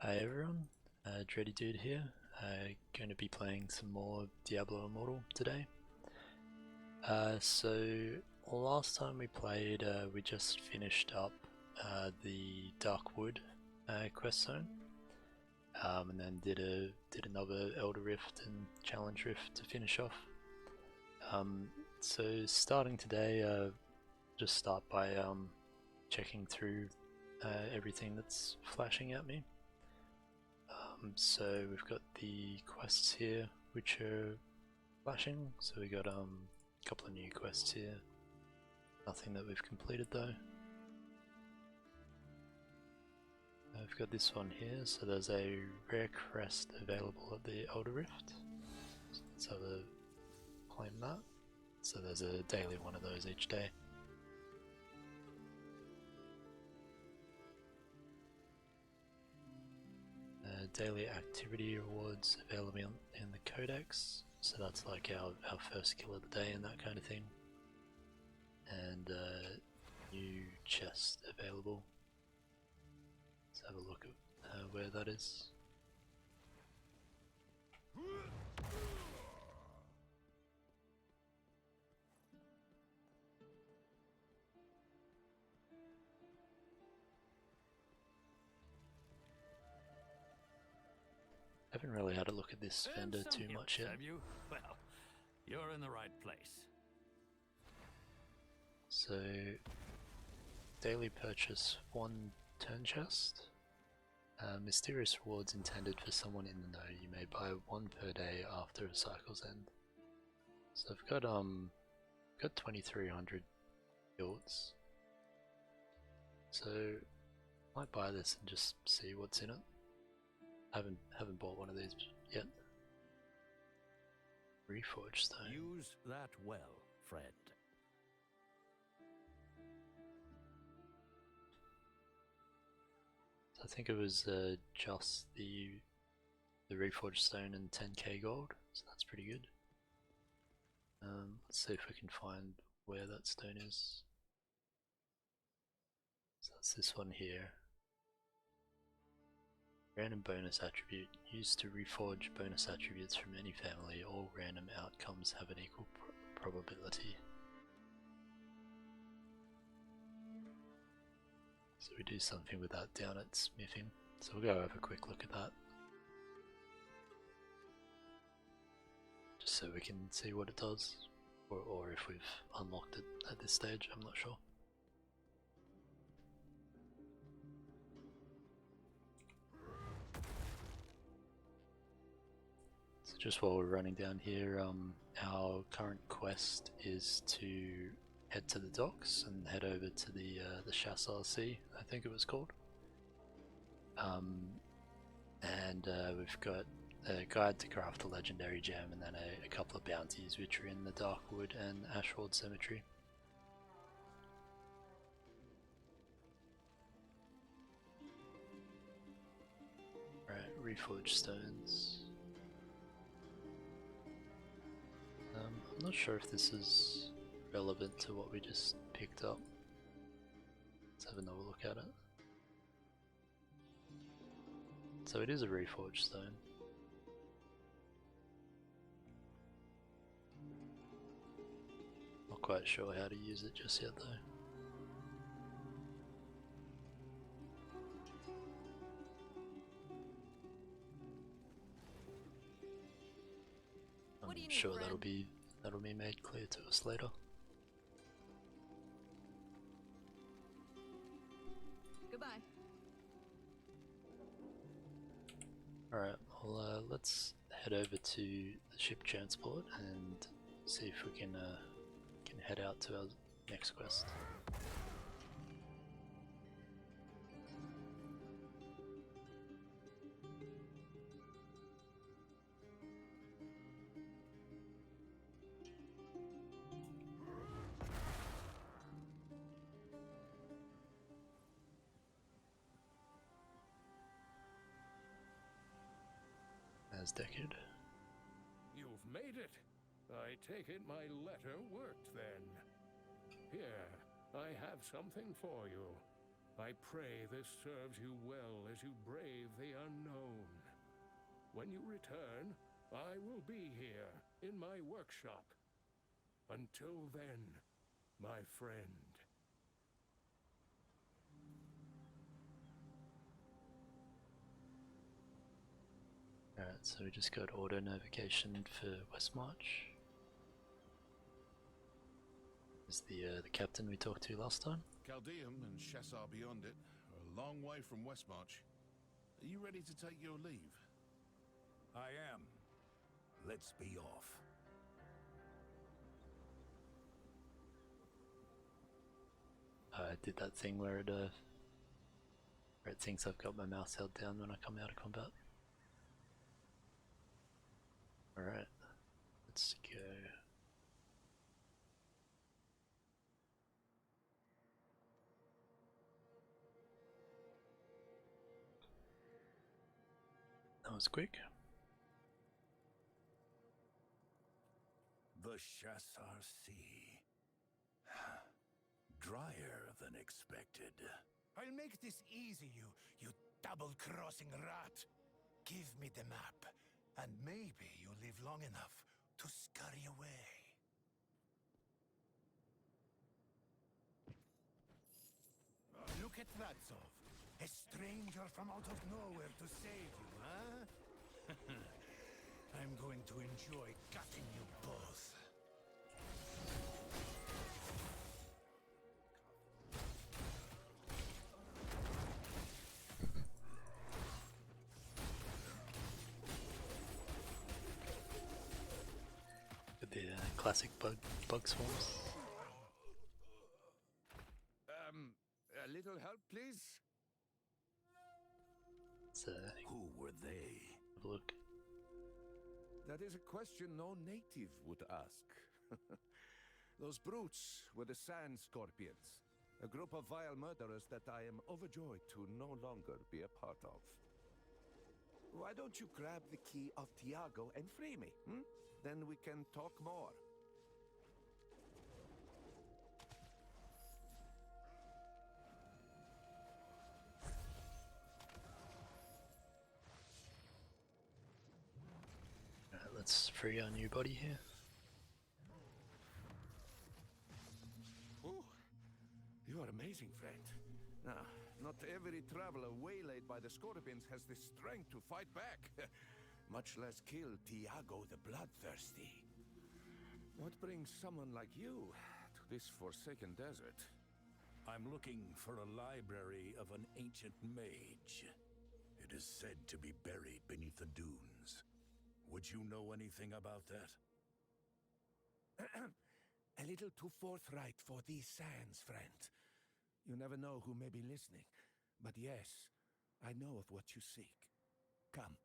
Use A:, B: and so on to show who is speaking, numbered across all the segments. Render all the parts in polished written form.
A: Hi everyone, Dready Dude here. Going to be playing some more Diablo Immortal today. So last time we played, we just finished up the Darkwood quest zone, and then did another Elder Rift and Challenge Rift to finish off. So starting today, just start by checking through everything that's flashing at me. So we've got the quests here which are flashing, so we got a couple of new quests here, nothing that we've completed though. We've got this one here, so there's a rare crest available at the Elder Rift, so let's have a claim that. So there's a daily one of those each day. Daily activity rewards available in the codex, so that's like our first kill of the day and that kind of thing. And new chest available. Let's have a look at where that is. Haven't really had a look at this vendor too much yet.
B: Have you? Well, you're in the right place.
A: So, daily purchase 1 turn chest. Mysterious rewards intended for someone in the know. You may buy 1 per day after a cycle's end. So I've got 2,300 guilds. So might buy this and just see what's in it. Haven't bought one of these yet. Reforged stone.
B: Use that well, friend.
A: So I think it was just the reforged stone and 10k gold, so that's pretty good. Let's see if we can find where that stone is. So that's this one here. Random bonus attribute. Used to reforge bonus attributes from any family. All random outcomes have an equal probability. So we do something with that down at smithing. So we'll go have a quick look at that. Just so we can see what it does. Or if we've unlocked it at this stage, I'm not sure. So just while we're running down here, our current quest is to head to the docks and head over to the Shassar Sea, I think it was called. And we've got a guide to craft a legendary gem and then a couple of bounties which are in the Darkwood and Ashwold Cemetery. Right, reforged stones. I'm not sure if this is relevant to what we just picked up. Let's have another look at it. So it is a reforged stone. Not quite sure how to use it just yet though. I'm sure that'll be made clear to us later.
C: Goodbye.
A: Alright, well let's head over to the ship transport and see if we can head out to our next quest. As Decade.
D: You've made it. I take it my letter worked then. Here, I have something for you. I pray this serves you well as you brave the unknown. When you return, I will be here in my workshop. Until then, my friend.
A: Alright, so we just got auto navigation for Westmarch. Is the captain we talked to last time?
C: Chaldeum and Shassar beyond it are a long way from Westmarch. Are you ready to take your leave?
B: I am. Let's be off.
A: I did that thing where it thinks I've got my mouse held down when I come out of combat. Alright, let's go. That was quick.
B: The Shassar Sea. Drier than expected.
E: I'll make this easy, you double-crossing rat. Give me the map, and maybe you'll live long enough to scurry away. Look at that, Zov. A stranger from out of nowhere to save you, huh? I'm going to enjoy gutting you both.
A: With the classic bug swarms.
D: A little help, please?
A: Let's
B: Who were they?
A: have a look.
D: That is a question no native would ask. Those brutes were the Sand Scorpions, a group of vile murderers that I am overjoyed to no longer be a part of. Why don't you grab the key of Tiago and free me? Then we can talk more.
A: Alright, let's free our new body here.
D: Oh, you are amazing, friend. Now, not every traveler waylaid by the Scorpions has the strength to fight back, much less kill Tiago the Bloodthirsty. What brings someone like you to this forsaken desert?
B: I'm looking for a library of an ancient mage. It is said to be buried beneath the dunes. Would you know anything about that?
E: A little too forthright for these sands, friend. You never know who may be listening. But yes, I know of what you seek. Come,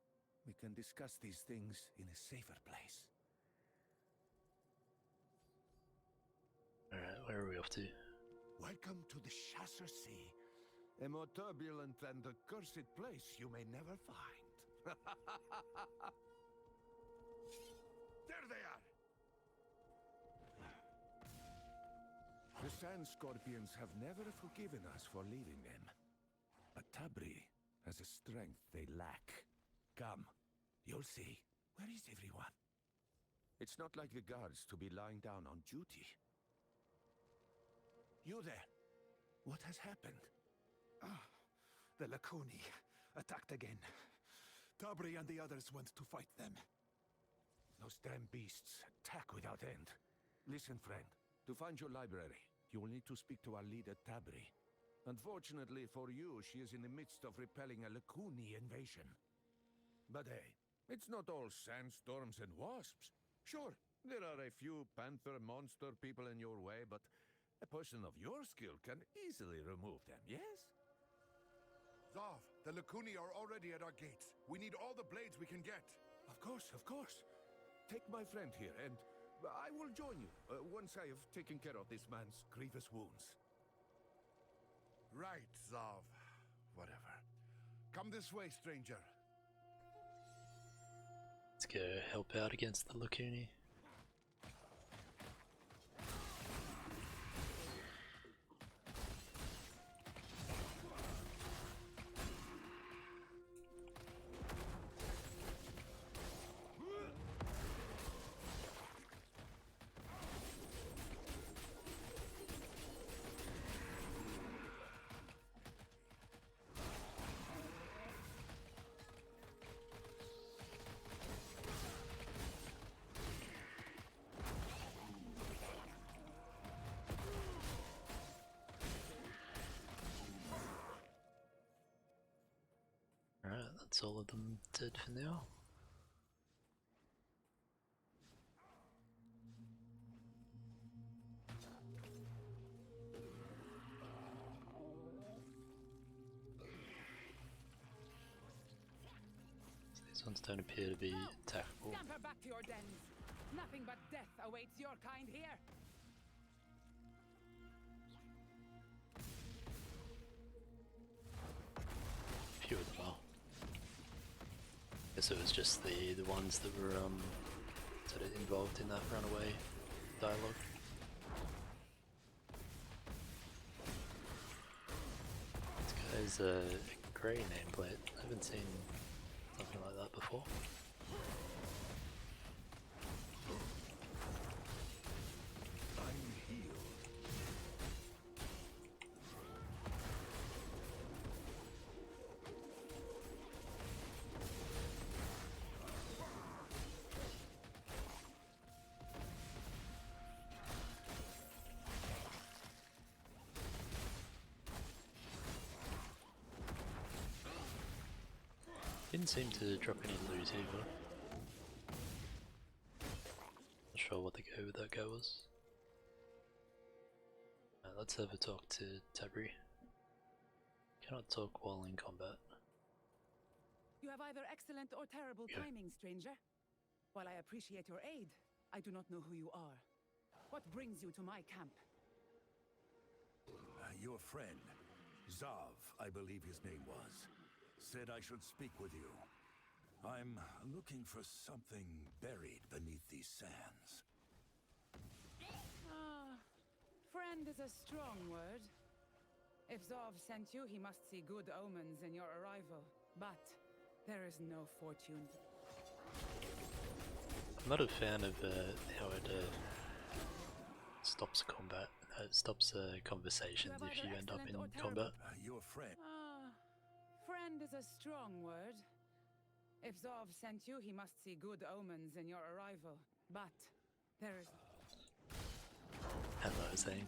E: we can discuss these things in a safer place.
A: Alright, where are we off to?
E: Welcome to the Shassar Sea.
D: A more turbulent and accursed place you may never find. There they are! The Sand Scorpions have never forgiven us for leaving them. But Tabri has a strength they lack. Come, you'll see. Where is everyone? It's not like the guards to be lying down on duty.
E: You there. What has happened? The Lacuni attacked again. Tabri and the others went to fight them. Those damn beasts attack without end.
D: Listen, friend. To find your library, you will need to speak to our leader, Tabri. Unfortunately for you, she is in the midst of repelling a Lacuni invasion. But hey, it's not all sandstorms and wasps. Sure, there are a few panther monster people in your way, but a person of your skill can easily remove them, yes?
F: Zav, the Lacuni are already at our gates. We need all the blades we can get.
D: Of course, of course. Take my friend here, and I will join you once I have taken care of this man's grievous wounds.
F: Right, Zav. Whatever. Come this way, stranger.
A: Let's go help out against the Lacuni. that's all of them dead for now. So these ones don't appear to be attackable.
G: Scamper back to your dens. Nothing but death awaits your kind here.
A: Few of them are. Guess it was just the ones that were sort of involved in that runaway dialogue. This guy's a grey nameplate. I haven't seen something like that before. Didn't seem to drop any loot either. Not sure what the go with that guy was. Let's have a talk to Tabri. Cannot talk while in combat.
G: You have either excellent or terrible timing, stranger. While I appreciate your aid, I do not know who you are. What brings you to my camp?
B: Your friend, Zav, I believe his name was, said I should speak with you. I'm looking for something buried beneath these sands.
G: Friend is a strong word. If Zav sent you, he must see good omens in your arrival. But there is no fortune.
A: I'm not a fan of how it stops combat. It stops conversations if you end up in combat.
B: Your friend.
G: Friend is a strong word. If Zav sent you, he must see good omens in your arrival. But there is...
A: Hello, Zane.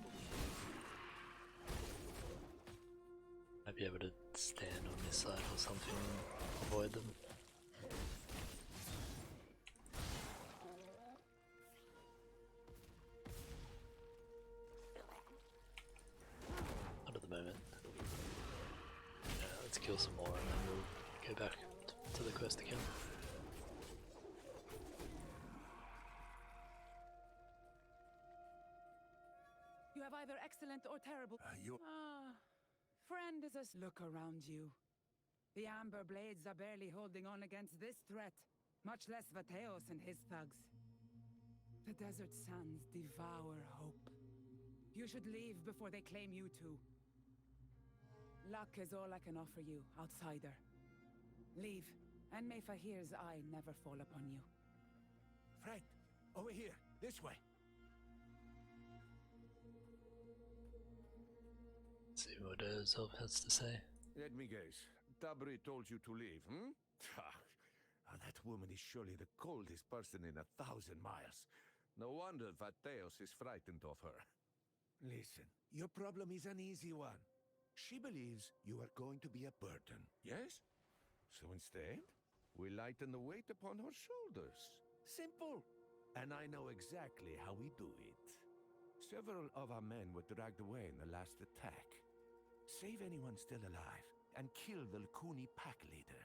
A: Might be able to stand on this side or something and avoid them. Not at the moment. Yeah, let's kill some more and then we'll go back to the quest again.
G: You have either excellent or terrible... Friend is a... Look around you. The Amber Blades are barely holding on against this threat, much less Vateos and his thugs. The desert sands devour hope. You should leave before they claim you too. Luck is all I can offer you, outsider. Leave, and may Fahir's eye never fall upon you.
E: Friend, over here, this way.
A: See what Zelf has to say.
D: Let me guess. Tabri told you to leave, hmm? That woman is surely the coldest person in 1,000 miles. No wonder Vateos is frightened of her.
E: Listen, your problem is an easy one. She believes you are going to be a burden, yes? So instead,
D: We lighten the weight upon her shoulders.
E: simple. And I know exactly how we do it.
D: Several of our men were dragged away in the last attack.
E: Save anyone still alive, and kill the Lakuni pack leader.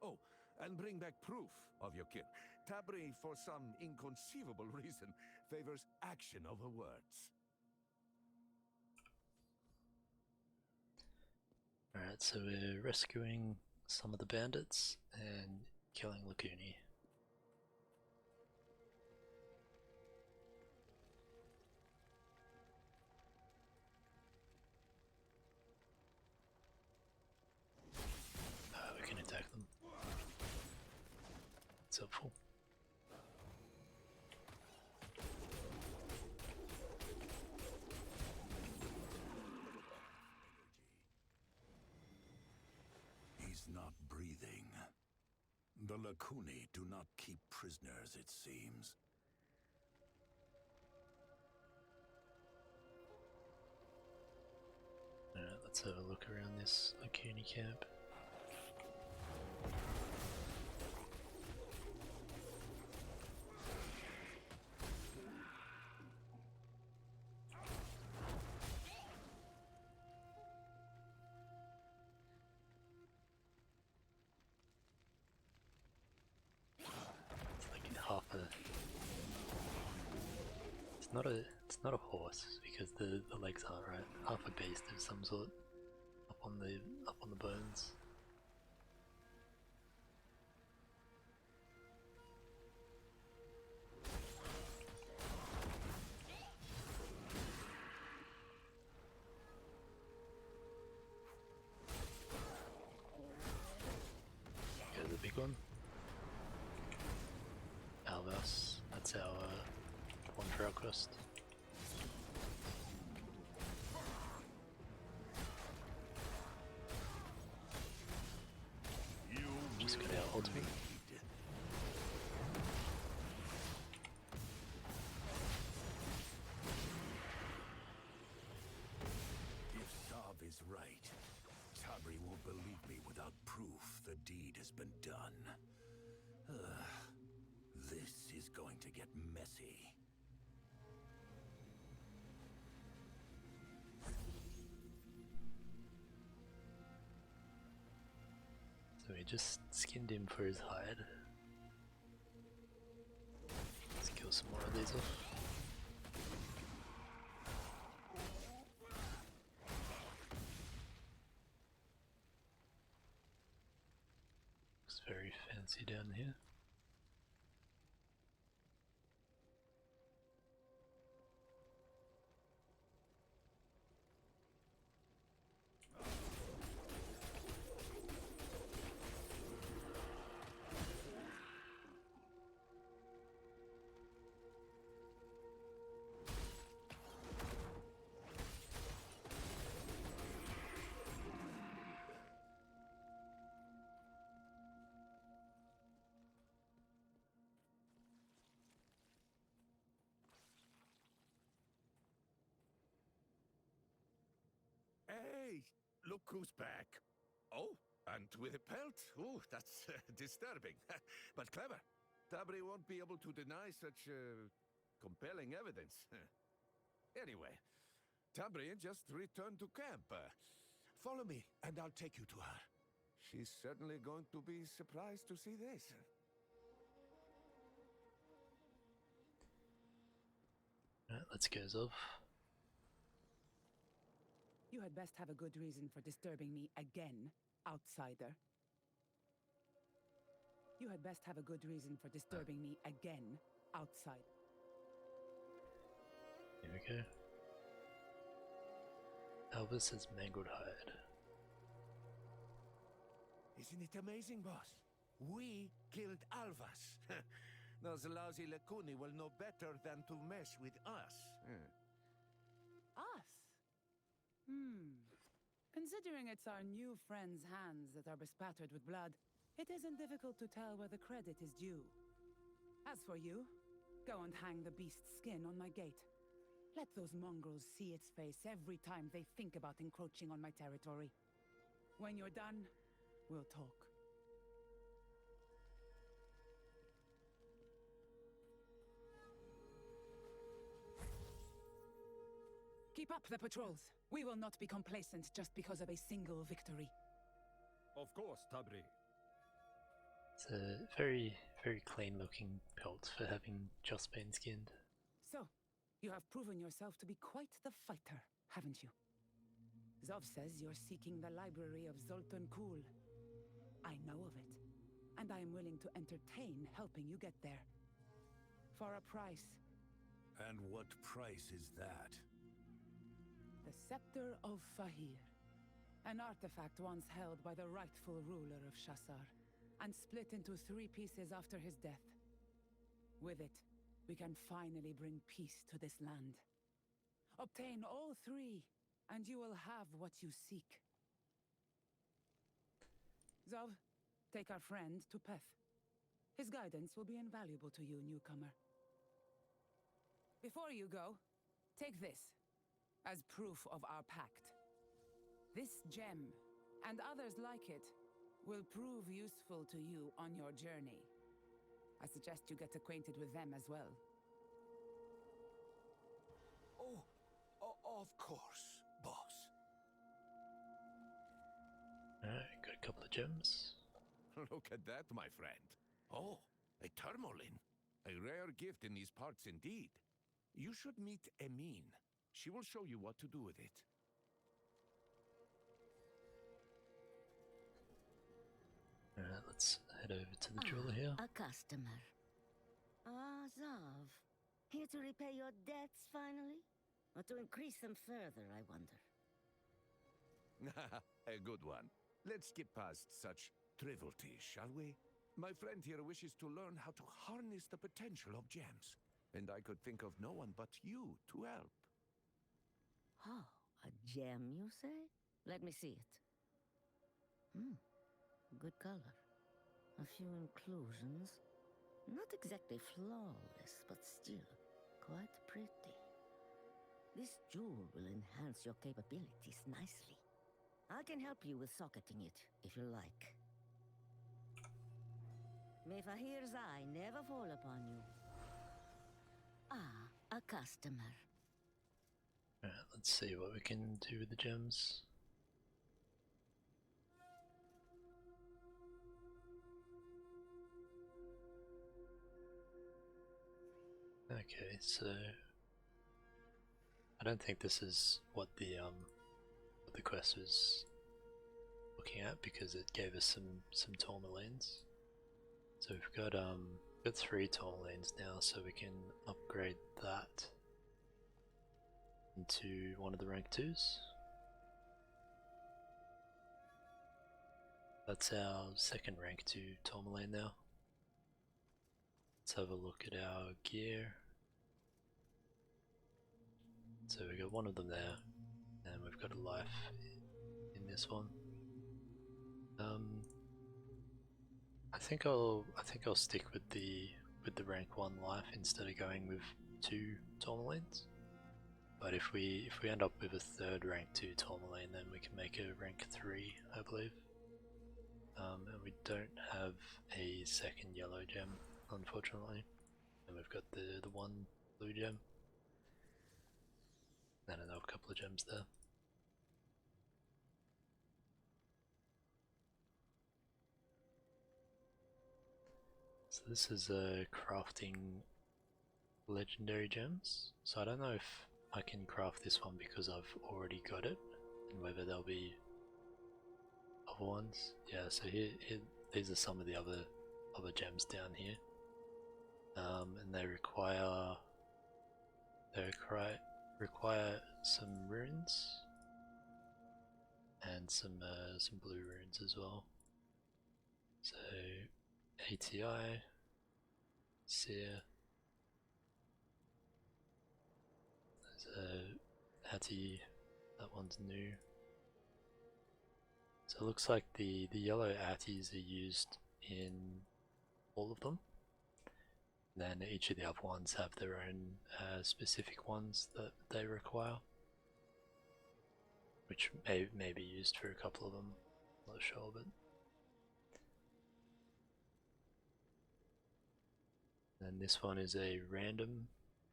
D: Oh, and bring back proof of your kin. Tabri, for some inconceivable reason, favors action over words.
A: Alright, so we're rescuing some of the bandits and killing Lakuni. We can attack them. It's helpful.
B: He's not breathing. The Lakuni do not keep prisoners, it seems.
A: Alright, let's have a look around this Lakuni camp. It's not a horse because the legs aren't right. Half a beast of some sort up on the bones. Here's the big one. Alvas, that's our one for our quest. Just got our ultimate.
B: If Zav is right, Tabri won't believe me without proof the deed has been done. This is going to get messy.
A: So we just skinned him for his hide. Let's kill some more of these off. Looks very fancy down here.
E: Hey, look who's back. Oh, and with a pelt? Oh, that's disturbing, but clever. Tabri won't be able to deny such compelling evidence. Anyway, Tabri just returned to camp. Follow me, and I'll take you to her. She's certainly going to be surprised to see this.
A: Alright, let's go, Zov.
G: You had best have a good reason for disturbing me again, outsider. You had best have a good reason for disturbing me again, outsider.
A: Here we go. Elvis has mangled hide.
E: Isn't it amazing, boss? We killed Alvas. Those lousy Lakuni will know better than to mess with us.
G: Us? Considering it's our new friend's hands that are bespattered with blood, it isn't difficult to tell where the credit is due. As for you, go and hang the beast's skin on my gate. Let those mongrels see its face every time they think about encroaching on my territory. When you're done, we'll talk. Keep up the patrols. We will not be complacent just because of a single victory.
D: Of course, Tabri.
A: It's a very, very clean looking pelt for having just been skinned.
G: So, you have proven yourself to be quite the fighter, haven't you? Zov says you're seeking the library of Zoltan Kul. I know of it, and I am willing to entertain helping you get there. For a price.
B: And what price is that?
G: The Scepter of Fahir. An artifact once held by the rightful ruler of Shassar, and split into 3 pieces after his death. With it, we can finally bring peace to this land. Obtain all 3, and you will have what you seek. Zov, take our friend to Peth. His guidance will be invaluable to you, newcomer. Before you go, take this as proof of our pact. This gem, and others like it, will prove useful to you on your journey. I suggest you get acquainted with them as well.
E: Oh, of course, boss.
A: Alright, got a couple of gems.
E: Look at that, my friend. Oh, a tourmaline. A rare gift in these parts indeed. You should meet Emin. She will show you what to do with it.
A: Alright, let's head over to the jeweler here.
H: A customer. Zav. Here to repay your debts, finally? Or to increase them further, I wonder?
E: A good one. Let's skip past such trivialities, shall we? My friend here wishes to learn how to harness the potential of gems. And I could think of no one but you to help.
H: Oh, a gem, you say? Let me see it. Good color. A few inclusions. Not exactly flawless, but still quite pretty. This jewel will enhance your capabilities nicely. I can help you with socketing it, if you like. May Fahir's eye never fall upon you. A customer.
A: Alright, let's see what we can do with the gems. Okay, so I don't think this is what the quest was looking at, because it gave us some tourmalines. So we've got 3 tourmalines now, so we can upgrade that into one of the rank 2s. That's our second rank 2 tourmaline now. Let's have a look at our gear. So we got one of them there, and we've got a life in this one. I think I'll stick with the rank 1 life instead of going with 2 tourmalines. But if we end up with a third rank 2 tourmaline, then we can make a rank 3, I believe. And we don't have a second yellow gem, unfortunately. And we've got the 1 blue gem. I don't know, a couple of gems there. So this is crafting legendary gems. So I don't know if I can craft this one because I've already got it, and whether there'll be other ones. Yeah, so here these are some of the other gems down here, and they require some runes and some blue runes as well. So ATI, Seer, there's a Hattie, that one's new. So it looks like the yellow Atties are used in all of them. And then each of the other ones have their own specific ones that they require, which may be used for a couple of them, not sure, but. And this one is a random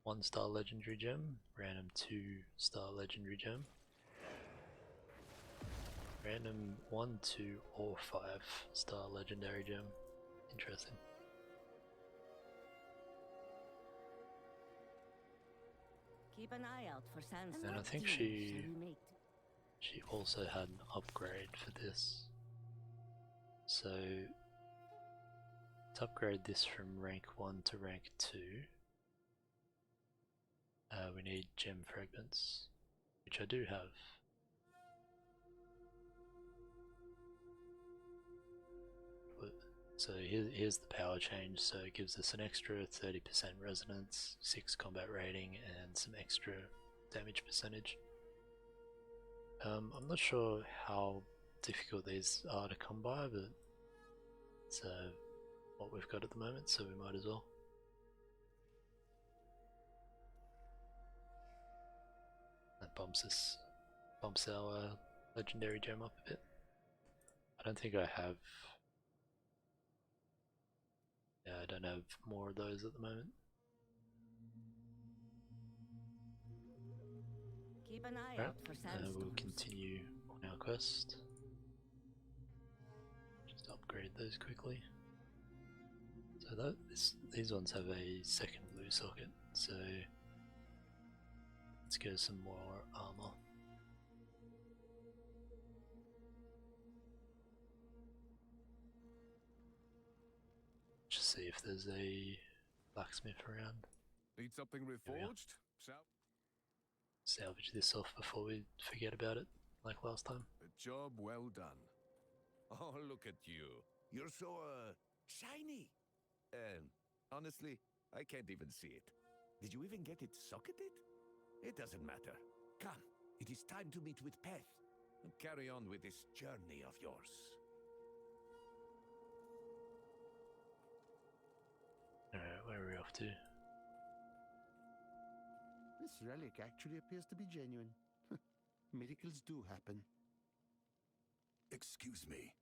A: 1-star legendary gem, random 2-star legendary gem, random 1, 2, or 5-star legendary gem. Interesting.
H: Keep an eye out for sandstones.
A: And I think she also had an upgrade for this. So to upgrade this from rank 1 to rank 2, we need gem fragments, which I do have. So here's the power change, so it gives us an extra 30% resonance, 6 combat rating, and some extra damage percentage. I'm not sure how difficult these are to come by, but it's what we've got at the moment, so we might as well. That bumps our legendary gem up a bit. I don't think I have. Yeah, I don't have more of those at the moment.
H: Keep an eye out for sandstones.
A: We'll continue on our quest. Just upgrade those quickly. So these ones have a second blue socket, so Let's go some more armor. Just see if there's a blacksmith around.
D: Need something reforged?
A: Salvage this off before we forget about it, like last time.
D: A job well done. Oh, look at you. You're so, shiny. Honestly, I can't even see it. Did you even get it socketed? It doesn't matter. Come, it is time to meet with Peth and carry on with this journey of yours.
A: Alright, where are we off to?
I: This relic actually appears to be genuine. Miracles do happen.
B: Excuse me.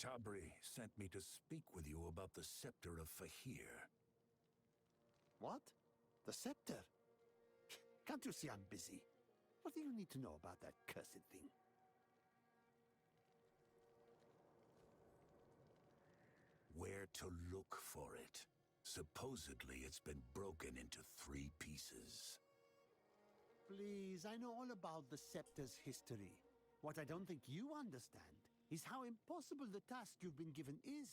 B: Tabri sent me to speak with you about the Scepter of Fahir.
I: What? The scepter? Can't you see I'm busy? What do you need to know about that cursed thing?
B: Where to look for it. Supposedly it's been broken into 3 pieces.
I: Please, I know all about the scepter's history. What I don't think you understand is how impossible the task you've been given is.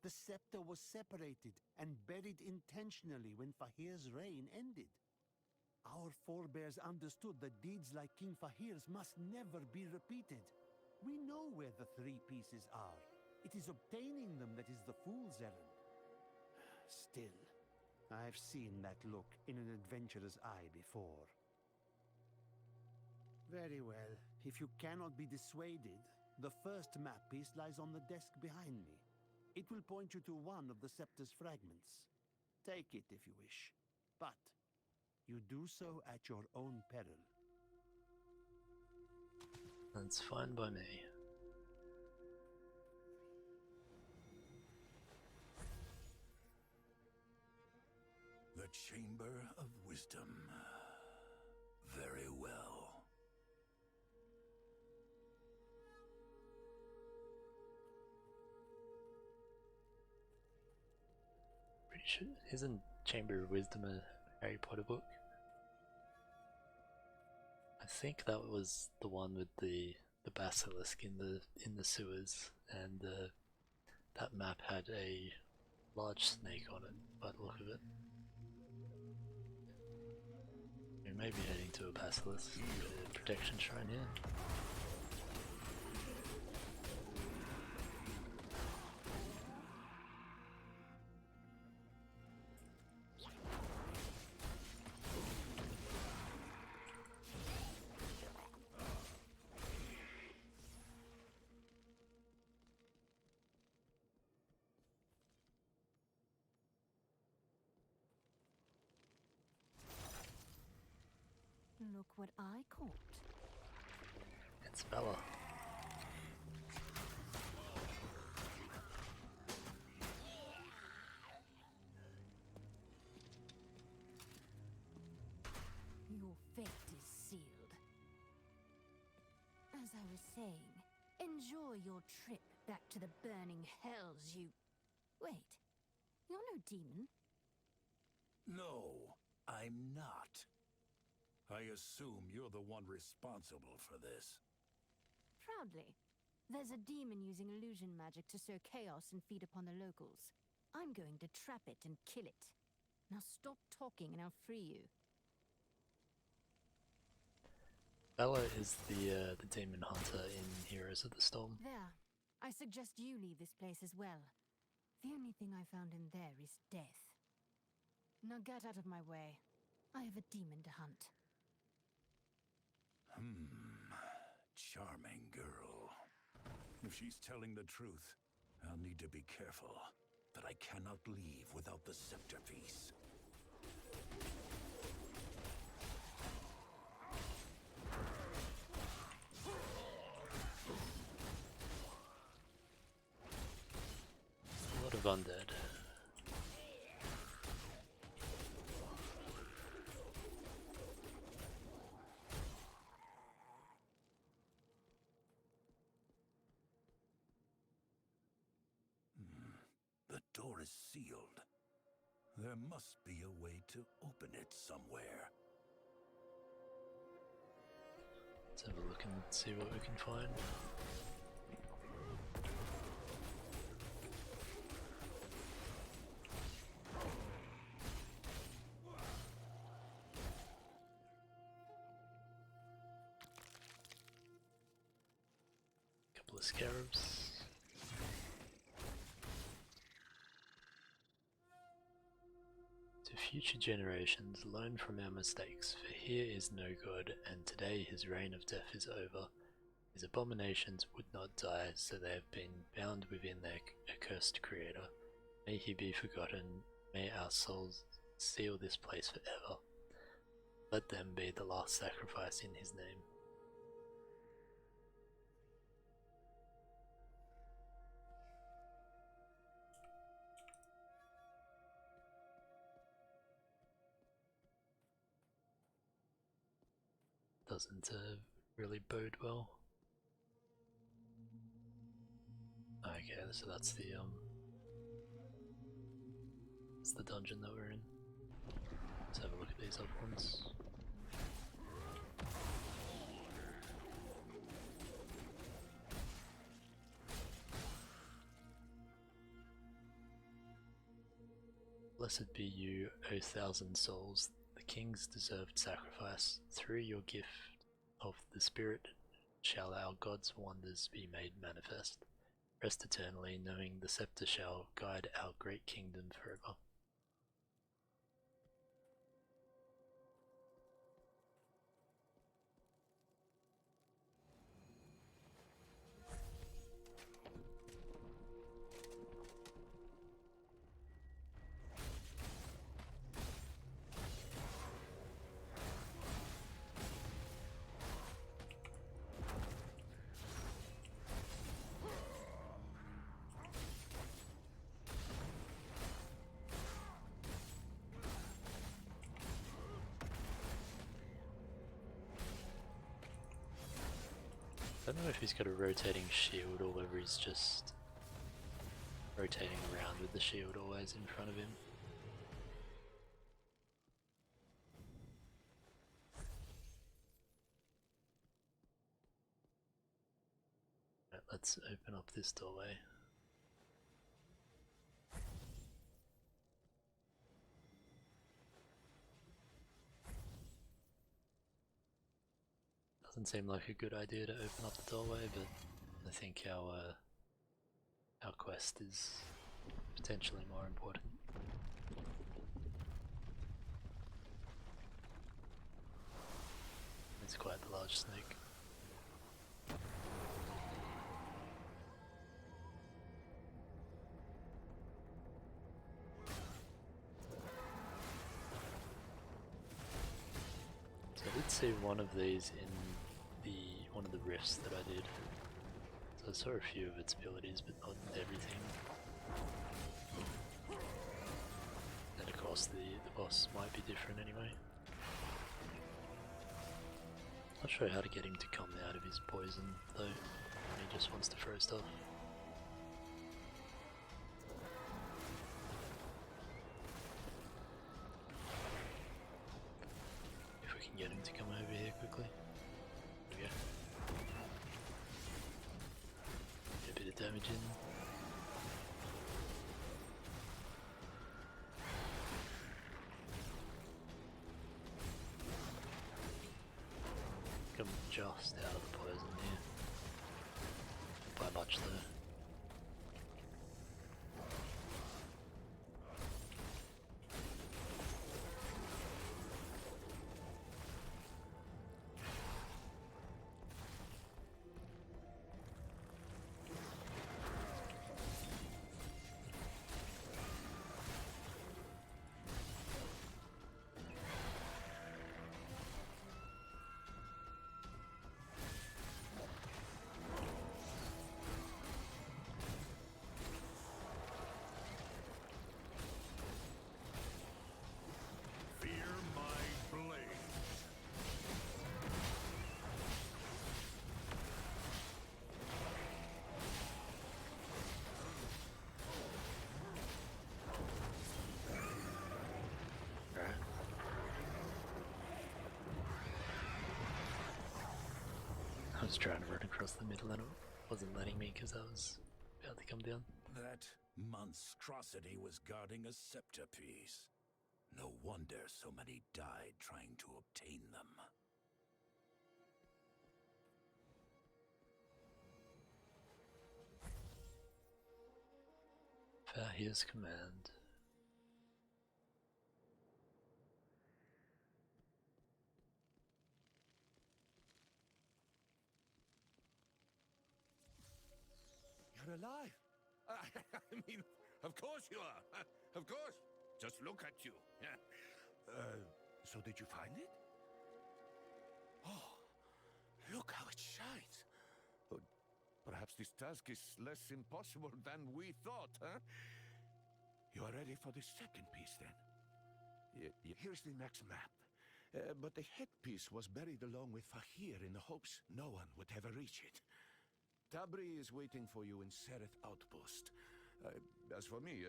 I: The scepter was separated and buried intentionally when Fahir's reign ended. Our forebears understood that deeds like King Fahir's must never be repeated. We know where the 3 pieces are. It is obtaining them that is the fool's errand. Still, I've seen that look in an adventurer's eye before. Very well. If you cannot be dissuaded, the first map piece lies on the desk behind me. It will point you to one of the scepter's fragments. Take it if you wish, but you do so at your own peril.
A: That's fine by me.
B: The Chamber of Wisdom. Very well.
A: Pretty sure, isn't Chamber of Wisdom a Harry Potter book? I think that was the one with the basilisk in the sewers, and that map had a large snake on it by the look of it. We may be heading to a basilisk, a protection shrine here.
J: Look what I caught.
A: It's Bella.
J: Your fate is sealed. As I was saying, enjoy your trip back to the burning hells you... Wait, you're no demon.
B: No, I'm not. I assume you're the one responsible for this.
J: Proudly. There's a demon using illusion magic to sow chaos and feed upon the locals. I'm going to trap it and kill it. Now stop talking and I'll free you.
A: Bella is the demon hunter in Heroes of the Storm.
J: There. I suggest you leave this place as well. The only thing I found in there is death. Now get out of my way. I have a demon to hunt.
B: Charming girl. If she's telling the truth, I'll need to be careful. But I cannot leave without the scepter piece.
A: A lot of undead.
B: The door is sealed. There must be a way to open it somewhere.
A: Let's have a look and see what we can find. Couple of scarabs. To future generations, learn from our mistakes, for here is no God, and today his reign of death is over. His abominations would not die, so they have been bound within their accursed creator. May he be forgotten, may our souls seal this place forever. Let them be the last sacrifice in his name. Doesn't really bode well. Okay, so that's the dungeon that we're in. Let's have a look at these other ones. Blessed be you, O thousand souls, the king's deserved sacrifice. Through your gift of the spirit shall our God's wonders be made manifest. Rest eternally, knowing the scepter shall guide our great kingdom forever. I don't know if he's got a rotating shield or whether he's just rotating around with the shield always in front of him. Right, let's open up this doorway. Doesn't seem like a good idea to open up the doorway, but I think our quest is potentially more important. It's quite the large snake. So I did see one of these in one of the rifts that I did. So I saw a few of its abilities, but not everything. And of course the boss might be different anyway. Not sure how to get him to come out of his poison though. He just wants to throw stuff. If we can get him to come over here quickly. There we go. Get a bit of damage in. Come just out of the poison here. By much though. was trying to run across the middle and it wasn't letting me because I was about to come down.
B: That monstrosity was guarding a scepter piece. No wonder so many died trying to obtain them.
A: Fahir's command.
E: You're alive. I mean, of course you are. Of course. Just look at you. So did you find it? Oh, look how it shines. Oh, perhaps this task is less impossible than we thought, huh? You are ready for the second piece, then? Here's the next map. But the headpiece was buried along with Fahir in the hopes no one would ever reach it. Tabri is waiting for you in Sereth Outpost. As for me,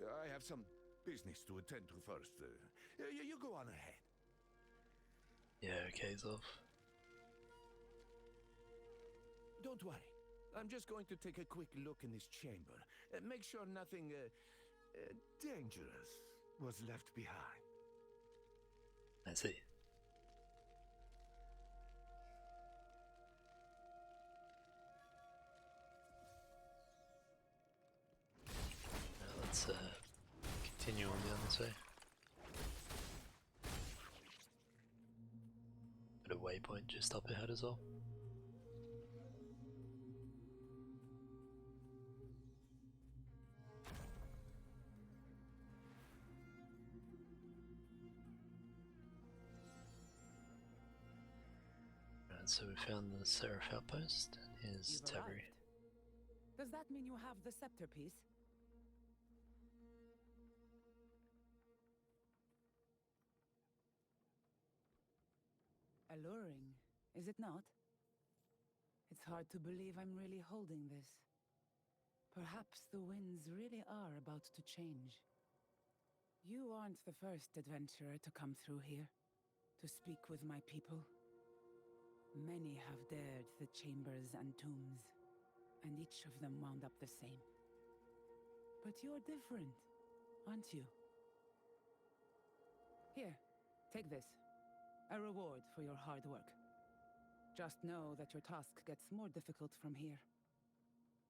E: I have some business to attend to first. You go on ahead.
A: Yeah, okay, Zov.
E: Don't worry. I'm just going to take a quick look in this chamber. Make sure nothing dangerous was left behind.
A: I see. Let's continue on down this way. Got a waypoint just up ahead as well. Right, so we found the Seraph outpost. Here's
G: You've
A: Tabri.
G: arrived. Does that mean you have the scepter piece? Alluring, is it not? It's hard to believe I'm really holding this. Perhaps the winds really are about to change. You aren't the first adventurer to come through here, to speak with my people. Many have dared the chambers and tombs, and each of them wound up the same. But you're different, aren't you? Here, take this. A reward for your hard work. Just know that your task gets more difficult from here.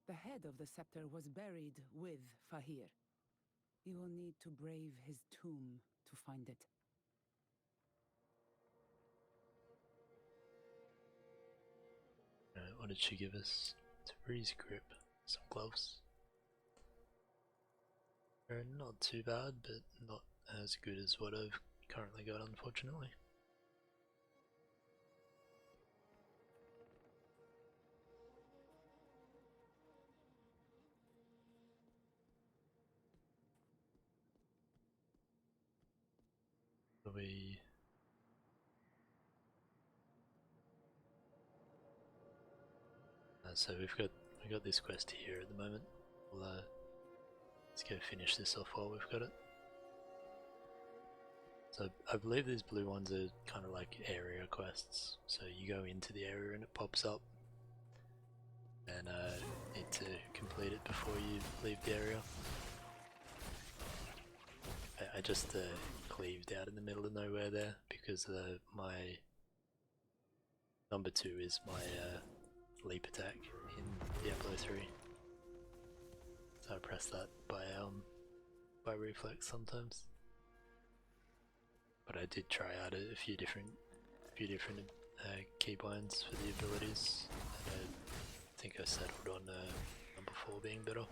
G: The head of the scepter was buried with Fahir. You will need to brave his tomb to find it.
A: What did she give us? Tabri's grip, some gloves. They're not too bad, but not as good as what I've currently got, unfortunately. We so we got this quest here at the moment. We'll let's go finish this off while we've got it. So I believe these blue ones are kind of like area quests. So you go into the area and it pops up, and need to complete it before you leave the area. I just cleaved out in the middle of nowhere there because my number 2 is my leap attack in Diablo 3. So I press that by reflex sometimes. But I did try out a few different keybinds for the abilities, and I think I settled on number 4 being better.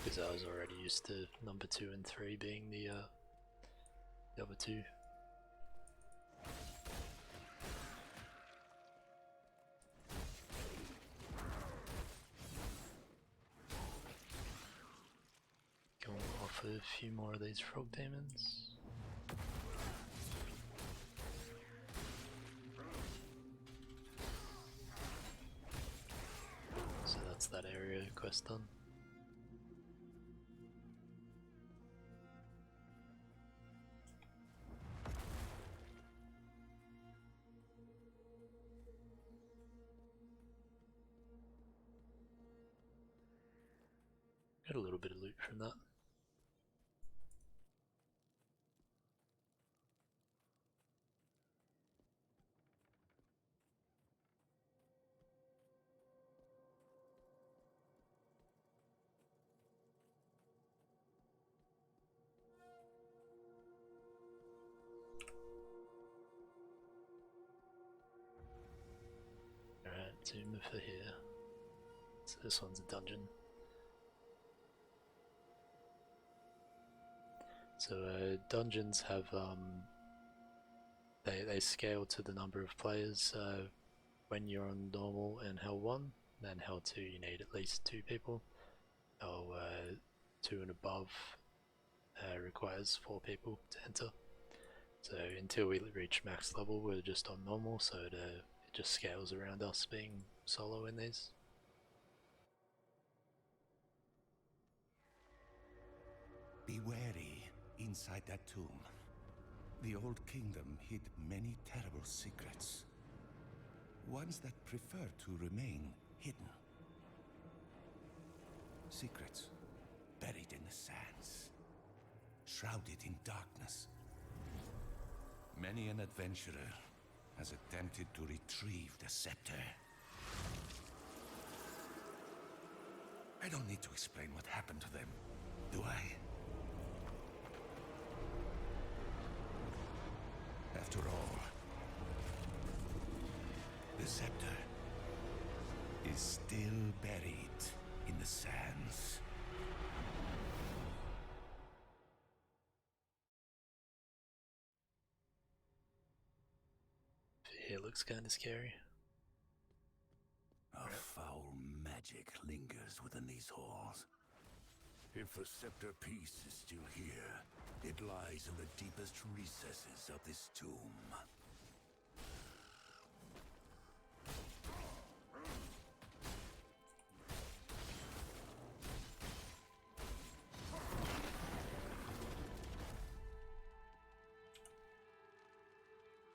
A: Because I was already used to number 2 and 3 being the other 2. Go off a few more of these frog demons. So that's that area quest done. Got a little bit of loot from that. Alright, Tomb of Fahir. So this one's a dungeon. So dungeons have they scale to the number of players. When you're on normal and Hell 1, then Hell 2 you need at least 2 people. Hell 2 and above requires 4 people to enter. So until we reach max level we're just on normal, so it just scales around us being solo in these.
E: Be wary inside that tomb. The old kingdom hid many terrible secrets. Ones that prefer to remain hidden. Secrets buried in the sands, shrouded in darkness. Many an adventurer has attempted to retrieve the scepter. I don't need to explain what happened to them, do I? After all, the scepter is still buried in the sands.
A: It looks kinda scary.
B: A foul magic lingers within these halls. If the scepter piece is still here, it lies in the deepest recesses of this tomb.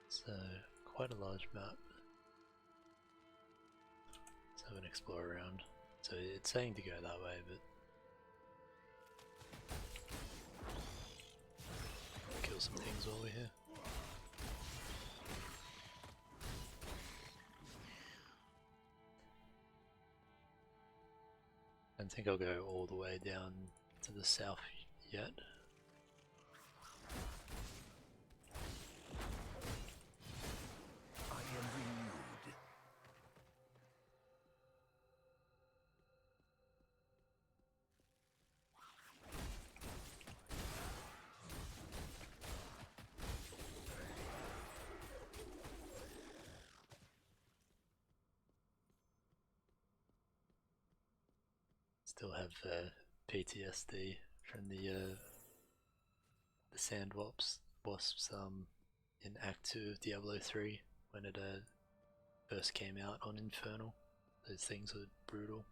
A: So, quite a large map. Let's have an explore around. So it's saying to go that way, but kill some things while we're here. I don't think I'll go all the way down to the south yet.
B: I am renewed.
A: Still have PTSD from the sand wasps in Act 2 of Diablo 3 when it first came out on Infernal. Those things were brutal.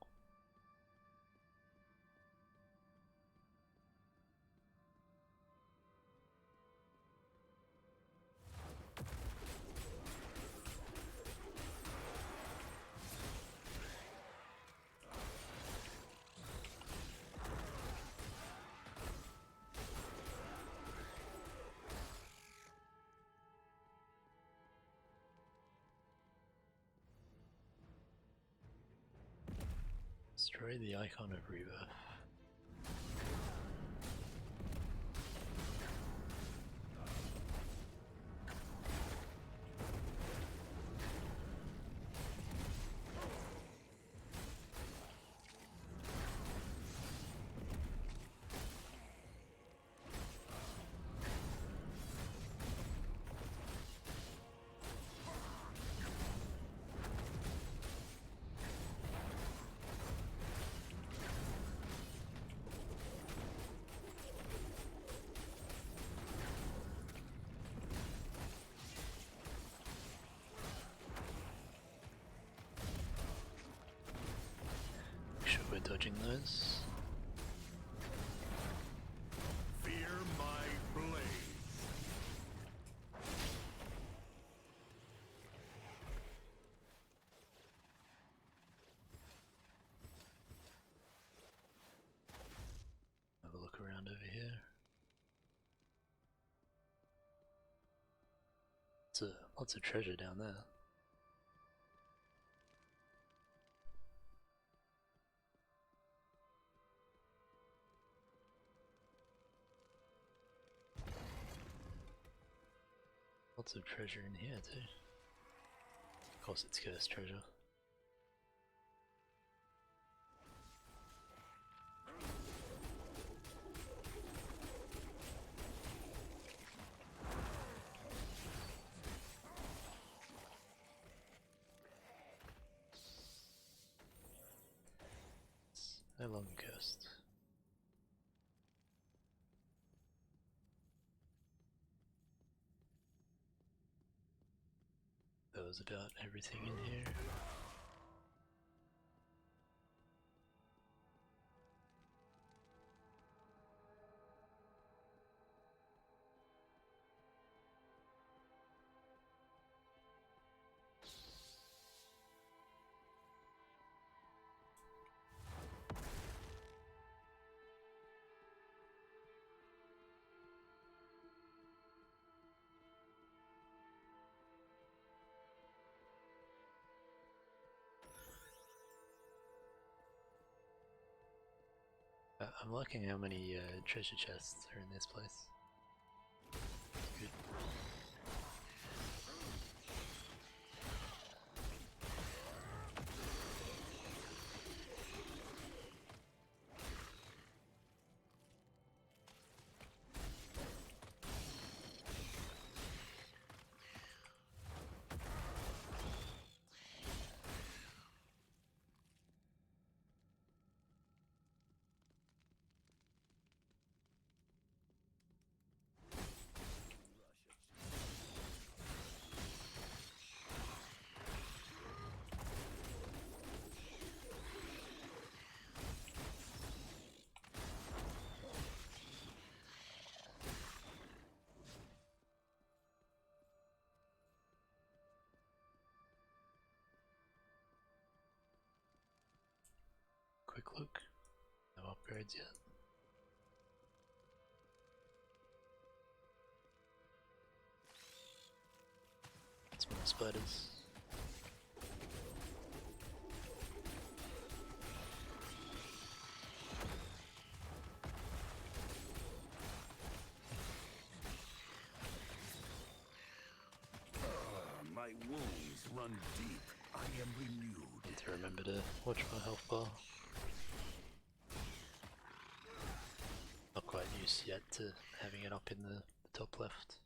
A: Destroy the icon of Rebirth. Make sure we're dodging those.
B: Fear my blade.
A: Lots of treasure down there. Lots of treasure in here too. Of course it's cursed treasure. It's no longer cursed. That was about everything in here. I'm liking how many treasure chests are in this place. Good. Quick look. No upgrades yet. It's more spiders.
B: My wounds run deep. I am renewed.
A: Need to remember to watch my health bar. Not quite used yet to having it up in the top left.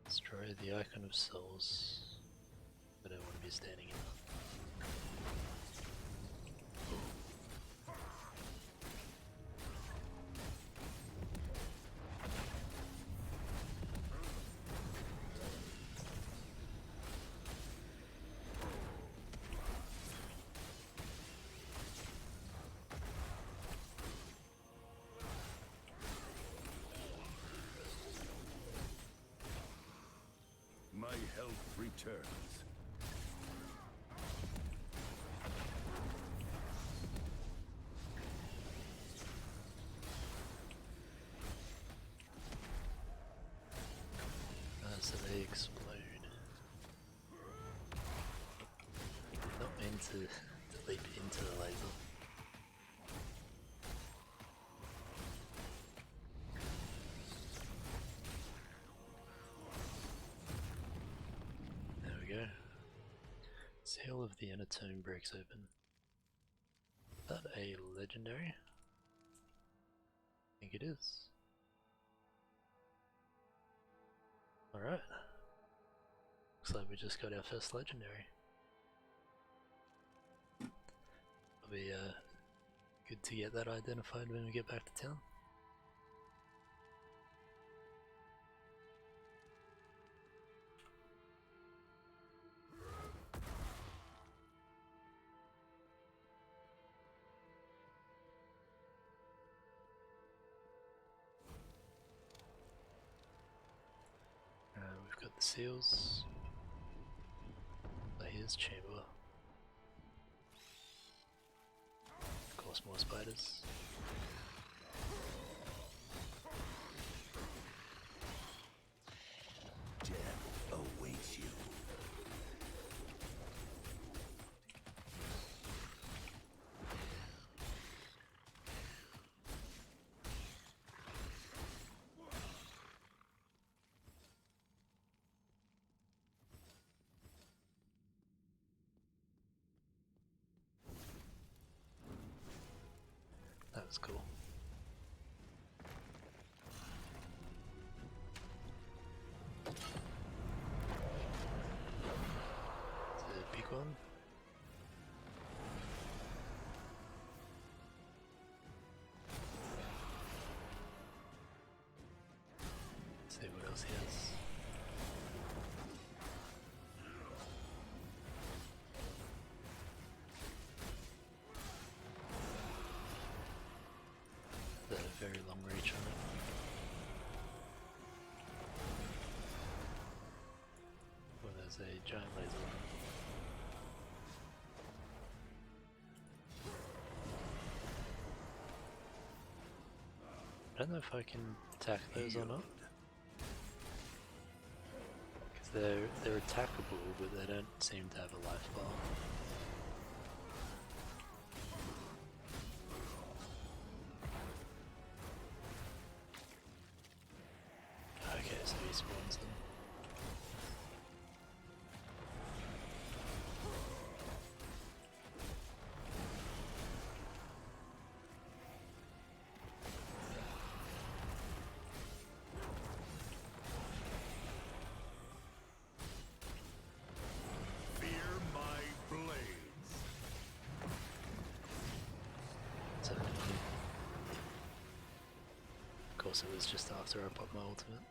A: Destroy the icon of souls. I don't want to be standing in that.
B: My health returns.
A: So they explode. Not meant to leap into the laser. There we go. Seal of the Inner Tomb breaks open. Is that a legendary? I think it is. Alright. Looks like we just got our first legendary. It'll be good to get that identified when we get back to town. the seals. Here's chamber. Of course, more spiders.
B: Death awaits you.
A: That was cool. It's a big one. Let's see what else he has. Very long reach on it. Well, there's a giant laser one. I don't know if I can attack those or not. Because they're attackable, but they don't seem to have a life bar. So he spawns them.
B: Fear my blades.
A: So, of course, it was just after I popped my ultimate.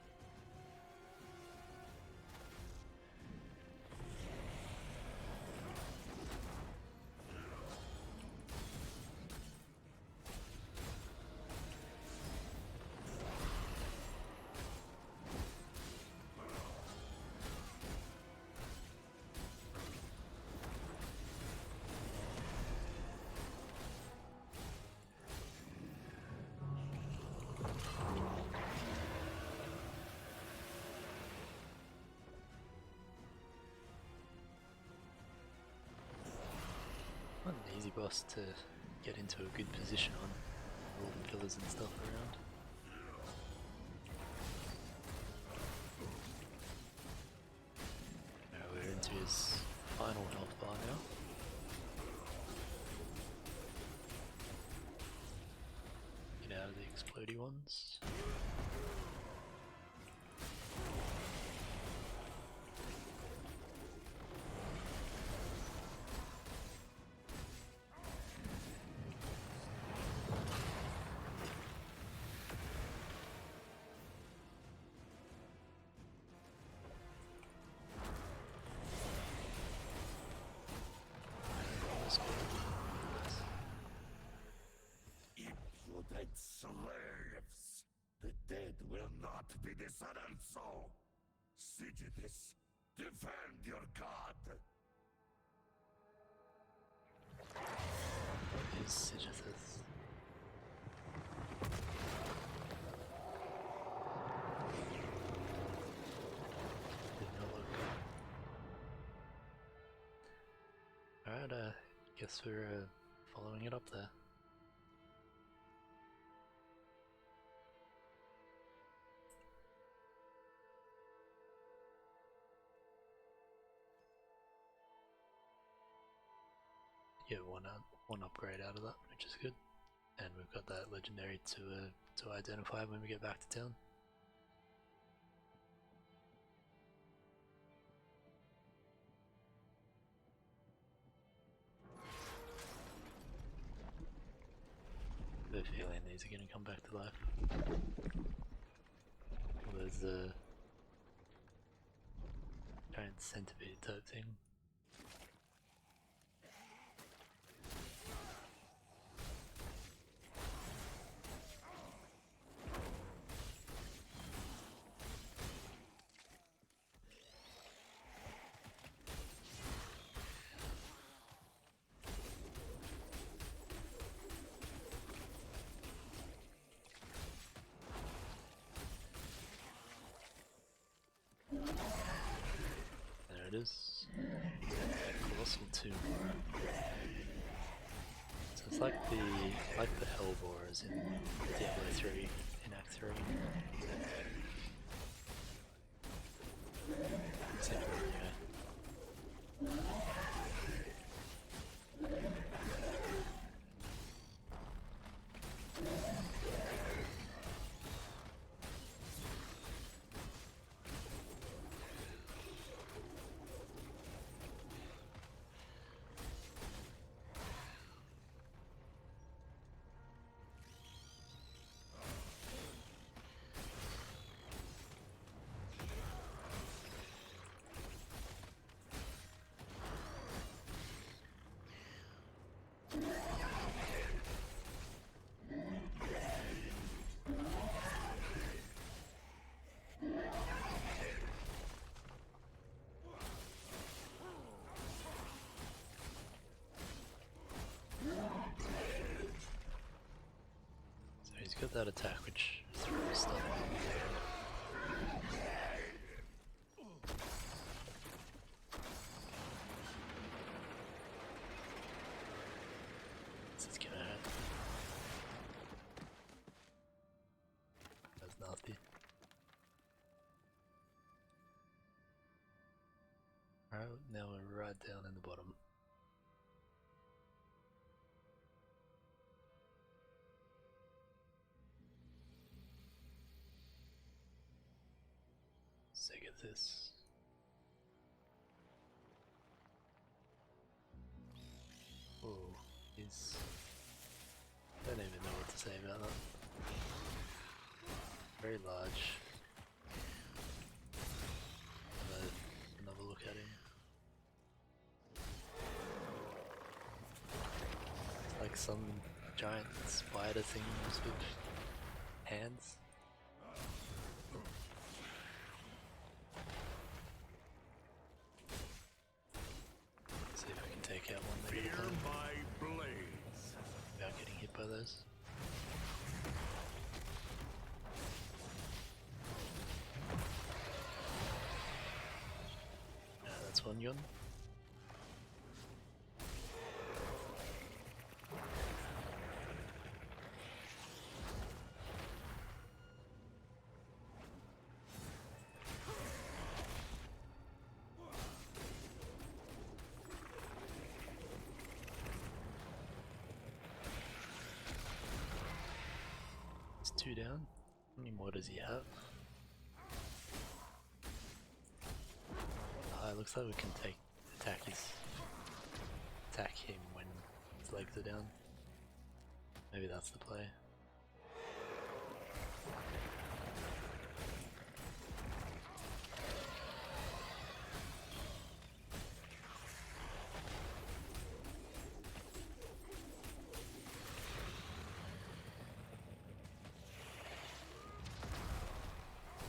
A: Not an easy boss to get into a good position on, all the pillars and stuff around. Now we're into his final health bar now. Get out of the explodey ones.
B: Impudent slaves! The dead will not be dishonored so! Segithis, defend your god!
A: What is Segithis? Did not look. Alright, guess we're following it up there. Get one upgrade out of that, which is good. And we've got that legendary to identify when we get back to town. I have a feeling these are going to come back to life. Well, there's a giant centipede type thing. There it is. Colossal Tomb. So it's like the Hellborers in Diablo 3 in Act 3. Similar, yeah. He's got that attack which throws stuff. This is gonna hurt. That's nasty. Alright, now we're right down in the bottom. Segithis. Oh, he's... I don't even know what to say about that. Very large. Another look at him. It's like some giant spider things with hands. See if I can take out one leg at a time without getting hit by those. That's one gun. It's 2 down. How many more does he have? It looks like we can attack him when his legs are down. Maybe that's the play.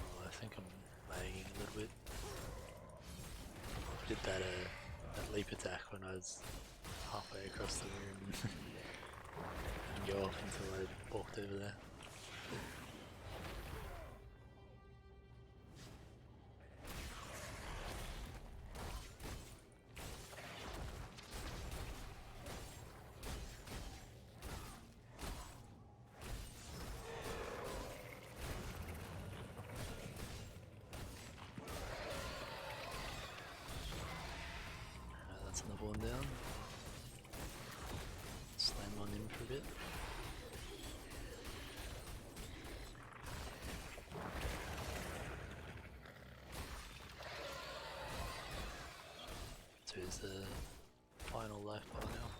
A: Oh, I think I'm lagging a little bit. Did that leap attack when I was halfway across the room and go off until I walked over there. That's another one down. Slam on him for a bit. So here's the final life bar now.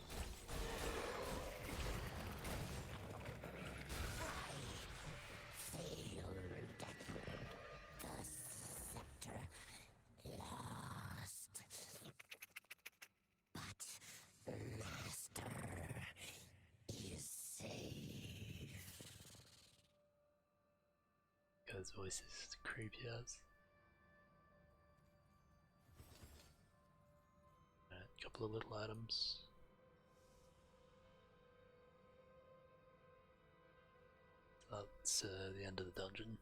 A: His voice is creepy as. Alright, couple of little items. That's the end of the dungeon.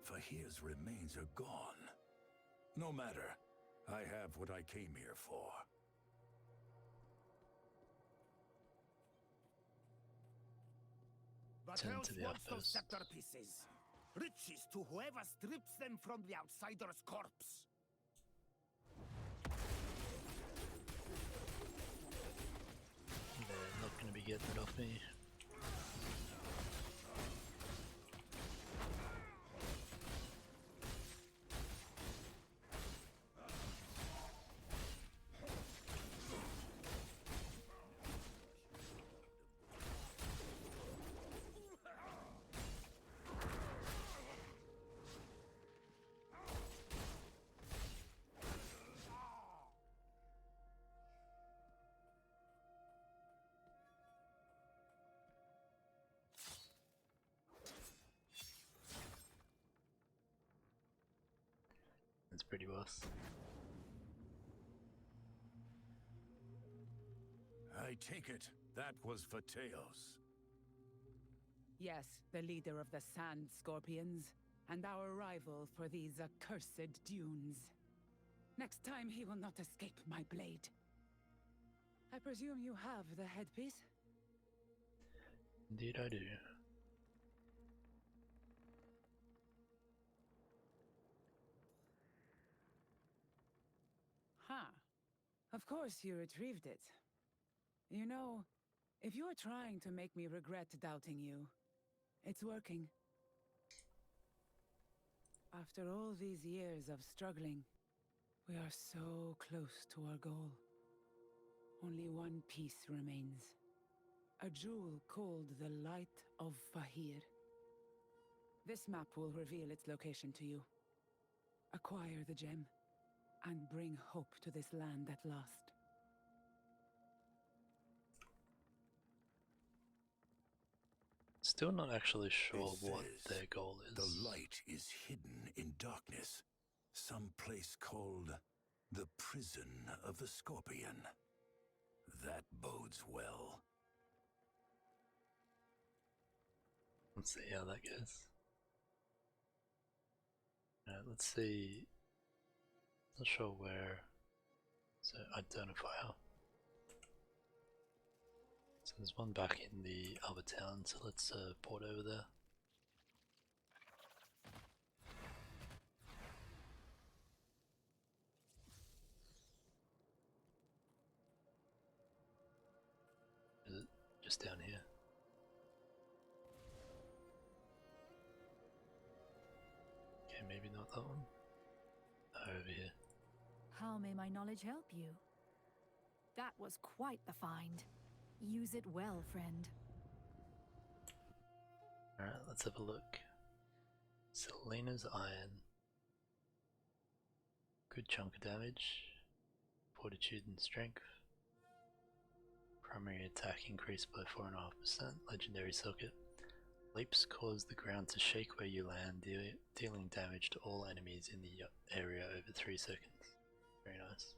B: Fahir's remains are gone. No matter. I have what I came here for.
A: Tend to the
I: wants those
A: outpost.
I: scepter pieces? Riches to whoever strips them from the outsider's corpse.
A: They're not going to be getting it off me. It's pretty worse.
B: I take it that was for Teos.
G: Yes, the leader of the Sand Scorpions, and our rival for these accursed dunes. Next time he will not escape my blade. I presume you have the headpiece?
A: Indeed I do.
G: Huh. Of course you retrieved it. You know, if you're trying to make me regret doubting you, it's working. After all these years of struggling, we are so close to our goal. Only one piece remains. A jewel called the Light of Fahir. This map will reveal its location to you. Acquire the gem, and bring hope to this land at last.
A: Still not actually sure
B: It
A: what
B: says,
A: their goal is.
B: The light is hidden in darkness. Some place called the Prison of the Scorpion. That bodes well.
A: Let's see how that goes. Let's see. Not sure where. So identifier. So there's one back in the other town, so let's port over there. Is it just down here? Okay, maybe not that one. Over here.
J: How may my knowledge help you? That was quite the find. Use it well, friend.
A: Alright, let's have a look. Selena's Iron. Good chunk of damage. Fortitude and Strength. Primary attack increased by 4.5%. Legendary Socket. Leaps cause the ground to shake where you land, dealing damage to all enemies in the area over 3 seconds. Very nice.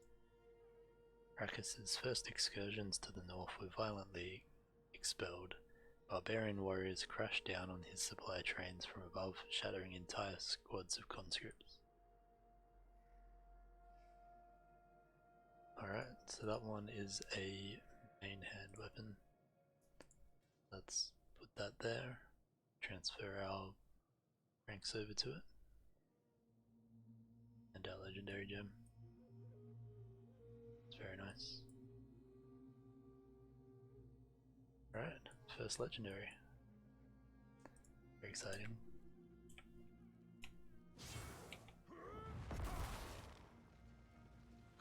A: Rakis' first excursions to the north were violently expelled. Barbarian warriors crashed down on his supply trains from above, shattering entire squads of conscripts. Alright, so that one is a main hand weapon. Let's put that there. Transfer our ranks over to it. And our legendary gem. It's very nice. Alright, first legendary. Very exciting.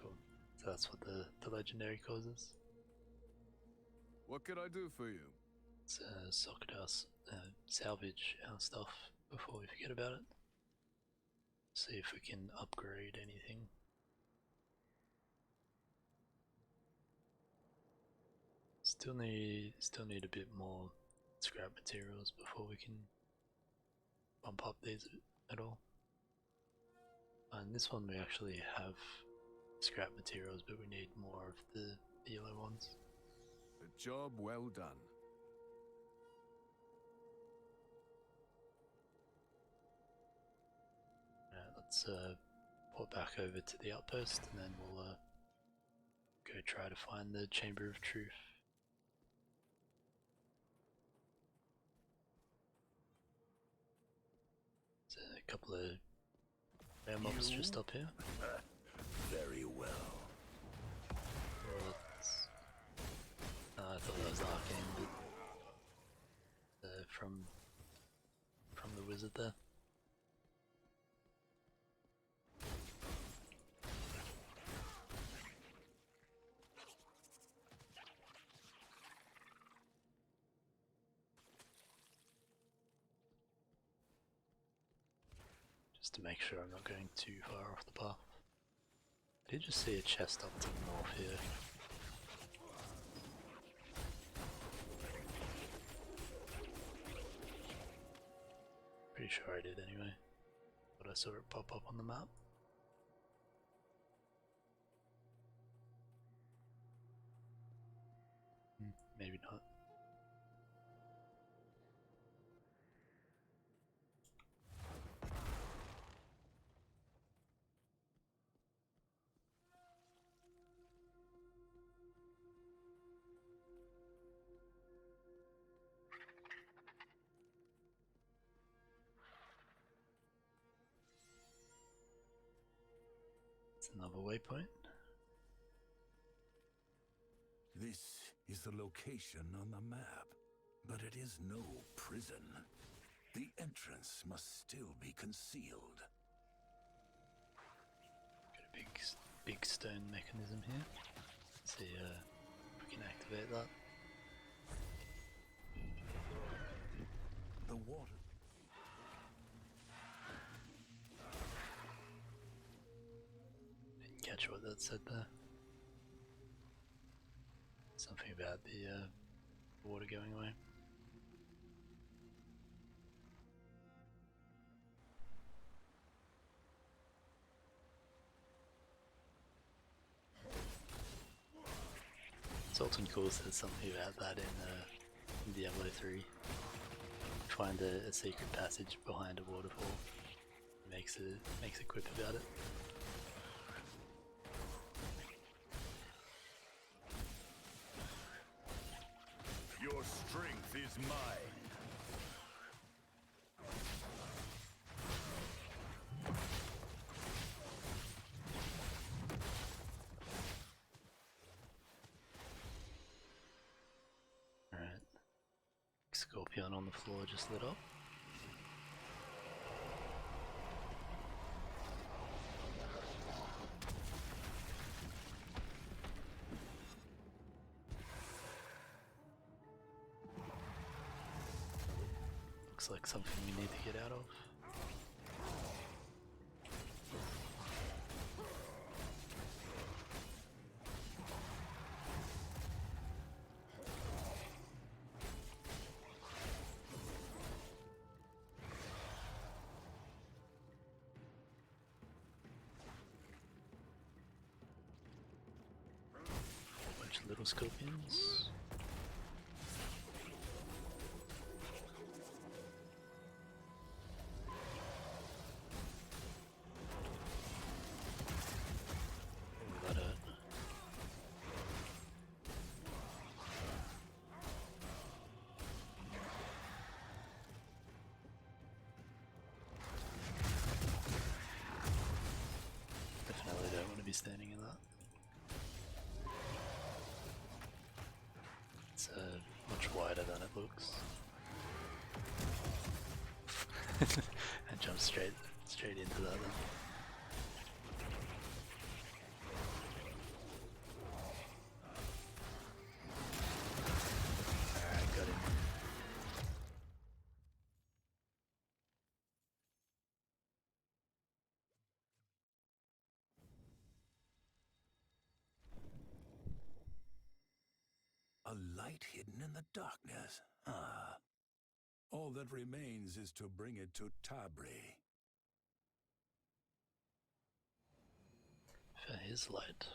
A: Cool. So that's what the legendary causes.
K: What can I do for you?
A: Let's socket us, salvage our stuff before we forget about it. See if we can upgrade anything. Still need a bit more scrap materials before we can bump up these at all. And this one we actually have scrap materials, but we need more of the yellow ones.
K: A job well done.
A: let's port back over to the outpost, and then we'll go try to find the Chamber of Truth. There's a couple of rare mobs just up here.
B: Very well.
A: I thought that was Arcane, but from the wizard there. Just to make sure I'm not going too far off the path. I did just see a chest up to the north here. Pretty sure I did anyway, but I saw it pop up on the map. Maybe not. Another waypoint.
B: This is the location on the map, but it is no prison. The entrance must still be concealed.
A: Got a big stone mechanism here. Let's see if we can activate that.
B: The water.
A: Didn't catch what that said there. Something about the water going away. Sultan Cool said something about that in Diablo 3. Find a secret passage behind a waterfall. Makes a quip about it.
B: Your strength is mine.
A: Alright. Scorpion on the floor just lit up. Looks like something we need to get out of. A bunch of little scorpions. Definitely don't want to be standing in that. It's much wider than it looks. And jump straight into that then. Alright, got him.
B: A light hidden in the darkness. Ah. All that remains is to bring it to Tabri.
A: For his light.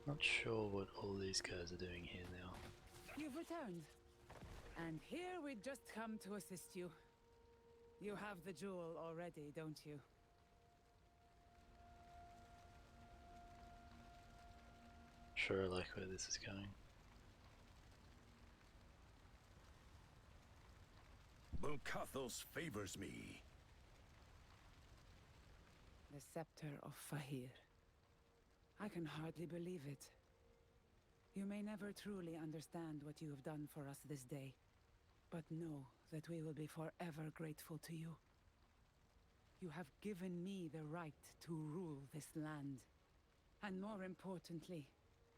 A: Not sure what all these guys are doing here now.
G: You've returned. And here we just come to assist you. You have the jewel already, don't you?
A: Sure, I like where this is going.
B: Bulkathos favors me.
G: The Scepter of Fahir. I can hardly believe it. You may never truly understand what you have done for us this day, but know that we will be forever grateful to you. You have given me the right to rule this land, and more importantly,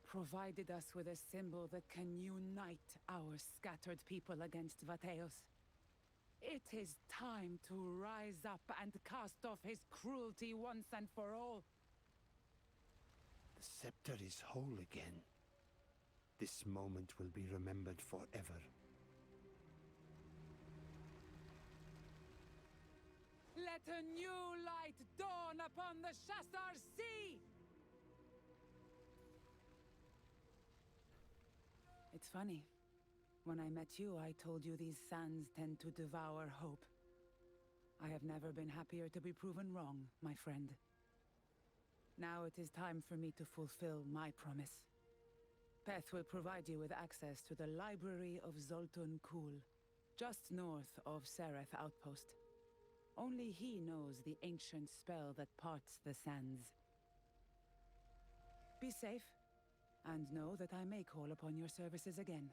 G: provided us with a symbol that can unite our scattered people against Vateos. It is time to rise up and cast off his cruelty once and for all.
I: The scepter is whole again. This moment will be remembered forever.
G: Let a new light dawn upon the Shassar Sea! It's funny. When I met you, I told you these sands tend to devour hope. I have never been happier to be proven wrong, my friend. Now it is time for me to fulfill my promise. Peth will provide you with access to the Library of Zoltun Kull, just north of Sereth Outpost. Only he knows the ancient spell that parts the sands. Be safe, and know that I may call upon your services again.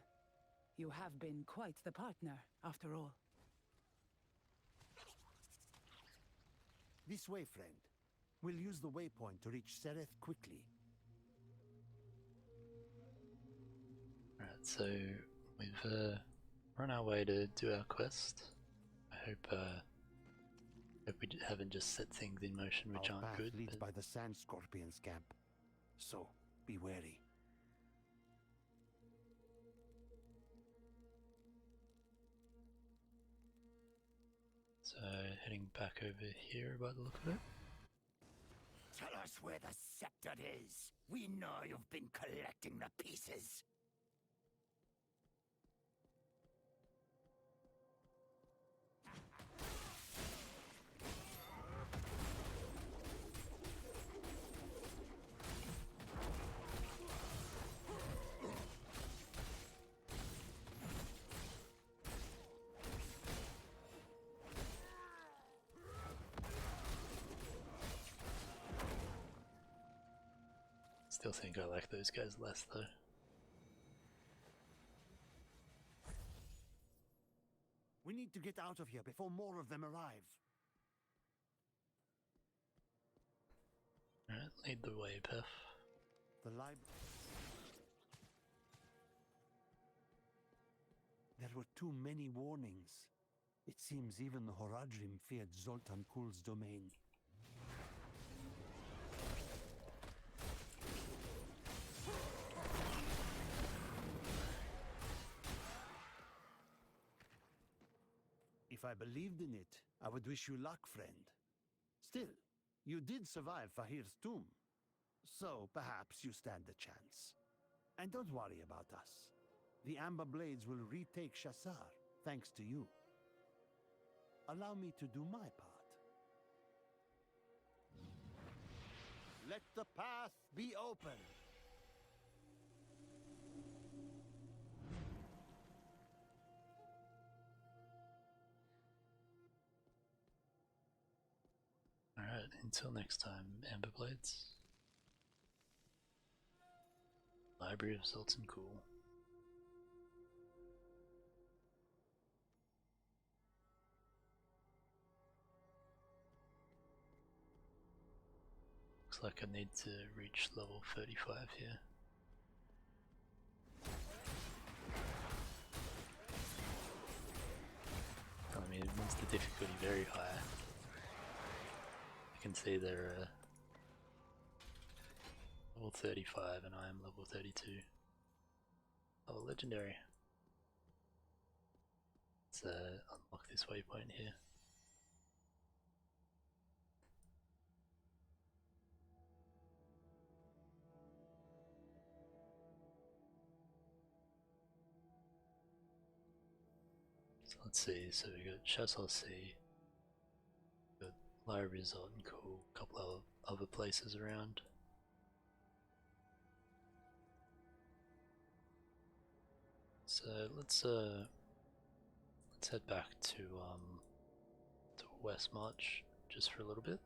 G: You have been quite the partner, after all.
I: This way, friend. We'll use the waypoint to reach Sereth quickly.
A: Alright, so we've run our way to do our quest. I hope we haven't just set things in motion which
I: Our
A: aren't
I: path
A: good.
I: leads by the Sand Scorpion's camp. So, be wary.
A: So heading back over here by the look of it.
B: Tell us where the scepter is. We know you've been collecting the pieces.
A: Still think I like those guys less though.
I: We need to get out of here before more of them arrive.
A: Alright, lead the way, Pef.
I: The library. There were too many warnings. It seems even the Horadrim feared Zoltan Kul's domain. If I believed in it, I would wish you luck, friend. Still, you did survive Fahir's tomb, so perhaps you stand a chance. And don't worry about us. The Amber Blades will retake Shassar, thanks to you. Allow me to do my part. Let the path be open.
A: Alright, until next time, Amber Blades. Library of Zoltun Kull. Looks like I need to reach level 35 here. I mean, it makes the difficulty very high. I can see they're level 35 and I am level 32. Oh, legendary. Let's unlock this waypoint here. So let's see, so we got Shassar C, got Libraries and cool, a couple of other places around. So let's head back to Westmarch just for a little bit,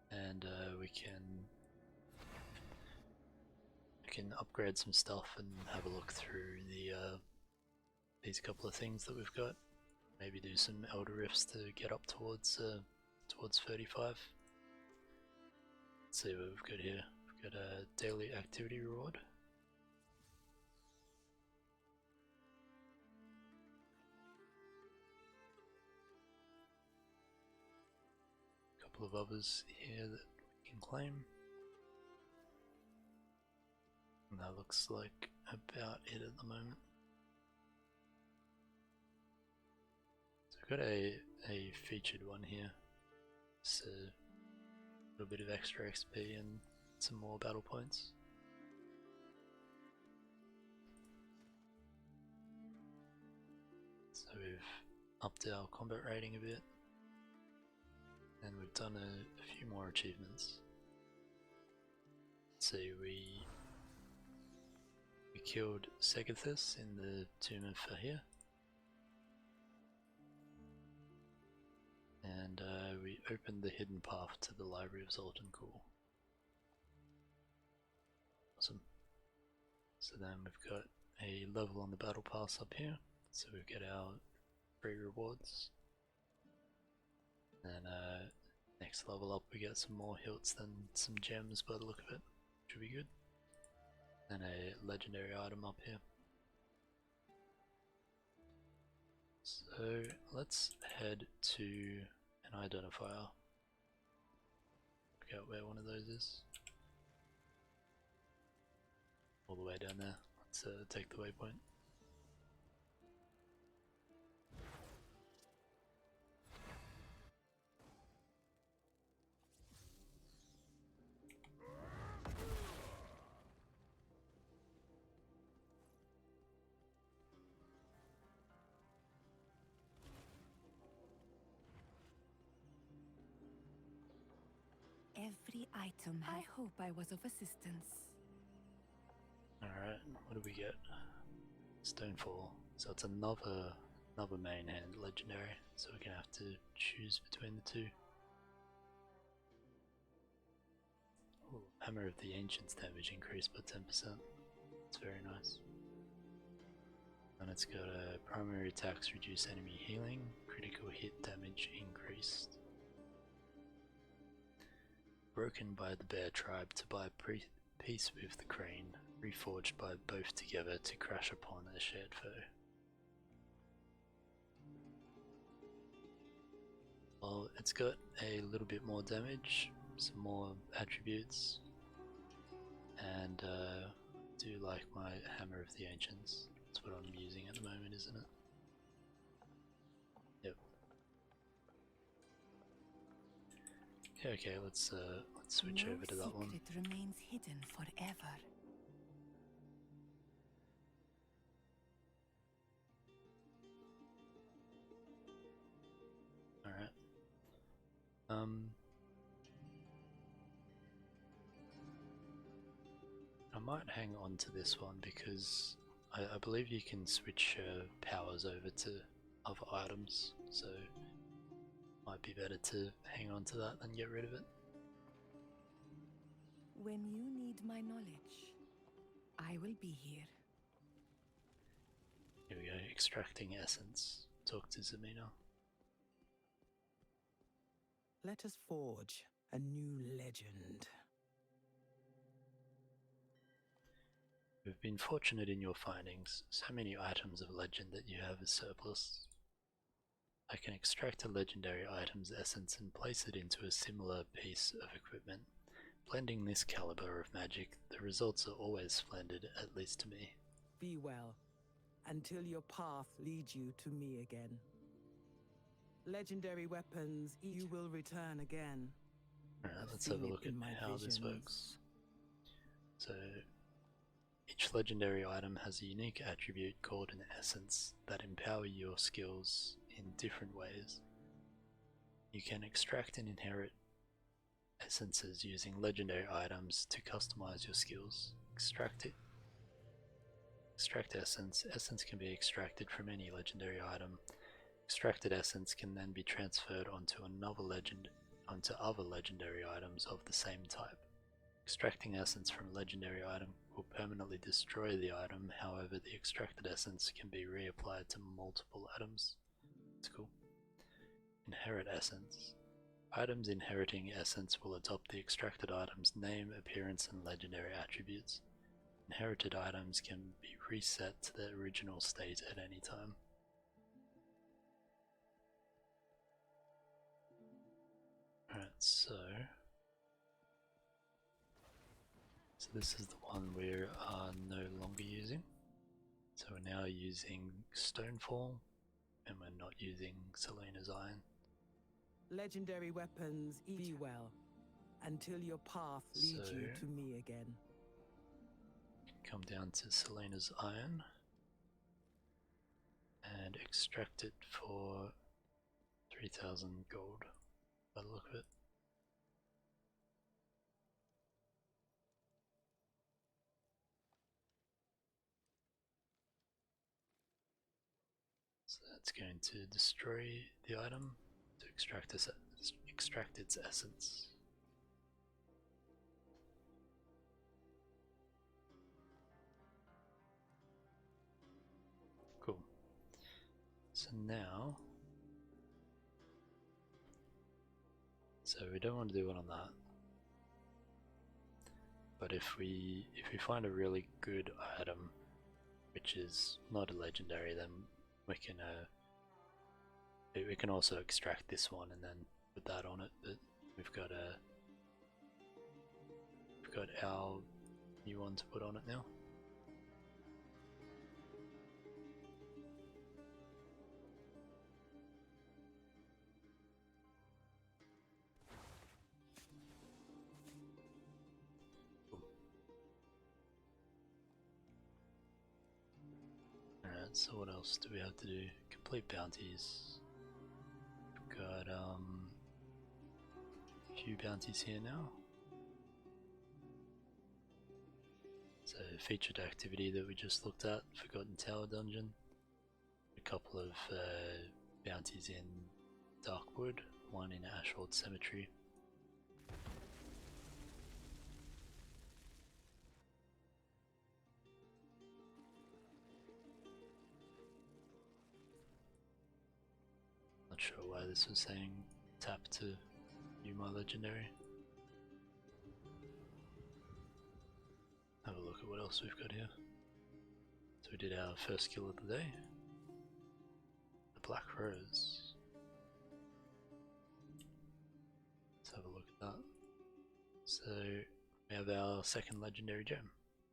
A: and we can upgrade some stuff and have a look through the these couple of things that we've got. Maybe do some Elder Rifts to get up towards 35. Let's see what we've got here. We've got a daily activity reward. Couple of others here that we can claim. And that looks like about it at the moment. So we've got a featured one here. It's a little bit of extra XP and some more battle points. So we've upped our combat rating a bit. And we've done a few more achievements. Let's see, we killed Segithis in the Tomb of Fahir. And we opened the hidden path to the Library of Zoltancool. Awesome. So then we've got a level on the battle pass up here. So we get our free rewards. And next level up we get some more hilts than some gems by the look of it. Should be good. And a legendary item up here. So let's head to an identifier. Work out where one of those is. All the way down there. Let's take the waypoint.
G: Every item. I hope I was of assistance.
A: Alright, what do we get? Stonefall. So it's another main hand legendary, so we're gonna have to choose between the two. Ooh, Hammer of the Ancients damage increased by 10%. It's very nice. And it's got primary attacks reduce enemy healing, critical hit damage increased. Broken by the Bear Tribe to buy peace with the Crane, reforged by both together to crash upon a shared foe. Well, it's got a little bit more damage, some more attributes, and do like my Hammer of the Ancients. That's what I'm using at the moment, isn't it? Yep. Yeah, okay, let's switch over to that one.
G: No secret remains hidden forever.
A: Alright. I might hang on to this one because I believe you can switch powers over to other items, so might be better to hang on to that than get rid of it.
G: When you need my knowledge, I will be here.
A: Here we go, extracting essence. Talk to Zamina.
L: Let us forge a new legend.
A: You've been fortunate in your findings. So many items of legend that you have as surplus. I can extract a legendary item's essence and place it into a similar piece of equipment. Blending this caliber of magic, the results are always splendid, at least to me.
L: Be well, until your path leads you to me again. Legendary weapons, you will return again.
A: Alright, let's have a look at how this works. So, in Each legendary item has a unique attribute called an essence that empower your skills in different ways. You can extract and inherit essences using legendary items to customize your skills. Extract essence. Essence can be extracted from any legendary item. Extracted essence can then be transferred onto other legendary items of the same type. Extracting essence from a legendary item will permanently destroy the item, however the extracted essence can be reapplied to multiple items. That's cool. Inherit essence. Items inheriting essence will adopt the extracted item's name, appearance, and legendary attributes. Inherited items can be reset to their original state at any time. Alright, so this is the one we are no longer using. So we're now using Stonefall, and we're not using Selena's Iron.
L: Legendary weapons, be well, until your path leads you to me again.
A: Come down to Selena's Iron and extract it for 3,000 gold by the look of it. So that's going to destroy the item to extract its essence. Cool. So now, we don't want to do one on that. But if we find a really good item, which is not a legendary, then we can also extract this one and then put that on it. But we've got our new one to put on it now. Alright, so what else do we have to do? Complete bounties. We've got a few bounties here now. So featured activity that we just looked at, Forgotten Tower Dungeon. A couple of bounties in Darkwood, one in Ashwold Cemetery. Not sure why this was saying tap to view my legendary. Have a look at what else we've got here. So we did our first kill of the day. The Black Rose. Let's have a look at that. So we have our second legendary gem.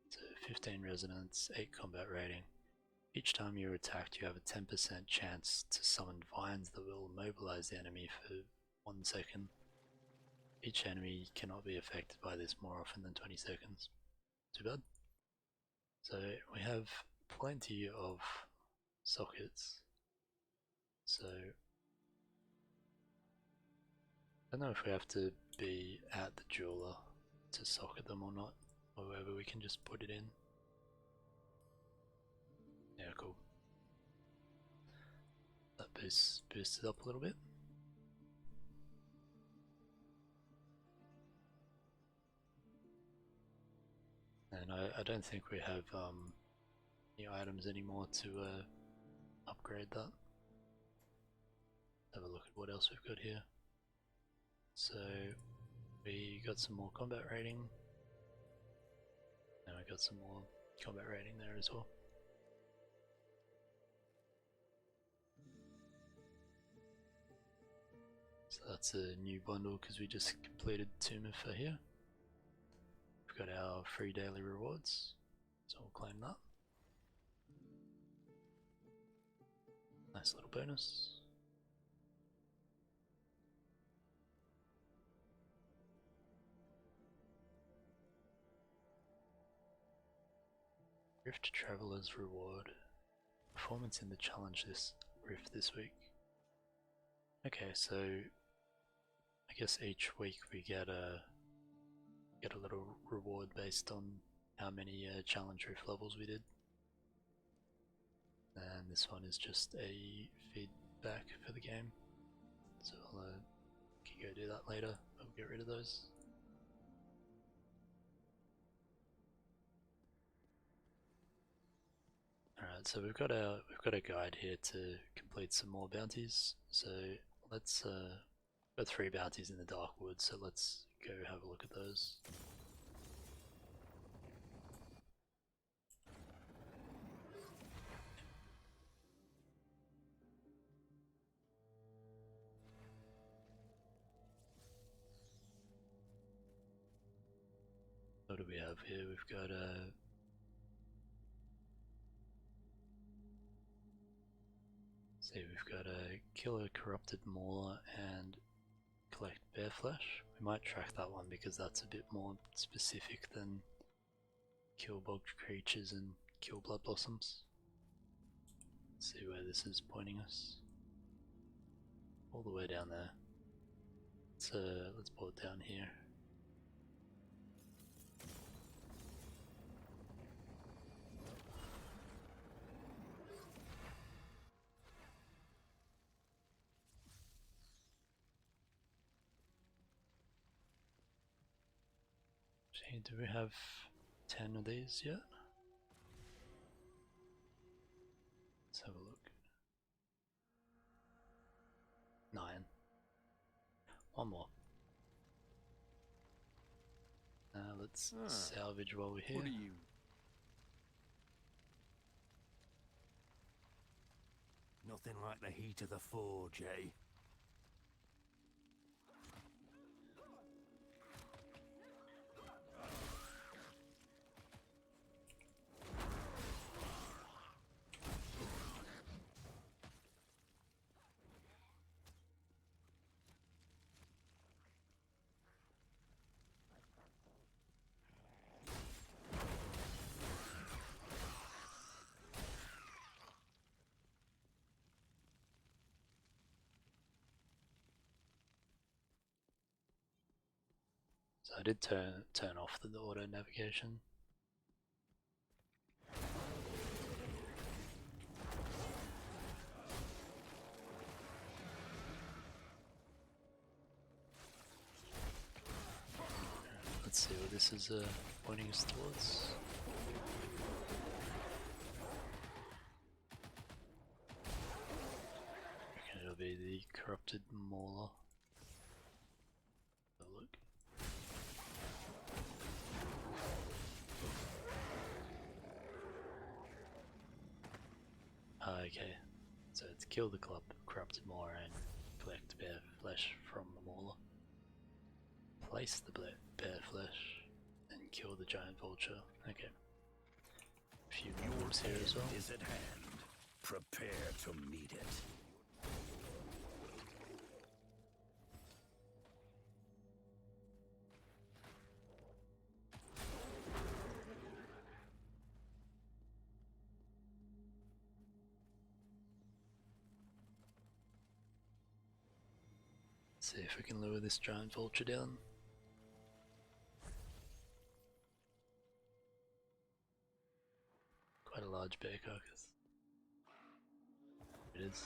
A: So 15 resonance, 8 combat rating. Each time you're attacked, you have a 10% chance to summon vines that will immobilize the enemy for 1 second. Each enemy cannot be affected by this more often than 20 seconds. Too bad. So we have plenty of sockets. So I don't know if we have to be at the jeweler to socket them or not, or whether we can just put it in. Yeah, cool. That boosts it up a little bit. And I don't think we have new items anymore to upgrade that. Have a look at what else we've got here. So we got some more combat rating. And we got some more combat rating there as well. So that's a new bundle because we just completed Tomb of Fahir. We've got our free daily rewards, so we'll claim that. Nice little bonus. Rift Traveler's Reward. Performance in the challenge this Rift this week. Okay, so I guess each week we get a little reward based on how many challenge Rift levels we did. And this one is just a feedback for the game. So I'll can go do that later. I'll get rid of those. Alright, so we've got a guide here to complete some more bounties. So let's got 3 bounties in the Dark Woods, so let's go have a look at those. What do we have here? We've got we've got a kill a corrupted mauler and collect bear flesh. We might track that one because that's a bit more specific than kill bogged creatures and kill blood blossoms. Let's see where this is pointing us. All the way down there. Let's pull it down here. Do we have 10 of these yet? Let's have a look. 9. One more. Let's salvage while we're here.
K: What are you?
D: Nothing like the heat of the forge, eh?
A: So I did turn off the auto navigation. Let's see what this is pointing us towards. I reckon it'll be the corrupted mauler. Have a look. Okay, so it's kill the corrupted mauler and collect bear flesh from the mauler. Place the bear flesh and kill the giant vulture. Okay. A few moves here as well.
B: Is at hand. Prepare to meet it.
A: See if we can lure this giant vulture down. Quite a large bear carcass. It is.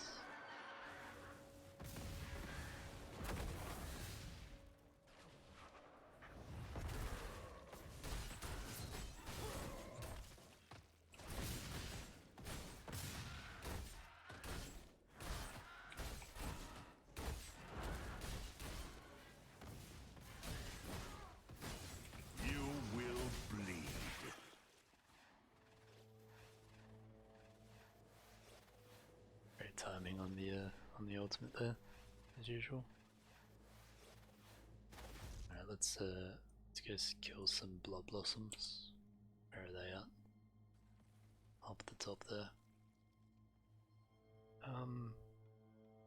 A: Timing on the ultimate there, as usual. Alright, let's go kill some blood blossoms. Where are they at? Up the top there.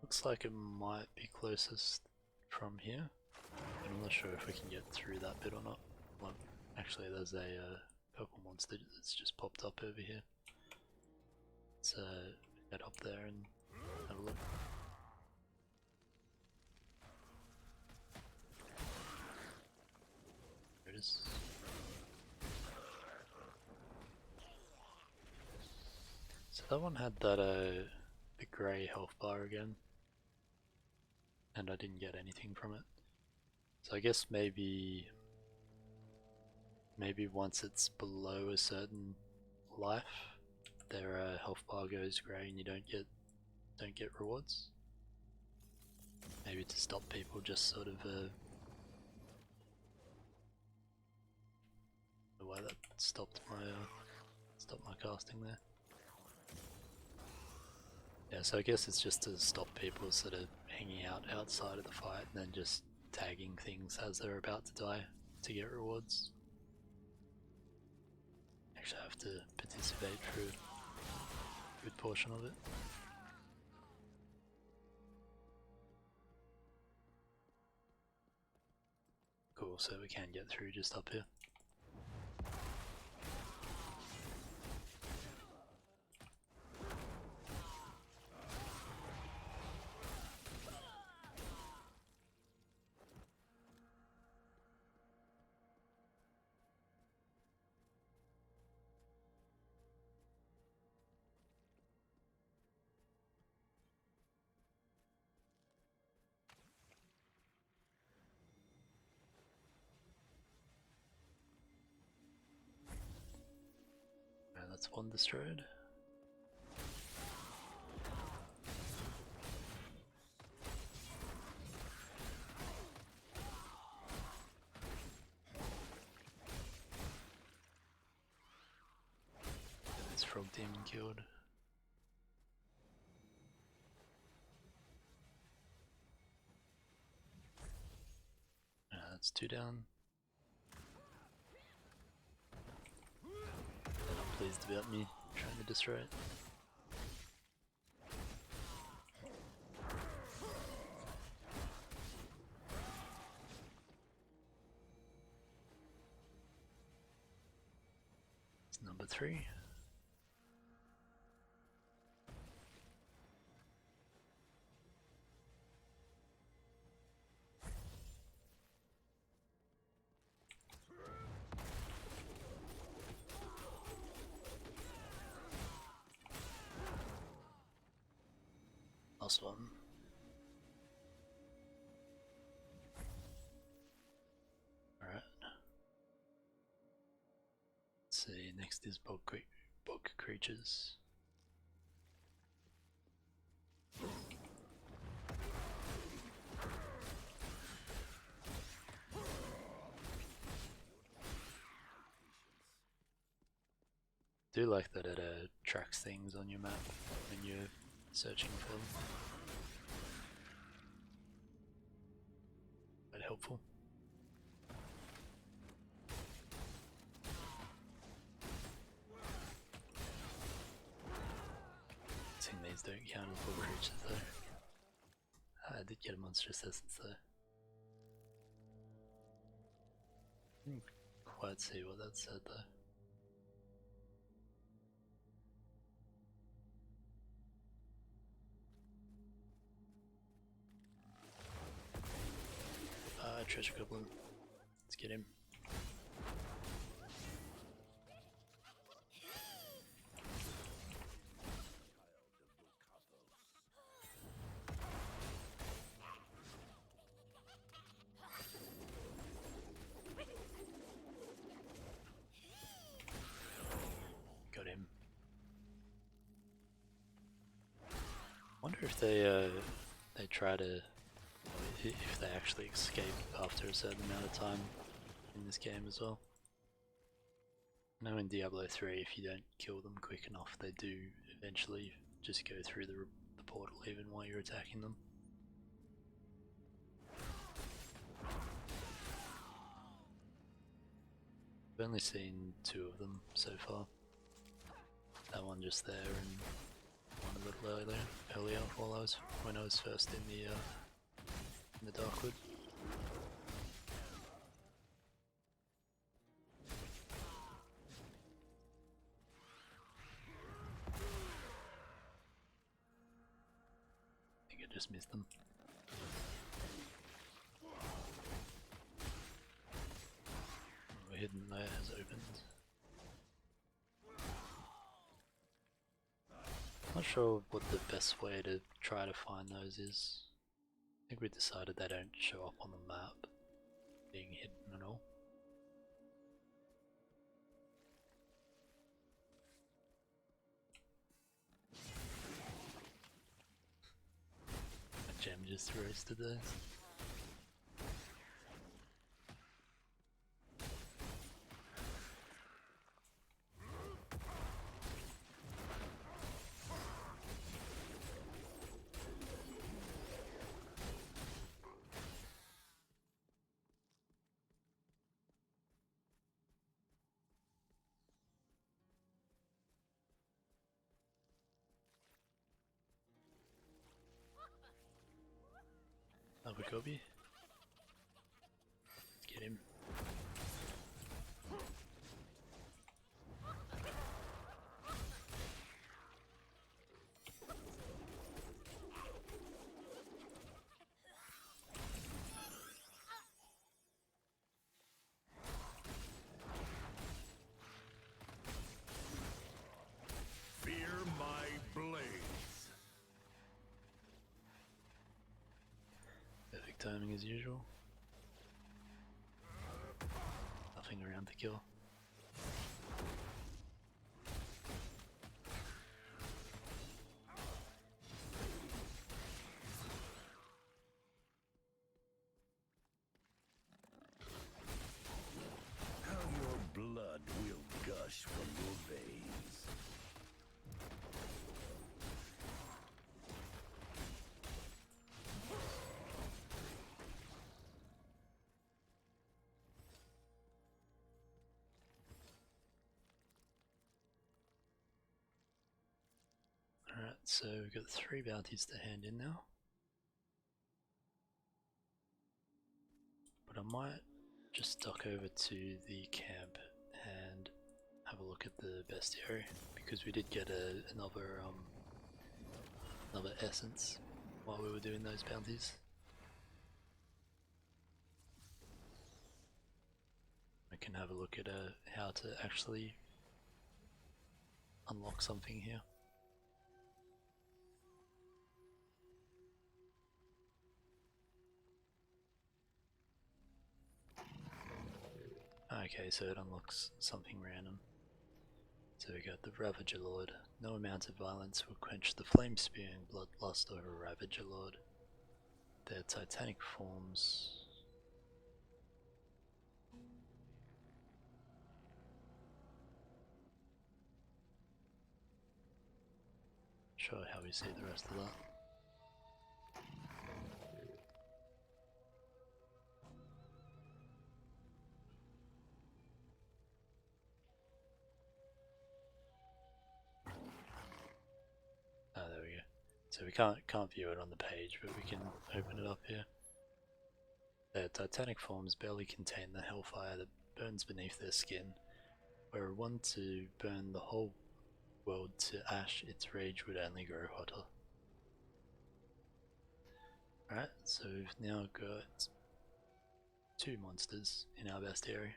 A: Looks like it might be closest from here. I'm not sure if we can get through that bit or not. Well, actually, there's a purple monster rewards that's just popped up over here. Let's head up there and have a look. There it is. So that one had that the grey health bar again, and I didn't get anything from it. So I guess maybe once it's below a certain life, their health bar goes grey and you don't get rewards. Maybe to stop people just sort of the way that stopped my casting there. Yeah, so I guess it's just to stop people sort of hanging out outside of the fight and then just tagging things as they're about to die to get rewards. Actually, I have to participate for a good portion of it. Cool, so we can get through just up here. That's one destroyed. This frog demon killed. That's 2 down. They're not pleased about me trying to destroy it. It's number 3. Last one. Alright. Let's see, next is bog creatures. Do like that it tracks things on your map when you're searching for them. Quite helpful. I think these don't count as bog creatures though. I did get a monstrous essence though. Didn't quite see what that said though. Treasure goblin. Let's get him. Got him. Wonder if they try to, if they actually escape after a certain amount of time in this game as well. I know in Diablo 3 if you don't kill them quick enough they do eventually just go through the portal even while you're attacking them. I've only seen 2 of them so far. That one just there and one a little earlier when I was first in the Darkwood. just missed them. Oh, hidden layer has opened. Not sure what the best way to try to find those is. I think we decided they don't show up on the map, being hidden at all. My gem just roasted those. Kobe. Let's get him.
B: Fear my blades.
A: Perfect timing as usual. Nothing around to kill.
B: How your blood will gush from your veins.
A: Alright, so we've got 3 bounties to hand in now. But I might just duck over to the camp and have a look at the bestiary, because we did get another essence while we were doing those bounties. I can have a look at how to actually unlock something here. Okay, so it unlocks something random. So we got the Ravager Lord. No amount of violence will quench the flame-spewing bloodlust of a Ravager Lord. Their titanic forms. Sure how we see the rest of that. Ah, there we go. So we can't view it on the page, but we can open it up here. Their titanic forms barely contain the hellfire that burns beneath their skin. Were one to burn the whole world to ash, its rage would only grow hotter. Alright, so we've now got 2 monsters in our bestiary.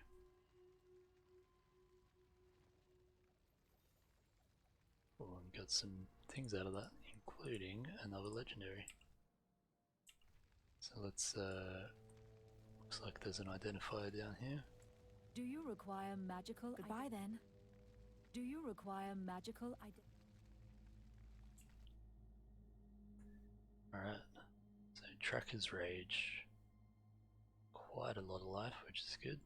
A: Oh, and got some things out of that, including another legendary. So let's, looks like there's an identifier down here.
M: Do you require magical? Goodbye then. Do you require magical
A: Alright, so Tracker's Rage. Quite a lot of life, which is good.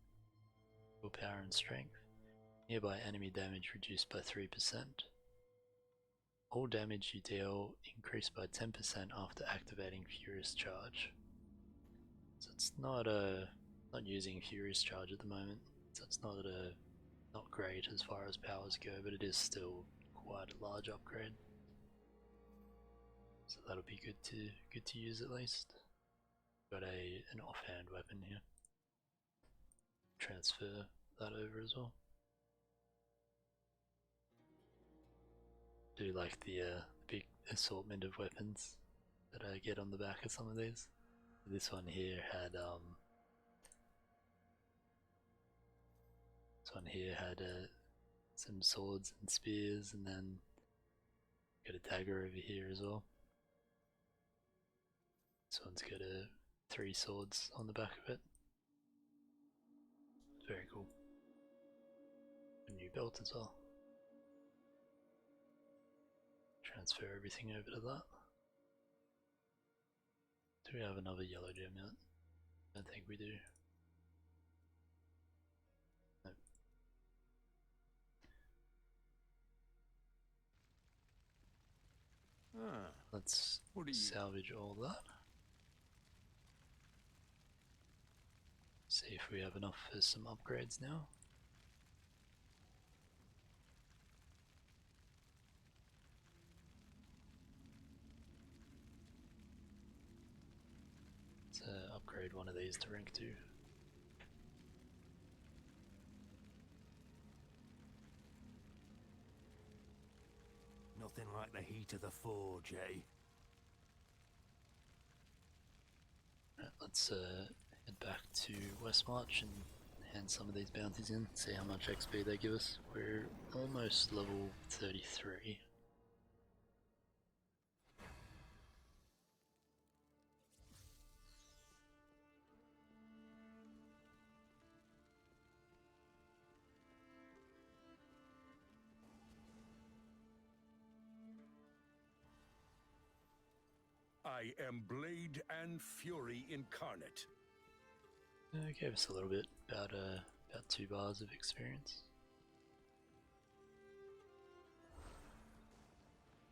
A: Willpower and strength. Nearby enemy damage reduced by 3%. All damage you deal increased by 10% after activating Furious Charge. So it's not using Furious Charge at the moment, so it's not great as far as powers go, but it is still quite a large upgrade. So that'll be good to use at least. Got an offhand weapon here. Transfer that over as well. Do like the big assortment of weapons. that I get on the back of some of these. This one here had some swords and spears, and then got a dagger over here as well. This one's got 3 swords on the back of it. Very cool. A new belt as well. Transfer everything over to that. Do we have another yellow gem yet? I don't think we do. Nope. Let's salvage all that. See if we have enough for some upgrades now. Let's upgrade one of these to rank 2.
D: Nothing like the heat of the forge, eh?
A: Right, let's head back to Westmarch and hand some of these bounties in, see how much XP they give us. We're almost level 33.
B: I am Blade and Fury incarnate.
A: It gave us a little bit, about 2 bars of experience.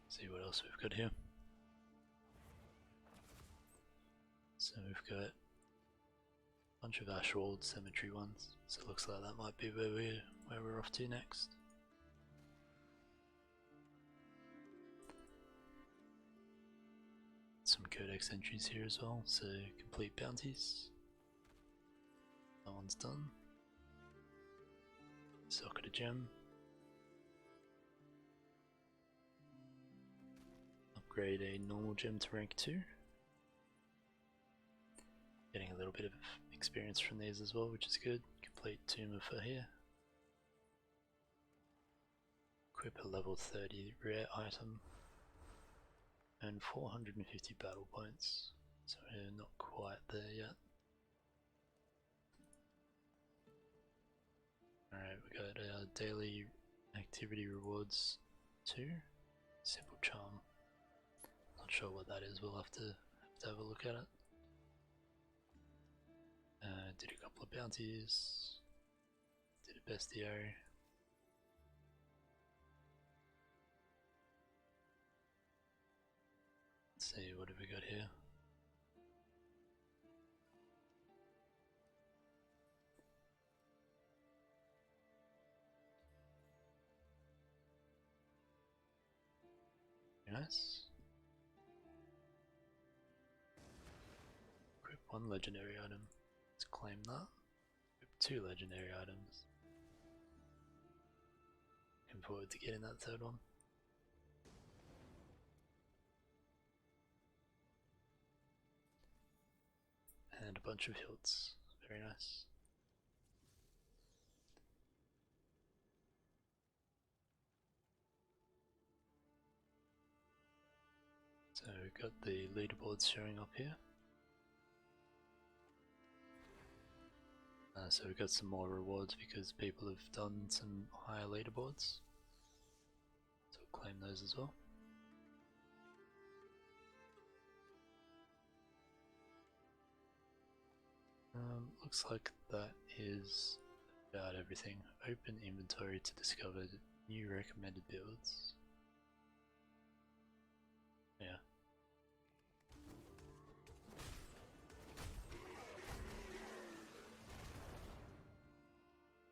A: See what else we've got here. So we've got a bunch of Ashwold cemetery ones, so it looks like that might be where we're off to next. Some codex entries here as well, so complete bounties. That one's done. Socket a gem. Upgrade a normal gem to rank 2. Getting a little bit of experience from these as well, which is good. Complete Tomb of Fahir. Equip a level 30 rare item. And 450 battle points, so we're not quite there yet. Alright, we got our daily activity rewards 2. Simple charm. Not sure what that is, we'll have to have a look at it. Did a couple of bounties. Did a bestiary. Let's see, what have we got here? Nice. Equip 1 legendary item. Let's claim that. Equip 2 legendary items. Looking forward to getting that 3rd one. And a bunch of hilts. Very nice. So we've got the leaderboards showing up here. So we've got some more rewards because people have done some higher leaderboards. So we'll claim those as well. Looks like that is about everything. Open inventory to discover new recommended builds. Yeah.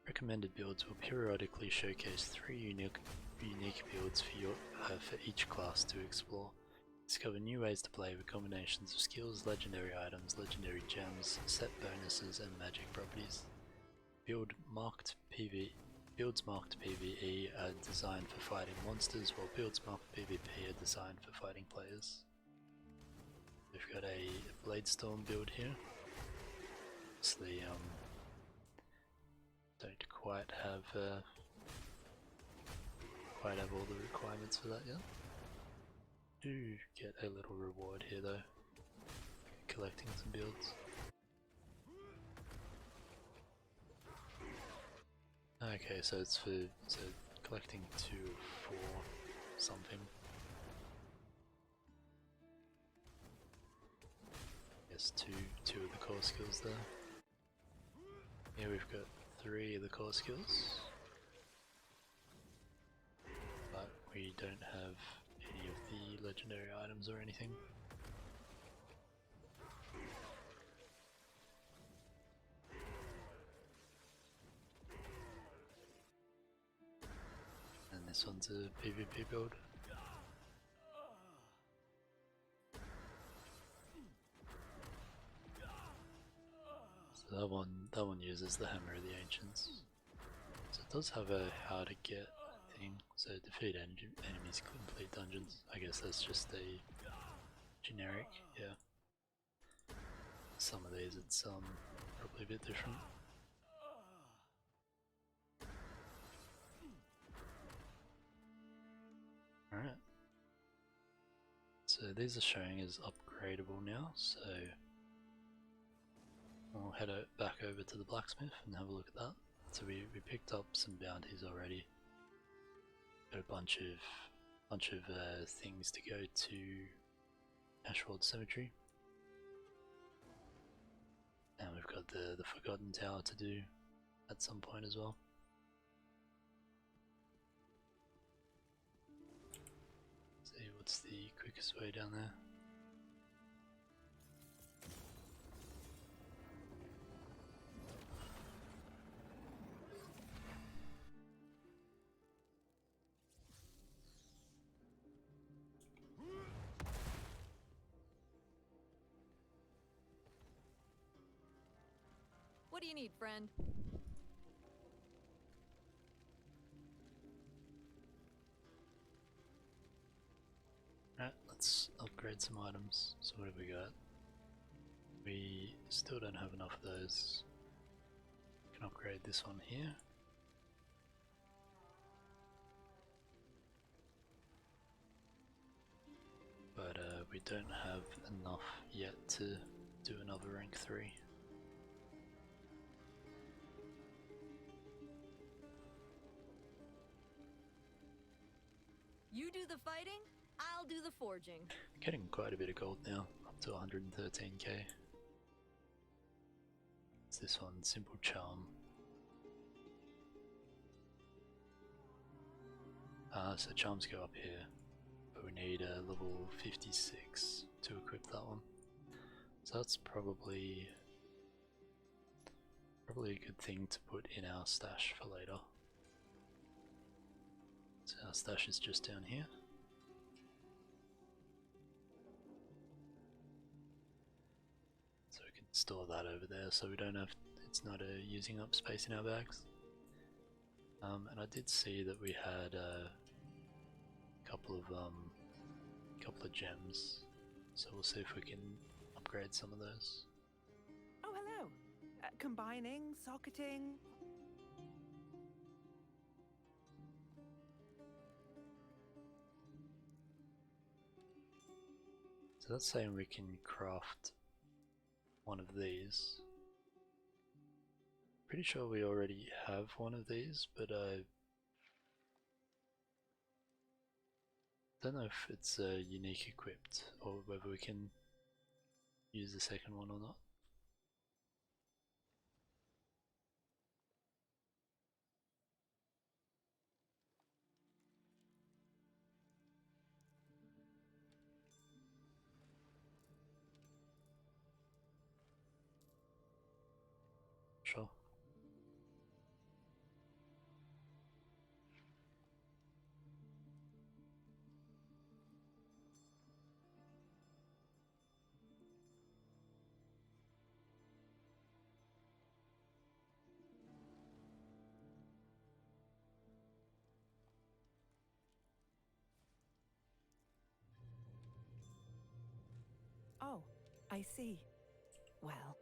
A: Recommended builds will periodically showcase 3 unique builds for each class to explore. Discover new ways to play with combinations of skills, legendary items, legendary gems, set bonuses, and magic properties. Builds marked PvE are designed for fighting monsters, while builds marked PvP are designed for fighting players. We've got a Bladestorm build here. Obviously, don't quite have all the requirements for that yet. Do get a little reward here though, collecting some builds. Okay, so it's for collecting 2 or 4 something. Yes, two of the core skills there. Here we've got 3 of the core skills, but we don't have any of the legendary items or anything. And this one's a PvP build. So that one uses the Hammer of the Ancients. So it does have a how to get thing. So defeat enemies, complete dungeons. I guess that's just a generic, yeah. Some of these it's probably a bit different. Alright. So these are showing as upgradable now, so we'll head back over to the blacksmith and have a look at that. So we picked up some bounties already. Got a bunch of things to go to Ashwold Cemetery. And we've got the Forgotten Tower to do at some point as well. See what's the quickest way down there.
N: What do you need, friend?
A: Alright, let's upgrade some items. So what have we got? We still don't have enough of those. We can upgrade this one here. But we don't have enough yet to do another rank 3.
N: You do the fighting, I'll do the forging.
A: Getting quite a bit of gold now, up to 113k. It's this one, Simple Charm. So charms go up here, but we need a level 56 to equip that one. So that's probably a good thing to put in our stash for later. So our stash is just down here. So we can store that over there so we don't have, it's not using up space in our bags. And I did see that we had a couple of gems, so we'll see if we can upgrade some of those.
L: Oh, hello. Combining, socketing.
A: So that's saying we can craft one of these. Pretty sure we already have one of these, but I don't know if it's unique equipped or whether we can use the second one or not. Sure.
L: Oh, I see. Well,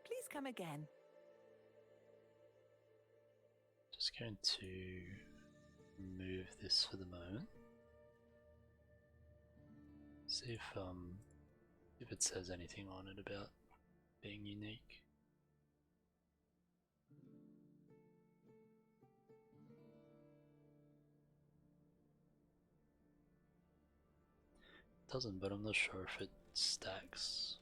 L: please come again.
A: Just going to remove this for the moment. See if it says anything on it about being unique. It doesn't, but I'm not sure if it stacks.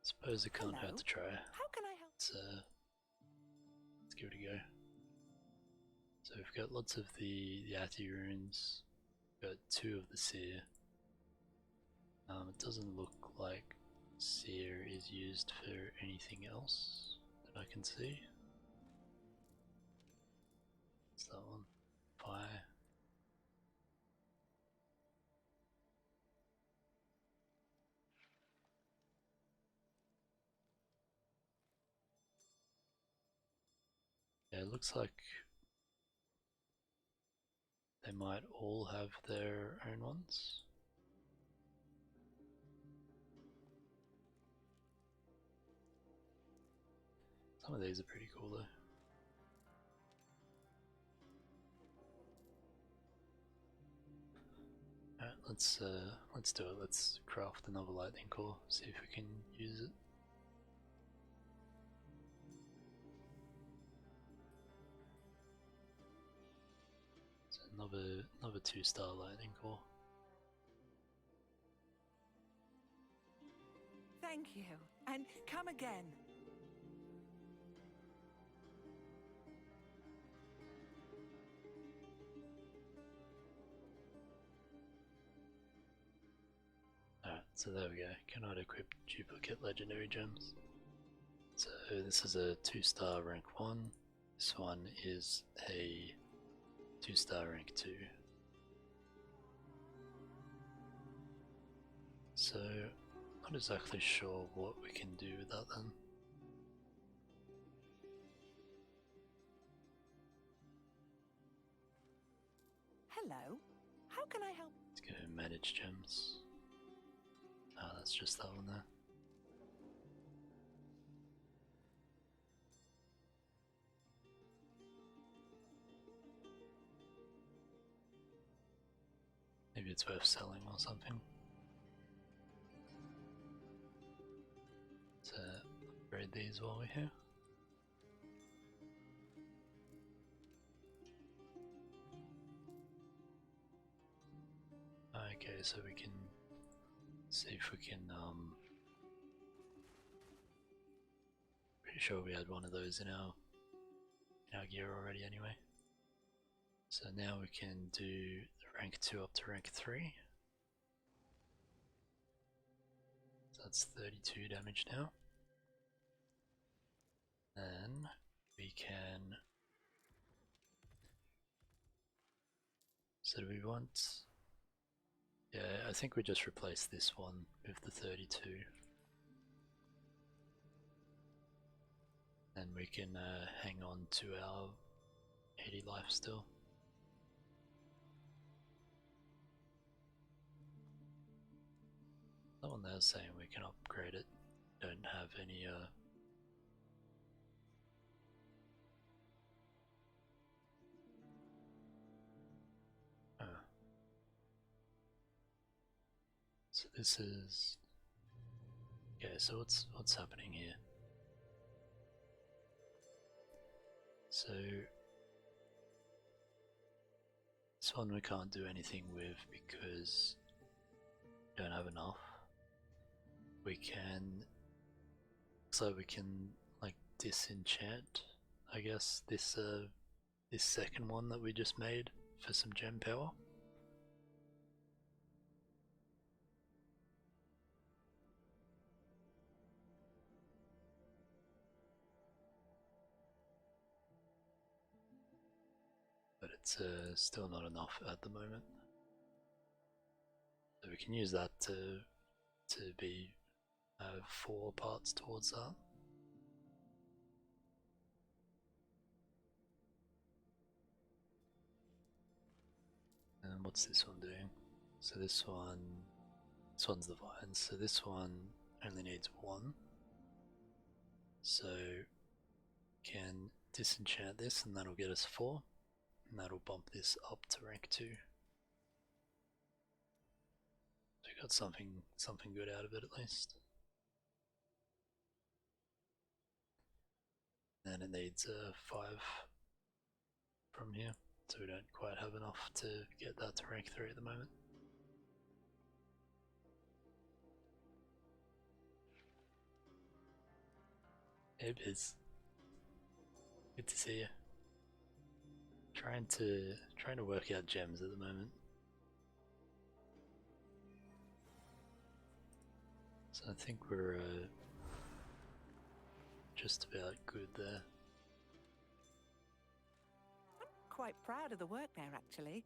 A: Suppose it can't hurt to try.
L: How can I help?
A: Let's give it a go. So we've got lots of the Ati runes, got 2 of the Seer. It doesn't look like Seer is used for anything else that I can see. What's that one? Fire. Yeah, it looks like they might all have their own ones. Some of these are pretty cool though. Alright, let's do it. Let's craft another lightning core, see if we can use it. So another 2-star lightning core.
L: Thank you, and come again.
A: Alright, so there we go. Cannot equip duplicate legendary gems. So this is a 2-star rank 1. This one is a 2-star rank 2. So, not exactly sure what we can do with that then.
L: Hello, how can I help?
A: Let's go manage gems. Ah, that's just that one there. Maybe it's worth selling or something. Let's upgrade these while we're here. Okay, so we can see if we can, pretty sure we had one of those in our gear already anyway. So now we can do the rank 2 up to rank 3. So that's 32 damage now. Then we can, so do we want, yeah, I think we just replace this one with the 32. And we can hang on to our 80 life still. That one there is saying we can upgrade it. Don't have any So this is, okay, so what's happening here? So this one we can't do anything with because we don't have enough. We can, so we can like disenchant, I guess, this second one that we just made for some gem power. But it's still not enough at the moment. So we can use that to be 4 parts towards that. And what's this one doing? So this one's the vines. So this one only needs 1. So can disenchant this, and that'll get us 4, and that'll bump this up to rank 2. So we got something good out of it at least. And it needs 5 from here, so we don't quite have enough to get that to rank 3 at the moment. Hey Biz, good to see you. Trying to work out gems at the moment. So I think we're just about good there.
L: I'm quite proud of the work there, actually.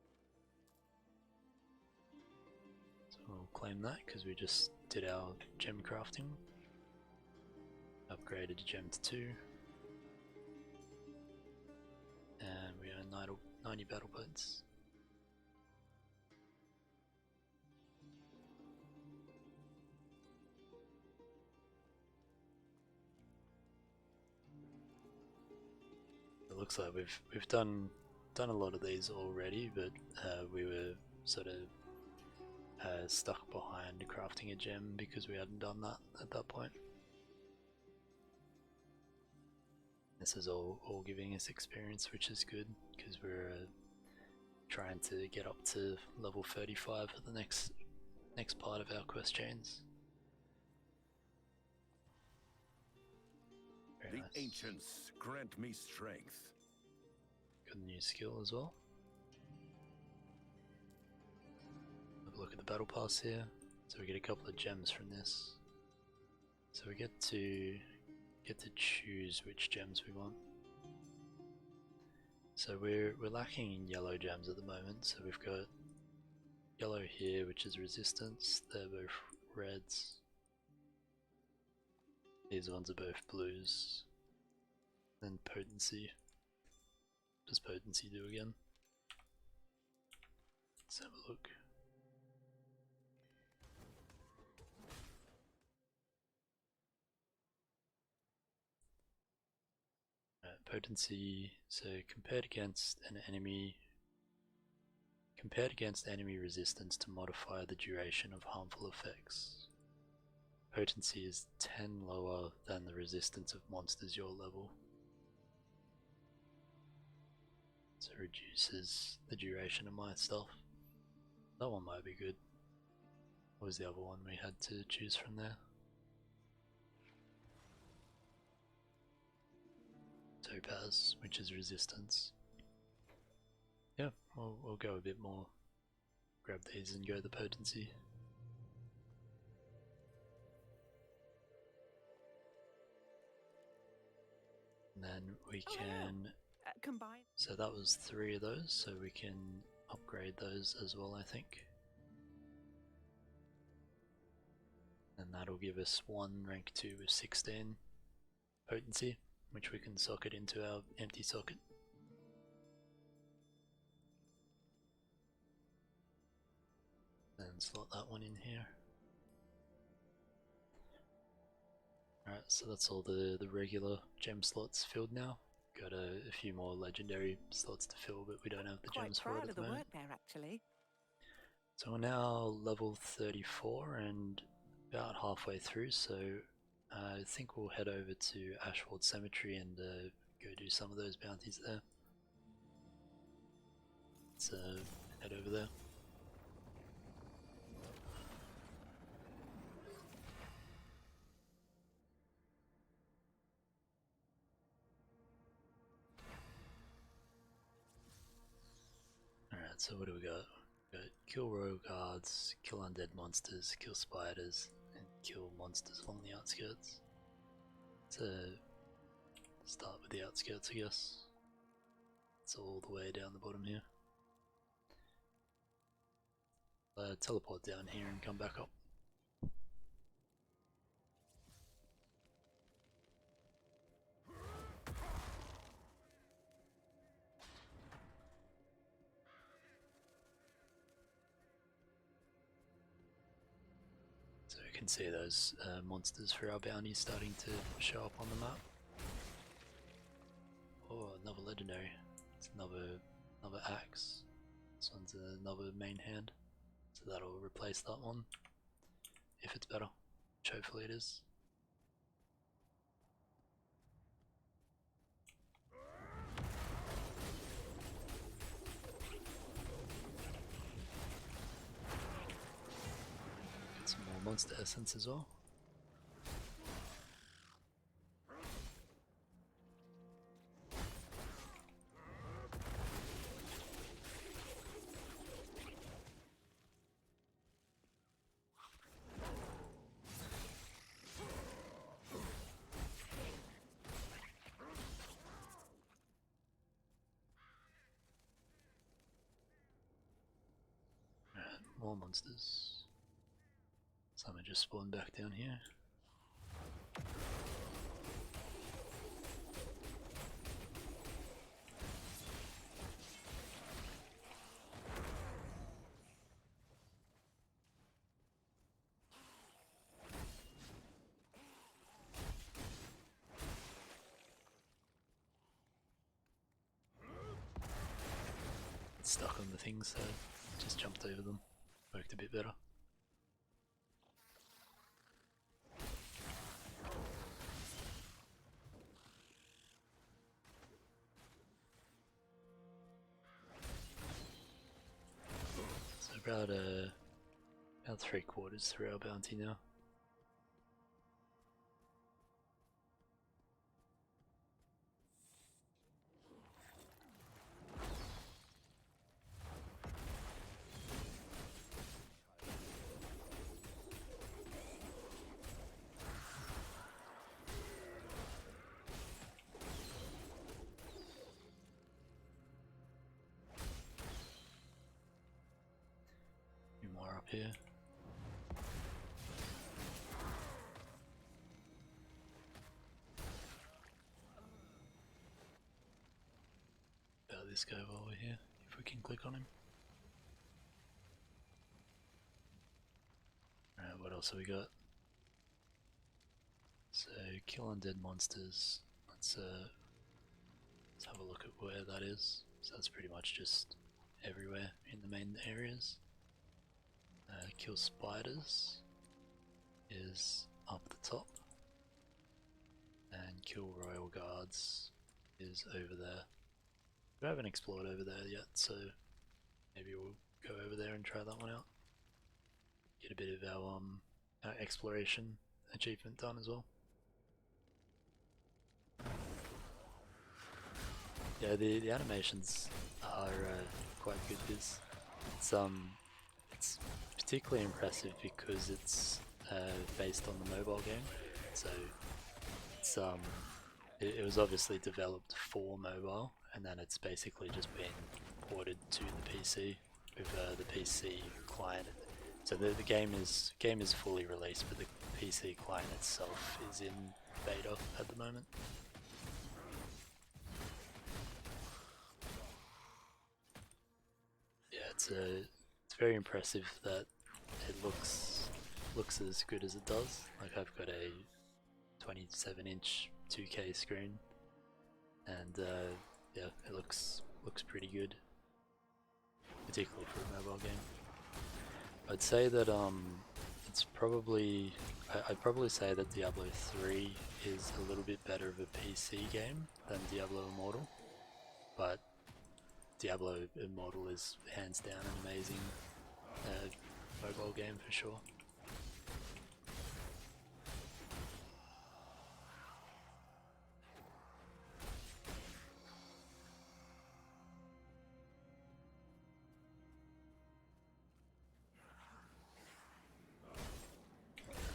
A: So we'll claim that because we just did our gem crafting. Upgraded gem to 2. And we earn 90 battle points. It looks like we've done a lot of these already, but we were sort of stuck behind crafting a gem because we hadn't done that at that point. This is all giving us experience, which is good because we're trying to get up to level 35 for the next part of our quest chains. Very nice.
B: Ancients grant me strength.
A: Got a new skill as well. Have a look at the battle pass here. So we get a couple of gems from this. So we get to choose which gems we want. So we're lacking in yellow gems at the moment. So we've got yellow here, which is resistance. They're both reds. These ones are both blues. Then potency. What does potency do again? Let's have a look. Potency, so compared against enemy resistance to modify the duration of harmful effects. Potency is 10 lower than the resistance of monsters your level. So it reduces the duration of my stuff. That one might be good. What was the other one we had to choose from there? Topaz, which is resistance. Yeah, we'll go a bit more. Grab these and go the potency. And then we can
L: combine.
A: So that was 3 of those, so we can upgrade those as well, I think. And that'll give us 1 rank 2 with 16 potency, which we can socket into our empty socket. And slot that one in here. Alright, so that's all the regular gem slots filled now. Got a few more legendary slots to fill, but we don't have the gems for it at the moment.
L: Work there, actually.
A: So we're now level 34 and about halfway through, so I think we'll head over to Ashwold Cemetery and go do some of those bounties there. Let's head over there. Alright, so what do we got? We got kill royal guards, kill undead monsters, kill spiders, and kill monsters along the outskirts. Let's start with the outskirts, I guess. It's all the way down the bottom here. Teleport down here and come back up. So you can see those monsters for our bounties starting to show up on the map. Oh, another legendary. It's another axe. This one's another main hand. So that'll replace that one. If it's better. Which hopefully it is. Get some more monster essence as well. More monsters. Some are just spawned back down here. It's stuck on the things, so just jumped over them. Worked a bit better. So about 3/4 through our bounty now. More up here. About this guy while we're here, if we can click on him. Alright, what else have we got? So, kill undead monsters. Let's have a look at where that is. So that's pretty much just everywhere in the main areas. Kill spiders is up the top, and kill royal guards is over there. We haven't explored over there yet, so maybe we'll go over there and try that one out. Get a bit of our exploration achievement done as well. Yeah, the animations are quite good. It's particularly impressive because it's based on the mobile game, so it's it was obviously developed for mobile, and then it's basically just been ported to the PC with the PC client. So the game is fully released, but the PC client itself is in beta at the moment. Yeah, it's very impressive that it looks as good as it does. Like, I've got a 27-inch 2K screen, and yeah, it looks pretty good, particularly for a mobile game. I'd say that it's probably I'd probably say that Diablo 3 is a little bit better of a PC game than Diablo Immortal, but Diablo Immortal is hands down an amazing mobile game for sure.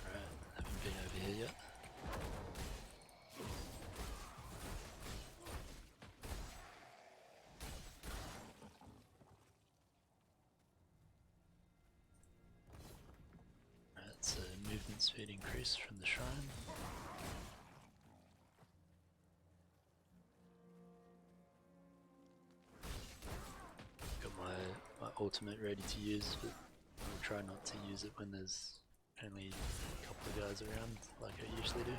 A: Alright, haven't been over here yet. So movement speed increase from the shrine. Got my ultimate ready to use, but I'll try not to use it when there's only a couple of guys around like I usually do.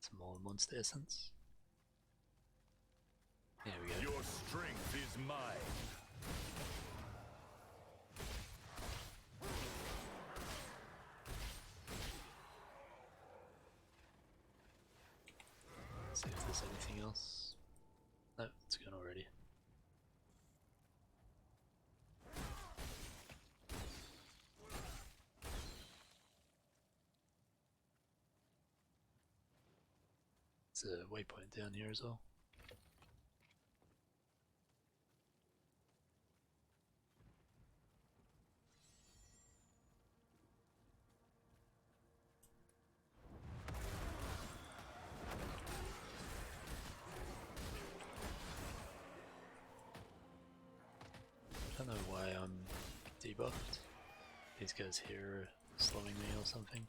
A: Some more monster essence. There we go.
B: Your strength is mine.
A: See if there's anything else. No, it's gone already. There's a waypoint down here as well. I don't know why I'm debuffed. These guys here are slowing me or something.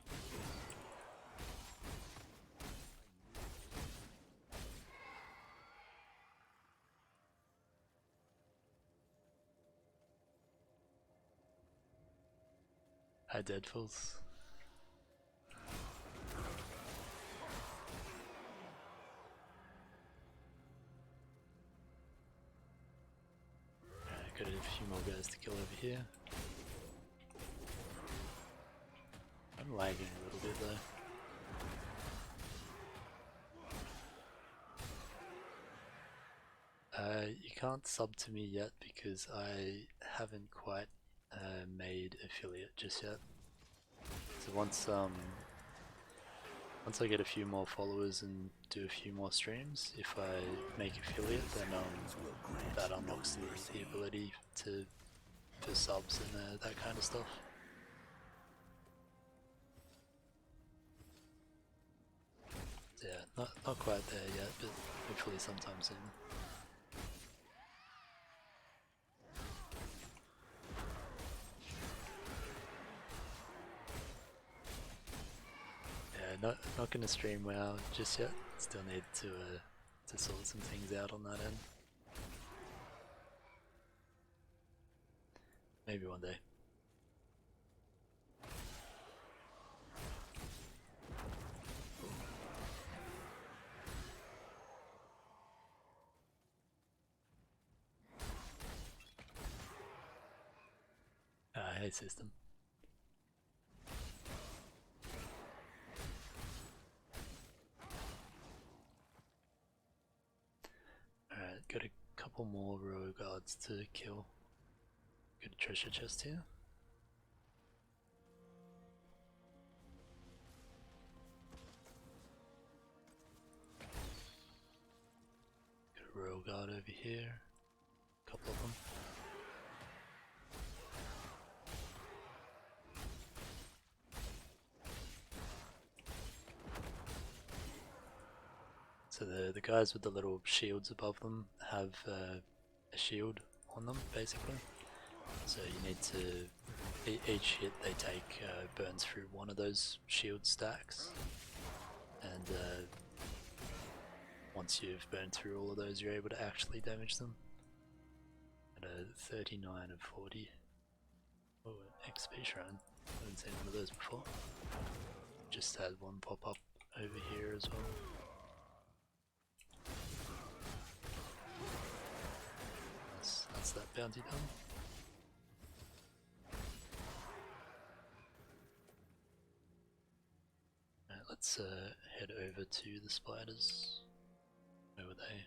A: Hi Deadfalls. Got a few more guys to kill over here. I'm lagging a little bit though. You can't sub to me yet because I haven't quite made affiliate just yet. So once I get a few more followers and do a few more streams, if I make affiliate, then that unlocks the ability for subs and that kind of stuff. Yeah, not quite there yet, but hopefully sometime soon. Yeah, not gonna stream WoW just yet. Still need to sort some things out on that end. Maybe one day. Hey system. Alright, got a couple more row guards to kill. Got a treasure chest here. Got a royal guard over here. A couple of them. So the guys with the little shields above them have a shield on them, basically. So you need to, each hit they take burns through one of those shield stacks. And once you've burned through all of those, you're able to actually damage them. At a 39 of 40. Oh, an XP shrine. Haven't seen one of those before. Just had one pop up over here as well. That's that bounty done. Alright, let's head over to the spiders. Where were they?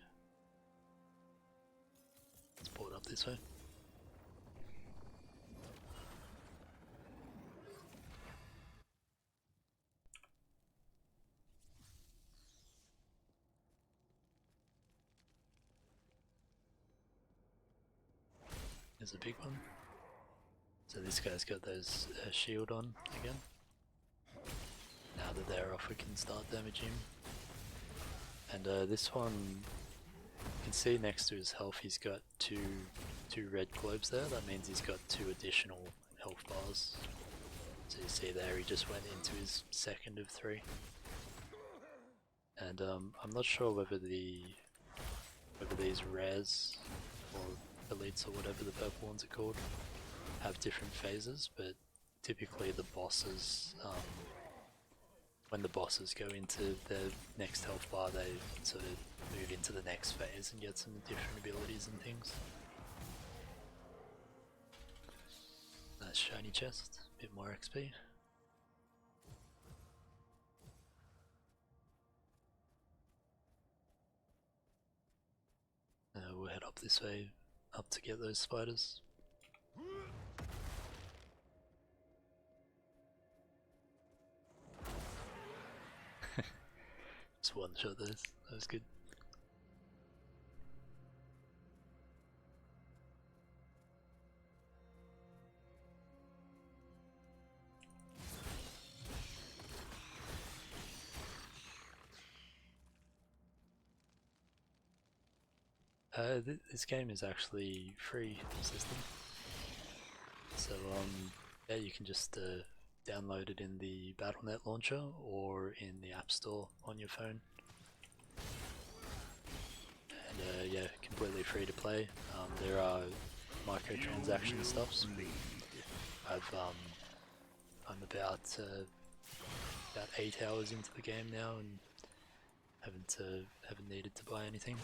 A: Let's board up this way. There's a big one. So this guy's got those shield on again. Now that they're off, we can start damaging him. And this one, you can see next to his health, he's got two red globes there. That means he's got 2 additional health bars. So you see there, he just went into his second of 3. And I'm not sure whether these rares or elites or whatever the purple ones are called have different phases, but typically the bosses, when the bosses go into their next health bar, they sort of move into the next phase and get some different abilities and things. Nice shiny chest, bit more XP. We'll head up this way, up to get those spiders. Just one shot those, that was good. This game is actually free system, so yeah, you can just download it in the Battle.net launcher or in the App Store on your phone. And yeah, completely free to play. There are microtransaction stuffs. I'm about 8 hours into the game now and haven't needed to buy anything.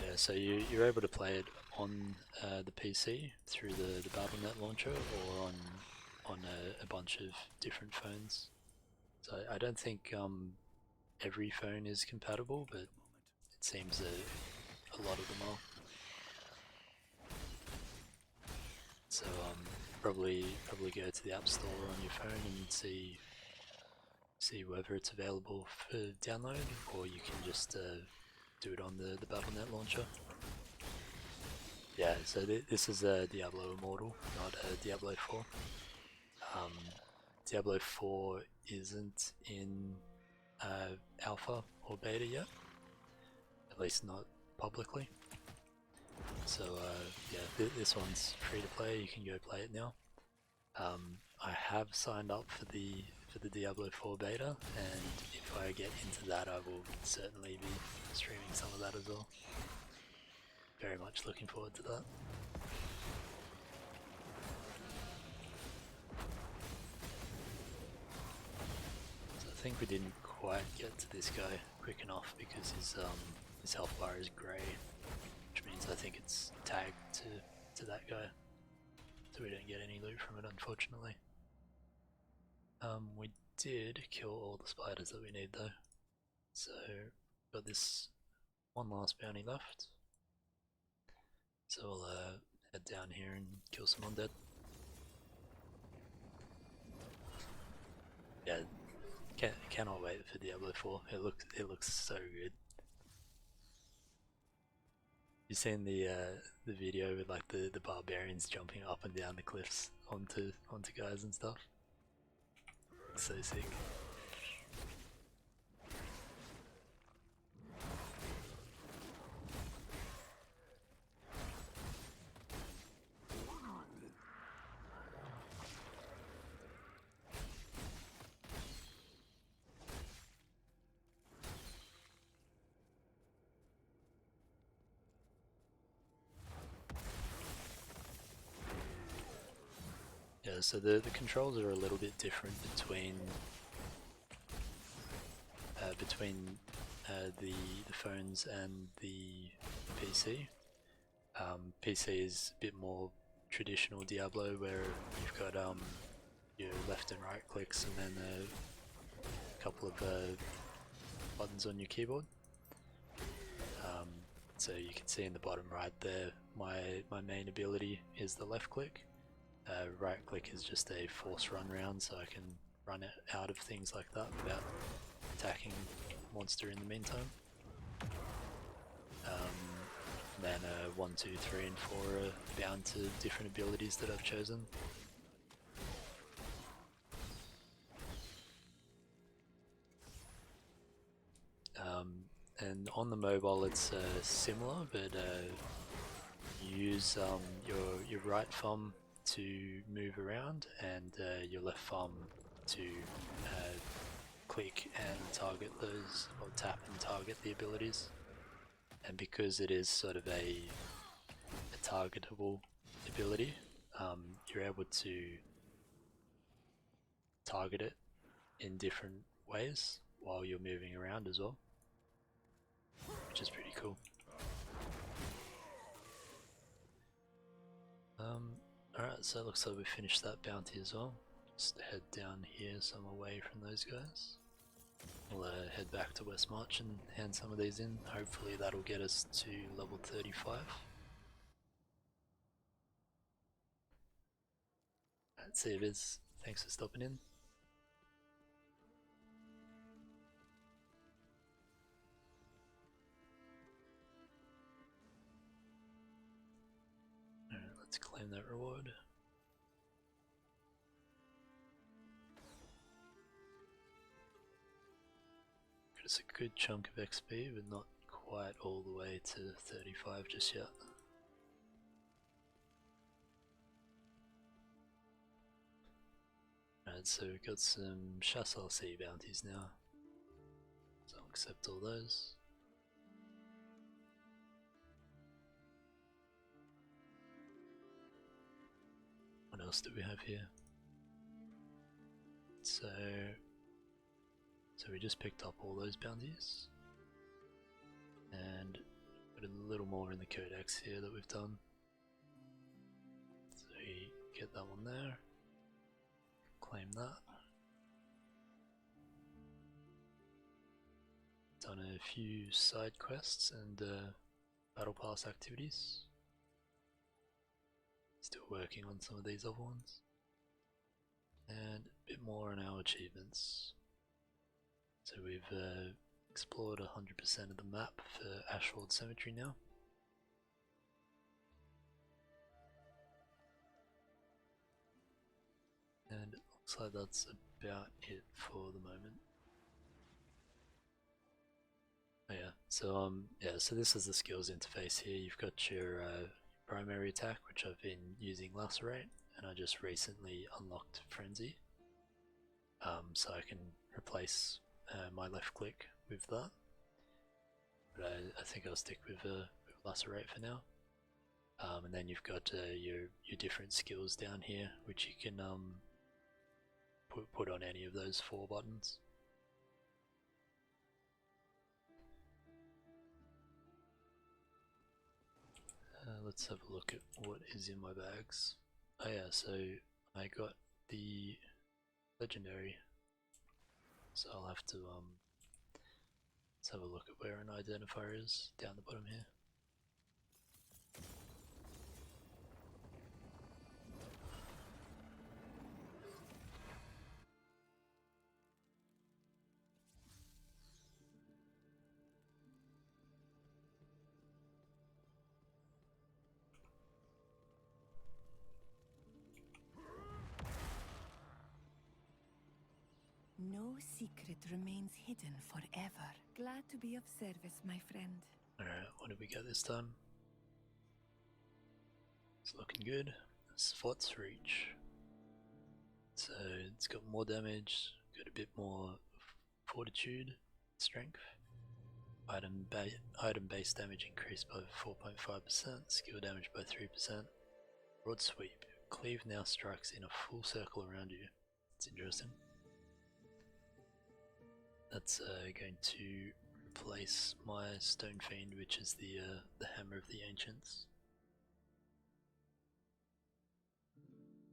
A: Yeah, so you're able to play it on the PC through the Battle.net launcher or on a bunch of different phones. So I don't think every phone is compatible, but it seems a lot of them are. So probably go to the App Store on your phone and see whether it's available for download, or you can just do it on the Battle.net launcher. Yeah, so this is Diablo Immortal, not Diablo 4. Diablo 4 isn't in alpha or beta yet, at least not publicly. So yeah, this one's free to play. You can go play it now. I have signed up for the Diablo 4 beta, and if I get into that, I will certainly be streaming some of that as well. Very much looking forward to that. So I think we didn't quite get to this guy quick enough because his health bar is grey, which means I think it's tagged to that guy, so we don't get any loot from it, unfortunately. We did kill all the spiders that we need though, so got this one last bounty left. So we'll head down here and kill some undead. Yeah, cannot wait for Diablo 4. It looks so good. You seen the video with like the barbarians jumping up and down the cliffs onto guys and stuff? So sick. Yeah, so the controls are a little bit different between the phones and the PC. PC is a bit more traditional Diablo, where you've got your left and right clicks and then a couple of buttons on your keyboard. So you can see in the bottom right there, my main ability is the left click. Right click is just a force run round, so I can run out of things like that without attacking monster in the meantime. Then 1, 2, 3, and 4 are bound to different abilities that I've chosen. And on the mobile it's similar, but you use your right thumb to move around, and your left thumb to click and target those, or tap and target the abilities. And because it is sort of a targetable ability, you're able to target it in different ways while you're moving around as well, which is pretty cool. Alright, so it looks like we finished that bounty as well. Just head down here, some away from those guys. We'll head back to Westmarch and hand some of these in. Hopefully that'll get us to level 35. Let's see if it is. Thanks for stopping in. Alright, let's claim that reward. Got us a good chunk of XP, but not quite all the way to 35 just yet. Alright, so we've got some Shassar sea bounties now, so I'll accept all those. What else do we have here? So we just picked up all those bounties, and got a little more in the codex here that we've done. So we get that one there. Claim that. Done a few side quests and battle pass activities. Still working on some of these other ones. And a bit more on our achievements. So we've explored 100% of the map for Ashwold Cemetery now. And it looks like that's about it for the moment. Oh yeah, so this is the skills interface here. You've got your primary attack, which I've been using Lacerate, and I just recently unlocked Frenzy. So I can replace my left click with that. But I think I'll stick with Lacerate for now. And then you've got your different skills down here, which you can put on any of those 4 buttons. Let's have a look at what is in my bags. Oh yeah, so I got the legendary, so I'll have to let's have a look at where an identifier is down the bottom here.
M: No secret remains hidden forever. Glad to be of service, my friend.
A: Alright, what did we get this time? It's looking good. Spot's Reach. So it's got more damage, got a bit more fortitude, strength. Item base damage increased by 4.5%, skill damage by 3%. Broad Sweep. Cleave now strikes in a full circle around you. It's interesting. That's going to replace my Stone Fiend, which is the Hammer of the Ancients.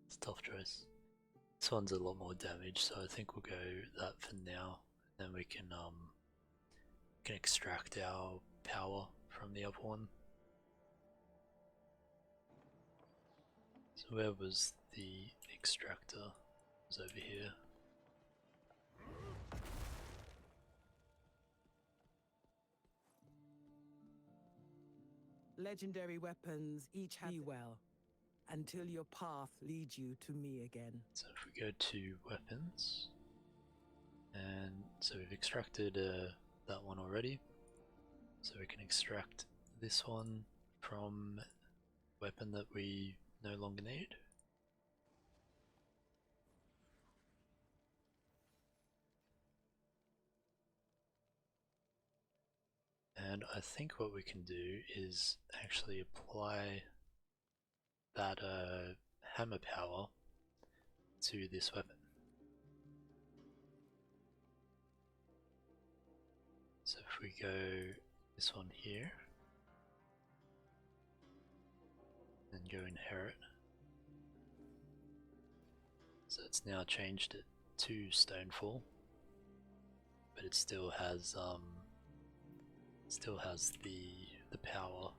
A: It's a tough choice. This one's a lot more damage, so I think we'll go that for now. Then we can extract our power from the other one. So where was the extractor? It was over here.
L: Legendary weapons each have well, until your path leads you to me again.
A: So if we go to weapons, and so we've extracted that one already, so we can extract this one from weapon that we no longer need. And I think what we can do is actually apply that hammer power to this weapon. So if we go this one here and go inherit, so it's now changed it to Stonefall, but it still has the power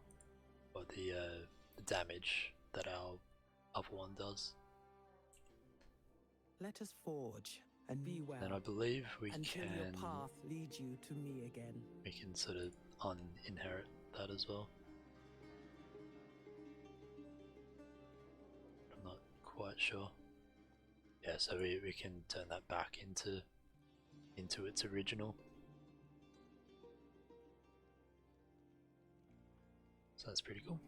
A: or the damage that our other one does.
L: Let us forge and be well.
A: And I believe we
L: until
A: can.
L: Your path leads you to me again.
A: We can sort of uninherit that as well. I'm not quite sure. Yeah, so we can turn that back into its original. So that's pretty cool.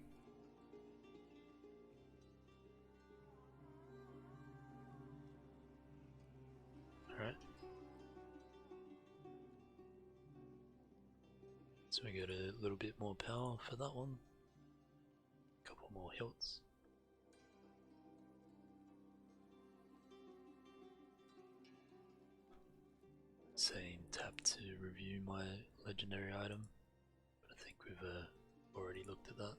A: Alright. So we got a little bit more power for that one. A couple more hilts. Saying tap to review my legendary item, but I think we've already looked at that.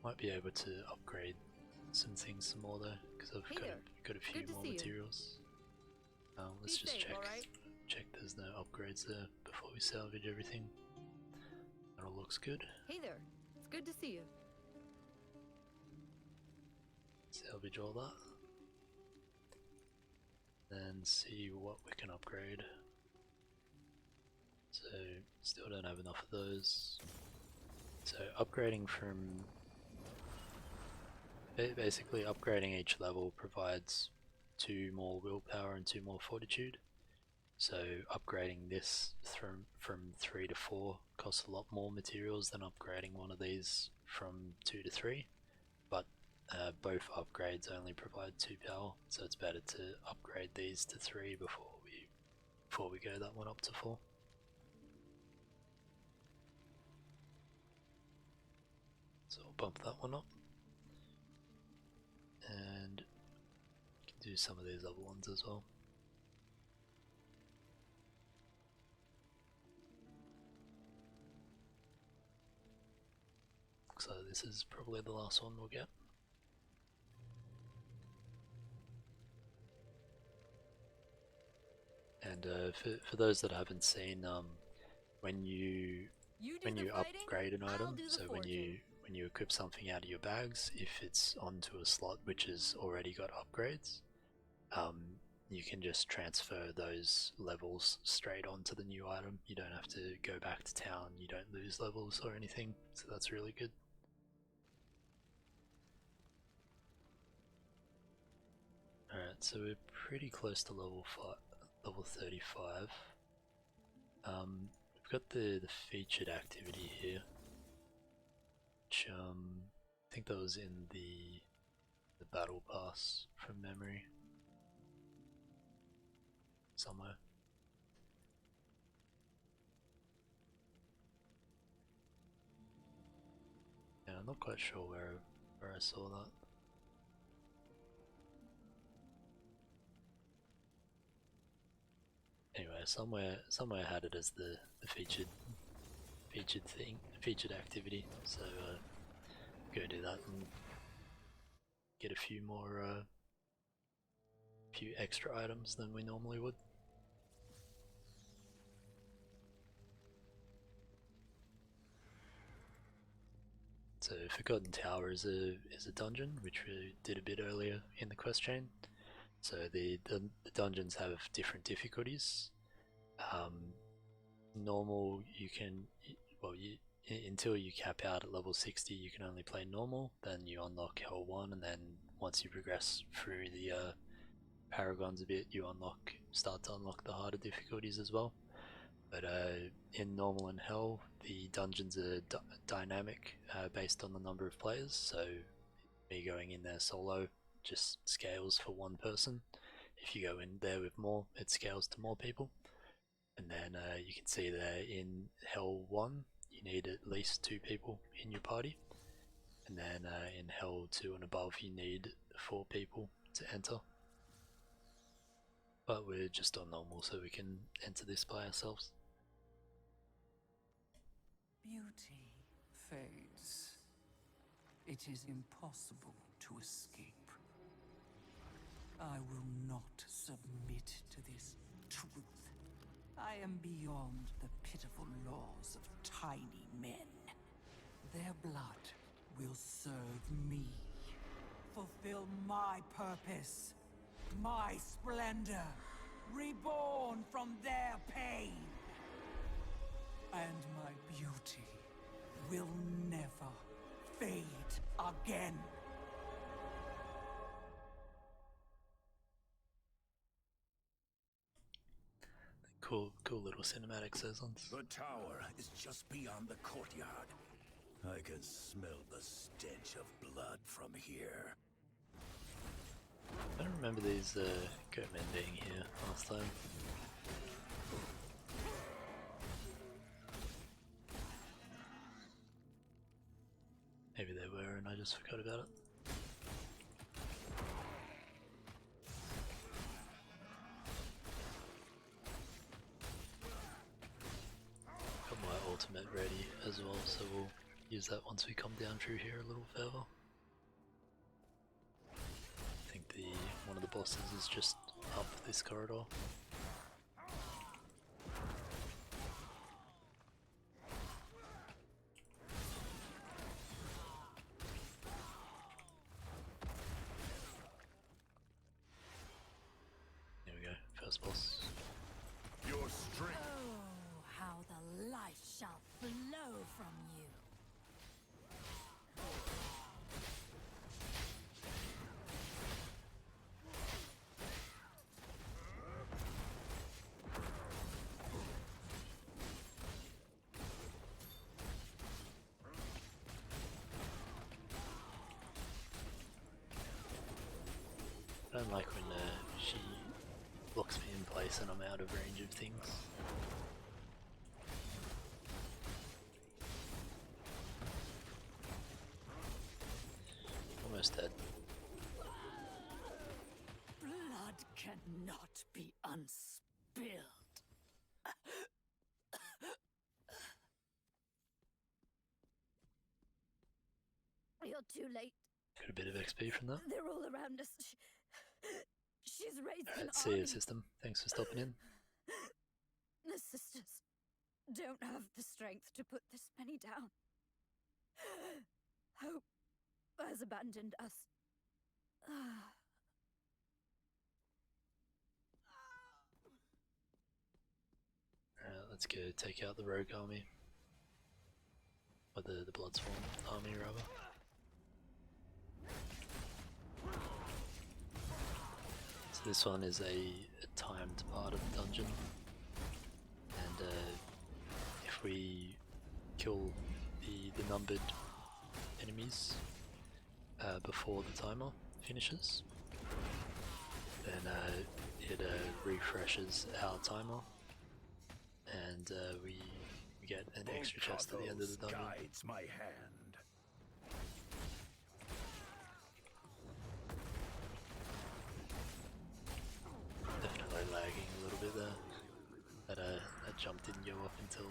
A: Might be able to upgrade some things some more though, because I've got a few more materials. Let's just check there's no upgrades there before we salvage everything. That all looks good.
N: Hey there, it's good to see you.
A: Salvage all that. Then see what we can upgrade. So still don't have enough of those. So upgrading from basically upgrading each level provides 2 more willpower and 2 more fortitude. So upgrading this from 3 to 4 costs a lot more materials than upgrading one of these from 2 to 3. But both upgrades only provide 2 power, so it's better to upgrade these to 3 before we go that one up to 4. So I'll bump that one up, and can do some of these other ones as well. So this is probably the last one we'll get. And for those that haven't seen, when you upgrade an item, so when you equip something out of your bags, if it's onto a slot which has already got upgrades, you can just transfer those levels straight onto the new item. You don't have to go back to town, you don't lose levels or anything, so that's really good. Alright, so we're pretty close to level 35. We've got the featured activity here, which I think that was in the battle pass from memory somewhere. Yeah, I'm not quite sure where I saw that. Anyway, somewhere I had it as the featured activity. So go do that and get a few more few extra items than we normally would. So Forgotten Tower is a dungeon which we did a bit earlier in the quest chain. So the dungeons have different difficulties. Normal, until you cap out at level 60, you can only play normal. Then you unlock Hell 1, and then once you progress through the Paragons a bit, you start to unlock the harder difficulties as well. But in normal and Hell, the dungeons are dynamic based on the number of players. So me going in there solo just scales for one person. if you go in there with more, it scales to more people. And then you can see there in Hell 1, you need at least 2 people in your party. And then in Hell 2 and above, you need 4 people to enter. But we're just on normal, so we can enter this by ourselves.
O: Beauty fades. It is impossible to escape. I will not submit to this truth. I am beyond the pitiful laws of tiny men. Their blood will serve me. Fulfill my purpose. My splendor. Reborn from their pain. And my beauty will never fade again.
A: Cool little cinematic seasons.
B: The tower is just beyond the courtyard. I can smell the stench of blood from here.
A: I don't remember these goat men being here last time. Maybe they were and I just forgot about it. Got my ultimate ready as well, so we'll use that once we come down through here a little further. I think one of the bosses is just up this corridor. There we go, first boss.
B: Your strength.
M: Oh, how the life shall flow from you. I don't like when she locks me in place and I'm out of range of things. Almost dead. Blood cannot be unspilled. You're too late.
A: Got a bit of XP from that.
M: They're all around us. She's raised an
A: See
M: army.
A: you, system. Thanks for stopping in.
M: The sisters don't have the strength to put this many down. Hope has abandoned us.
A: Alright, let's go take out the rogue army. Or the Bloodsworn army, rather. So this one is a timed part of the dungeon. And if we kill the numbered enemies before the timer finishes, then it refreshes our timer, and we get an extra chest at the end of the dungeon.
B: Guides my hand.
A: Definitely lagging a little bit there. That jump didn't go off until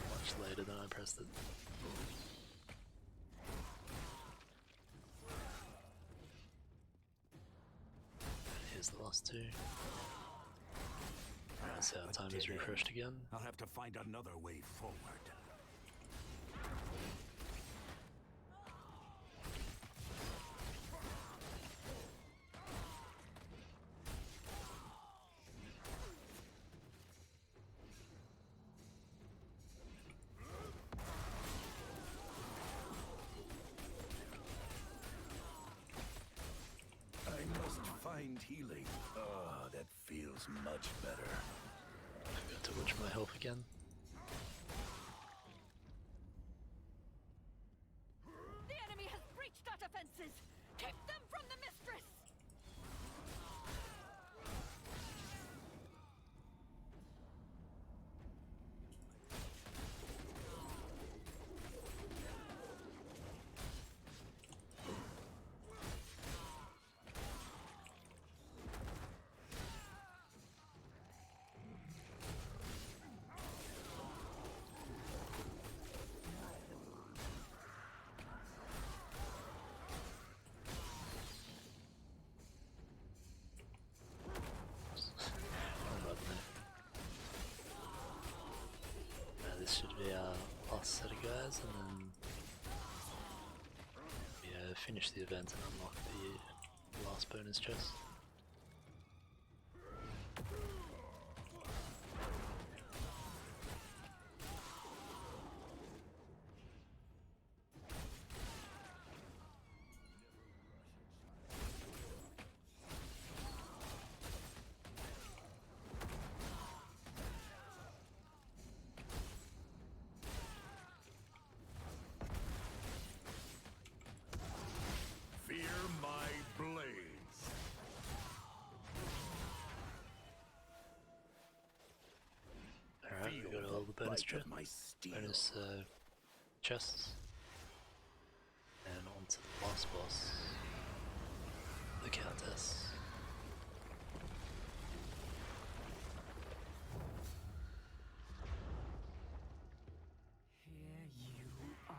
A: much later than I pressed it. Here's the last two. Alright, so our time is refreshed again.
B: I'll have to find another way forward. I must find healing. Ah, that feels much better.
A: I got to watch my health again.
M: The enemy has breached our defenses. Keep them from the mistress.
A: guys, and then finish the event and unlock the last bonus chest. Bonus chests, and on to the last boss, the Countess.
O: Here you are.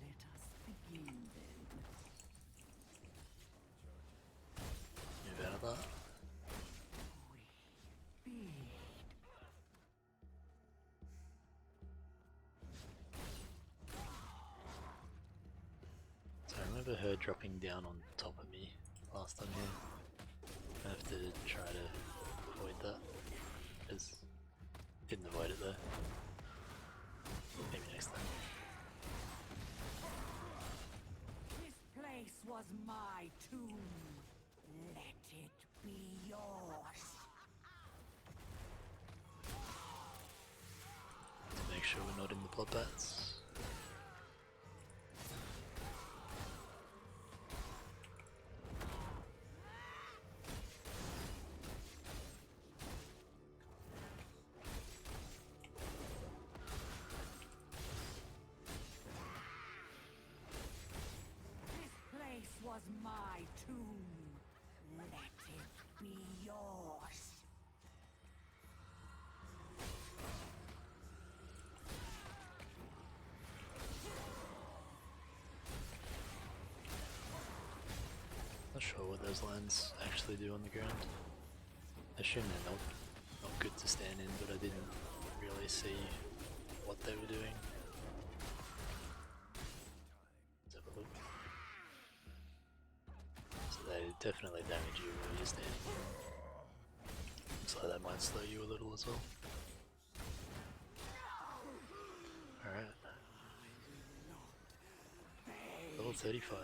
O: Let us begin then.
A: Move out of that. I remember her dropping down on top of me last time here. I have to try to avoid that, because didn't avoid it though. Maybe next time.
O: This place was my tomb. Let it be yours.
A: To make sure we're not in the bloodbaths.
O: Was my tomb. Let it be yours.
A: Not sure what those lines actually do on the ground. I assume they're not good to stand in, but I didn't really see what they were doing. Let's have a look. They definitely damage you when you're standing. Looks like that might slow you a little as well. Alright. Level 35.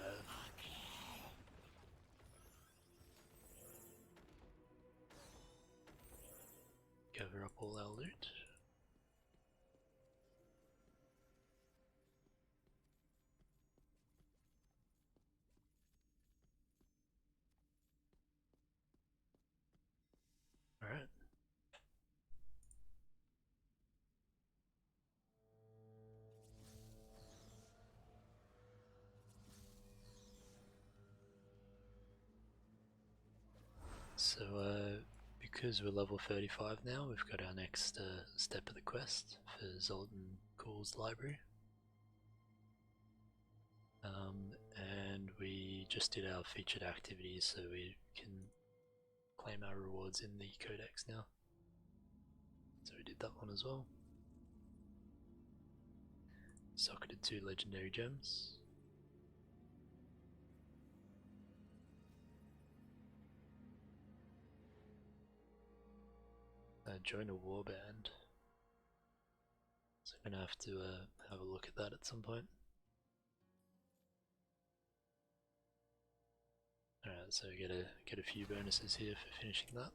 A: Cover up all our loot. Alright. So, because we're level 35 now, we've got our next step of the quest for Zoltan Kuhl's library. And we just did our featured activities, so we can claim our rewards in the codex now. So we did that one as well. Socketed 2 legendary gems. Join a warband. So I'm gonna have to have a look at that at some point. Alright, so get a few bonuses here for finishing that.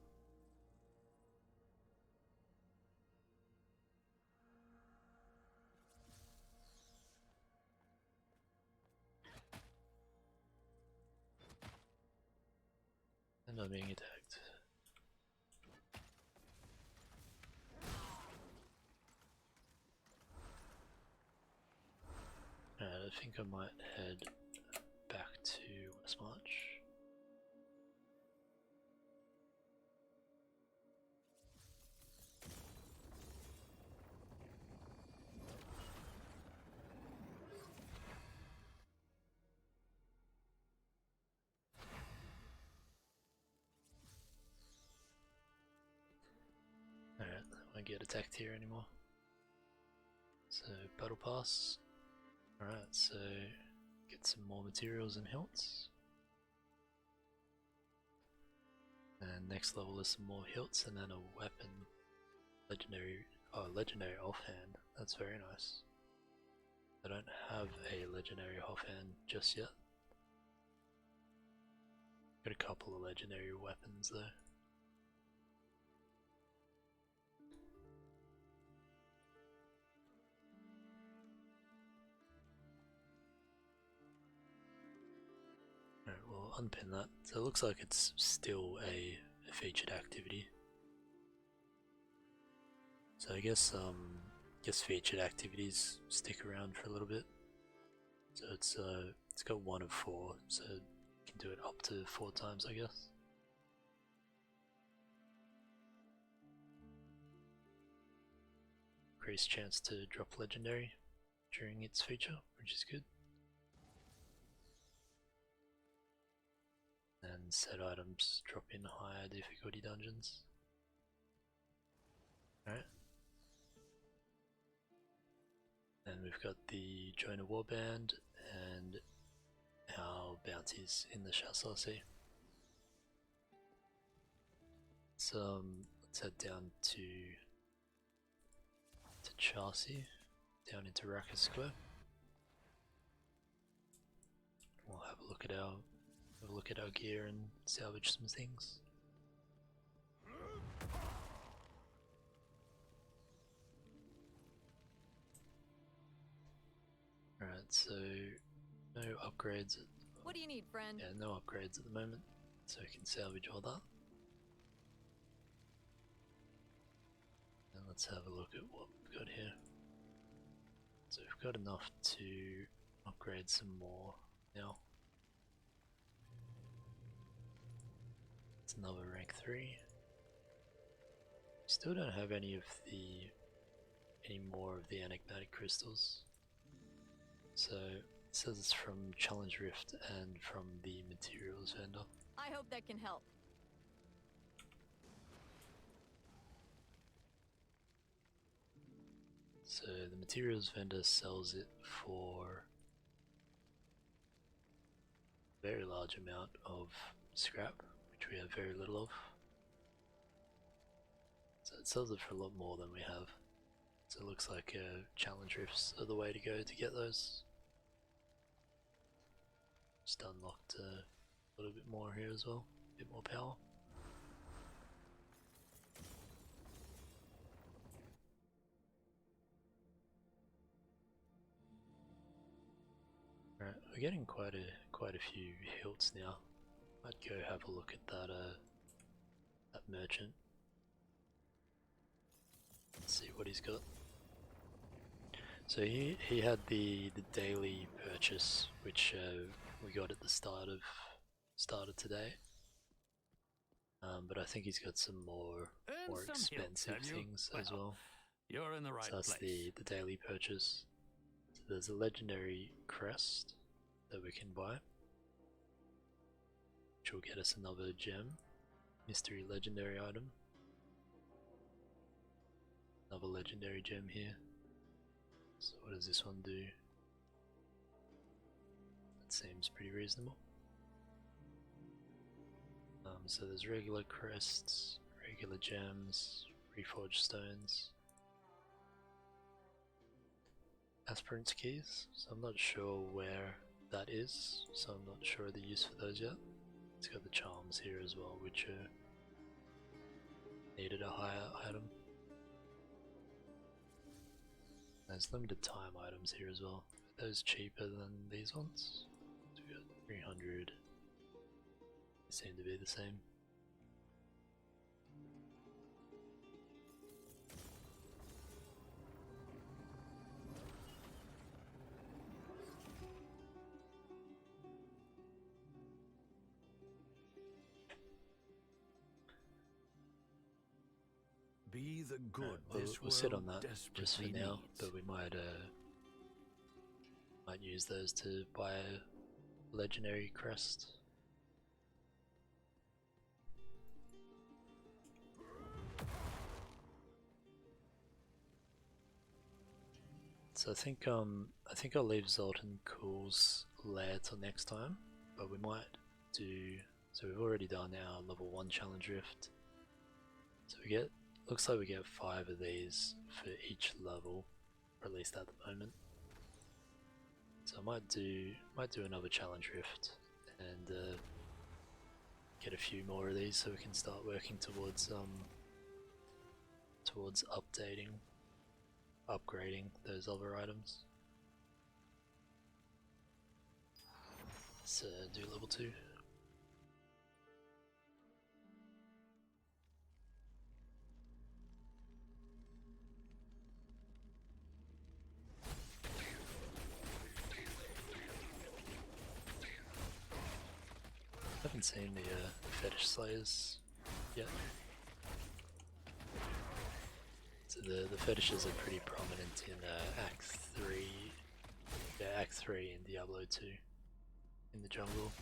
A: And I'm being attacked. Alright, I think I might head back to Westmarch. Alright, I won't get attacked here anymore. So battle pass. Alright, so get some more materials and hilts. And next level is some more hilts and then a weapon. Legendary offhand. That's very nice. I don't have a legendary offhand just yet. Got a couple of legendary weapons though. Alright, we'll unpin that. So it looks like it's still a featured activity. So I guess featured activities stick around for a little bit. So it's got 1 of 4, so you can do it up to 4 times, I guess. Increased chance to drop legendary during its feature, which is good. And set items drop in higher difficulty dungeons. Alright. And we've got the Join a Warband and our bounties in the Shassar Sea. So let's head down to Chelsea, down into Raka Square. We'll have a look at our gear and salvage some things. Alright, so no upgrades.
N: What do you need, friend?
A: Yeah, no upgrades at the moment, so we can salvage all that. And let's have a look at what we've got here. So we've got enough to upgrade some more now. It's another rank 3. Still don't have any more of the enigmatic crystals. So it says it's from Challenge Rift and from the materials vendor.
N: I hope that can help.
A: So the materials vendor sells it for a very large amount of scrap, which we have very little of. So it sells it for a lot more than we have. So it looks like challenge rifts are the way to go to get those. Just unlocked a little bit more here as well, a bit more power. Alright, we're getting quite a few hilts now. Might go have a look at that merchant. Let's see what he's got. So he had the daily purchase, which we got at the start of today. But I think he's got some more expensive things as well.
B: You're in the right
A: so that's
B: place.
A: the daily purchase. So there's a legendary crest that we can buy, which will get us another gem, mystery legendary item. Another legendary gem here. So what does this one do? That seems pretty reasonable. So there's regular crests, regular gems, reforged stones, aspirant's keys. So I'm not sure where that is, so I'm not sure of the use for those yet. It's got the charms here as well, which needed a higher item. There's limited time items here as well. Are those cheaper than these ones? So we got 300. They seem to be the same.
B: Be the good
A: we'll sit on that just for now, but we might use those to buy a legendary crest. So I think I'll leave Zoltan Cool's lair till next time, but we might do. So we've already done our level 1 challenge rift. So looks like we get 5 of these for each level, or at least at the moment. So I might do another challenge rift and get a few more of these so we can start working towards upgrading those other items. So do level 2. I haven't seen the Fetish Slayers yet. So the fetishes are pretty prominent in Act 3. Yeah, Act 3 in Diablo 2 in the jungle.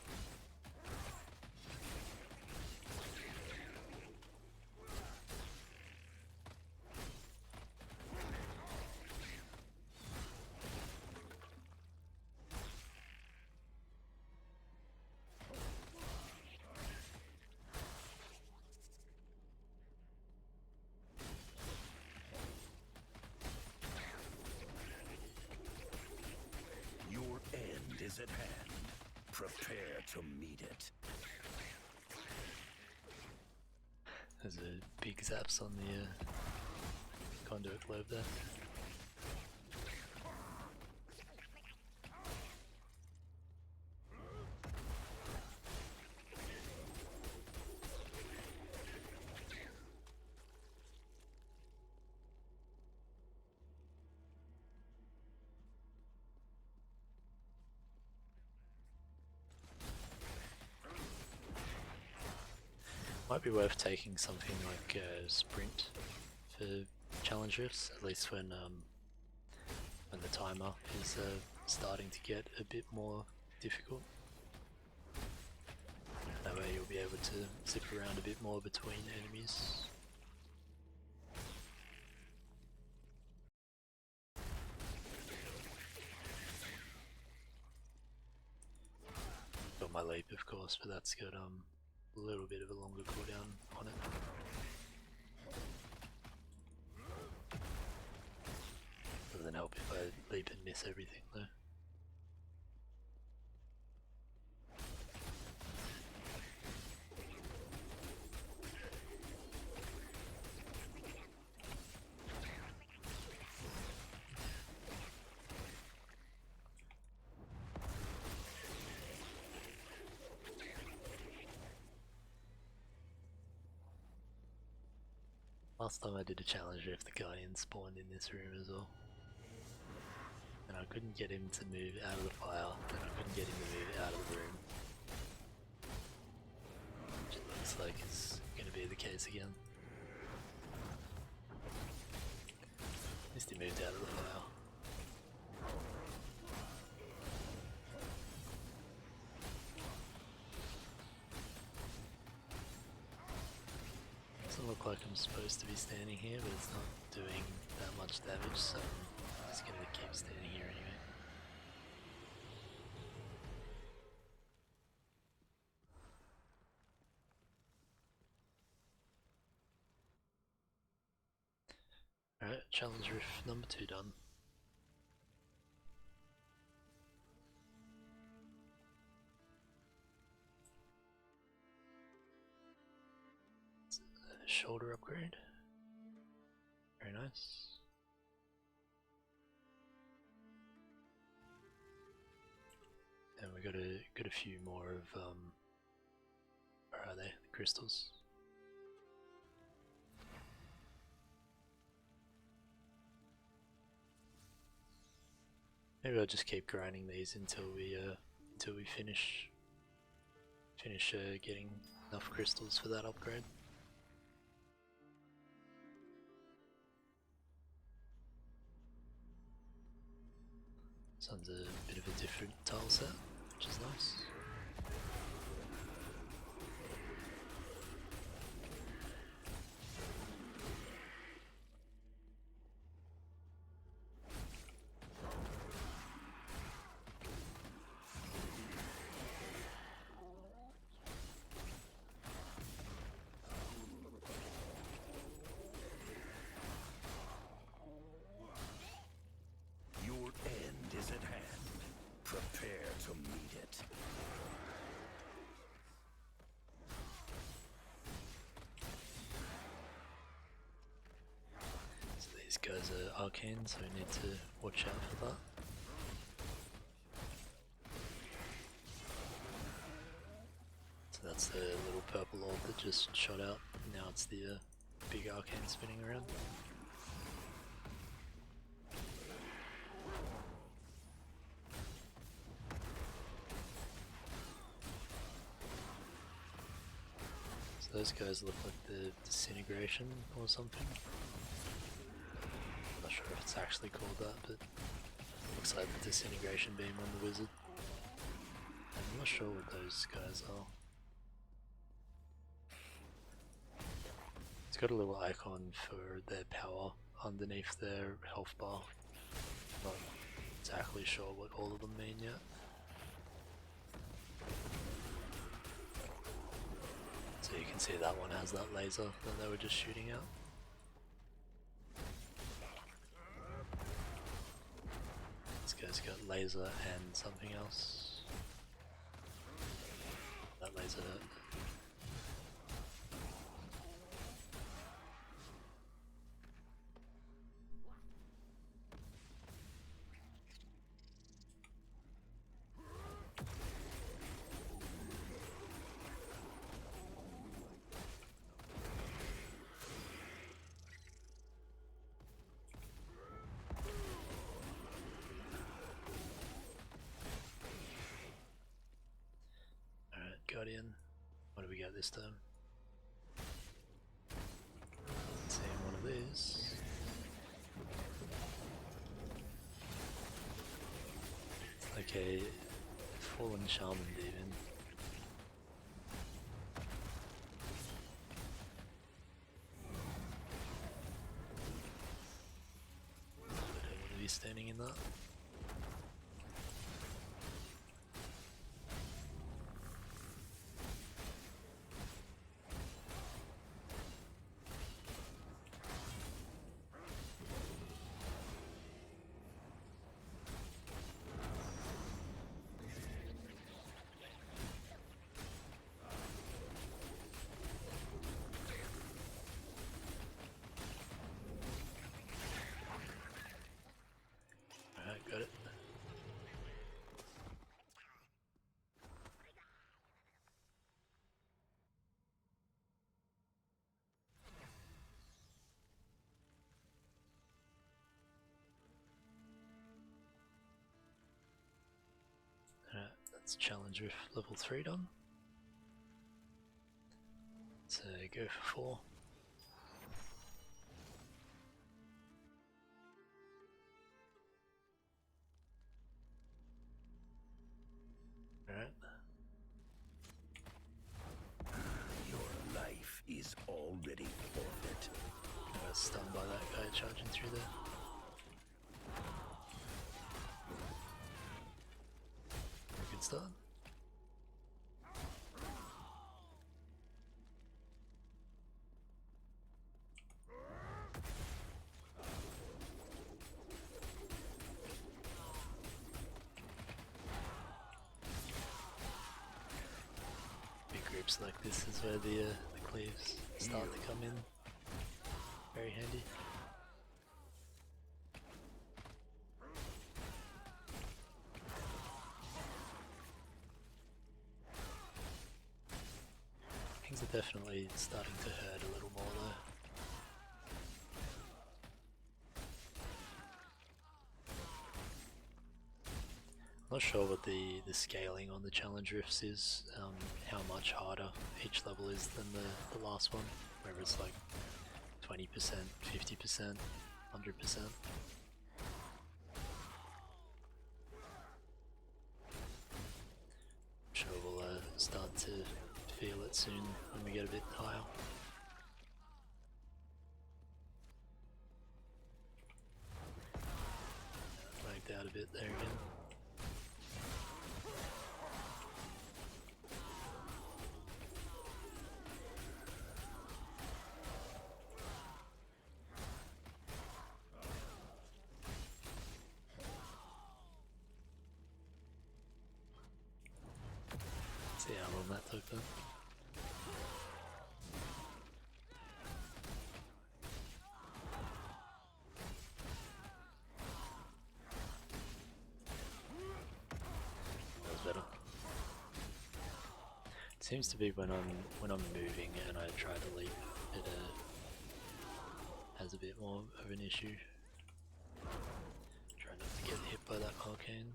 B: Is at hand. Prepare to meet it.
A: There's a big zaps on the conduit globe there. Might be worth taking something like sprint for challenge rifts, at least when the timer is starting to get a bit more difficult. That way you'll be able to zip around a bit more between enemies. Got my leap, of course, but that's got a little bit of a longer cooldown on it. Doesn't help if I leap and miss everything though. Last time I did a challenge rift, the Guardian spawned in this room as well. And I couldn't get him to move out of the fire, and I couldn't get him to move out of the room. Which it looks like is going to be the case again. At least he moved out of the fire. Doesn't look like I'm supposed to be standing here, but it's not doing that much damage, so I'm just going to keep standing here anyway. Alright, challenge rift number 2 done. Shoulder upgrade. Very nice. And we got a few more of where are they? The crystals. Maybe I'll just keep grinding these until we finish getting enough crystals for that upgrade. This one's a bit of a different tile set, which is nice. guys are arcane, so we need to watch out for that. So that's the little purple orb that just shot out. Now it's the big arcane spinning around. So those guys look like the disintegration or something. I'm not sure if it's actually called that, but it looks like the disintegration beam on the wizard. I'm not sure what those guys are. It's got a little icon for their power underneath their health bar. Not exactly sure what all of them mean yet. So you can see that one has that laser that they were just shooting out. This guy's got laser and something else. That laser. Guardian. What do we get this time? Seeing one of these. It's like a fallen shaman demon. I don't want to be standing in that. Got it. Alright, that's Challenger level 3 done. So go for 4.
B: Your life is already forfeit.
A: I got stunned by that guy charging through there. Good start. Like this is where the cleaves start to come in. Very handy. Things are definitely starting to hurt a little more though. I'm not sure what the scaling on the challenge rifts is, how much harder each level is than the last one, whether it's like 20%, 50%, 100%. I'm sure we'll start to feel it soon when we get a bit higher. Lagged out a bit there again. See how long that took them. Seems to be when I'm moving and I try to leap, it has a bit more of an issue. Try not to get hit by that arcane.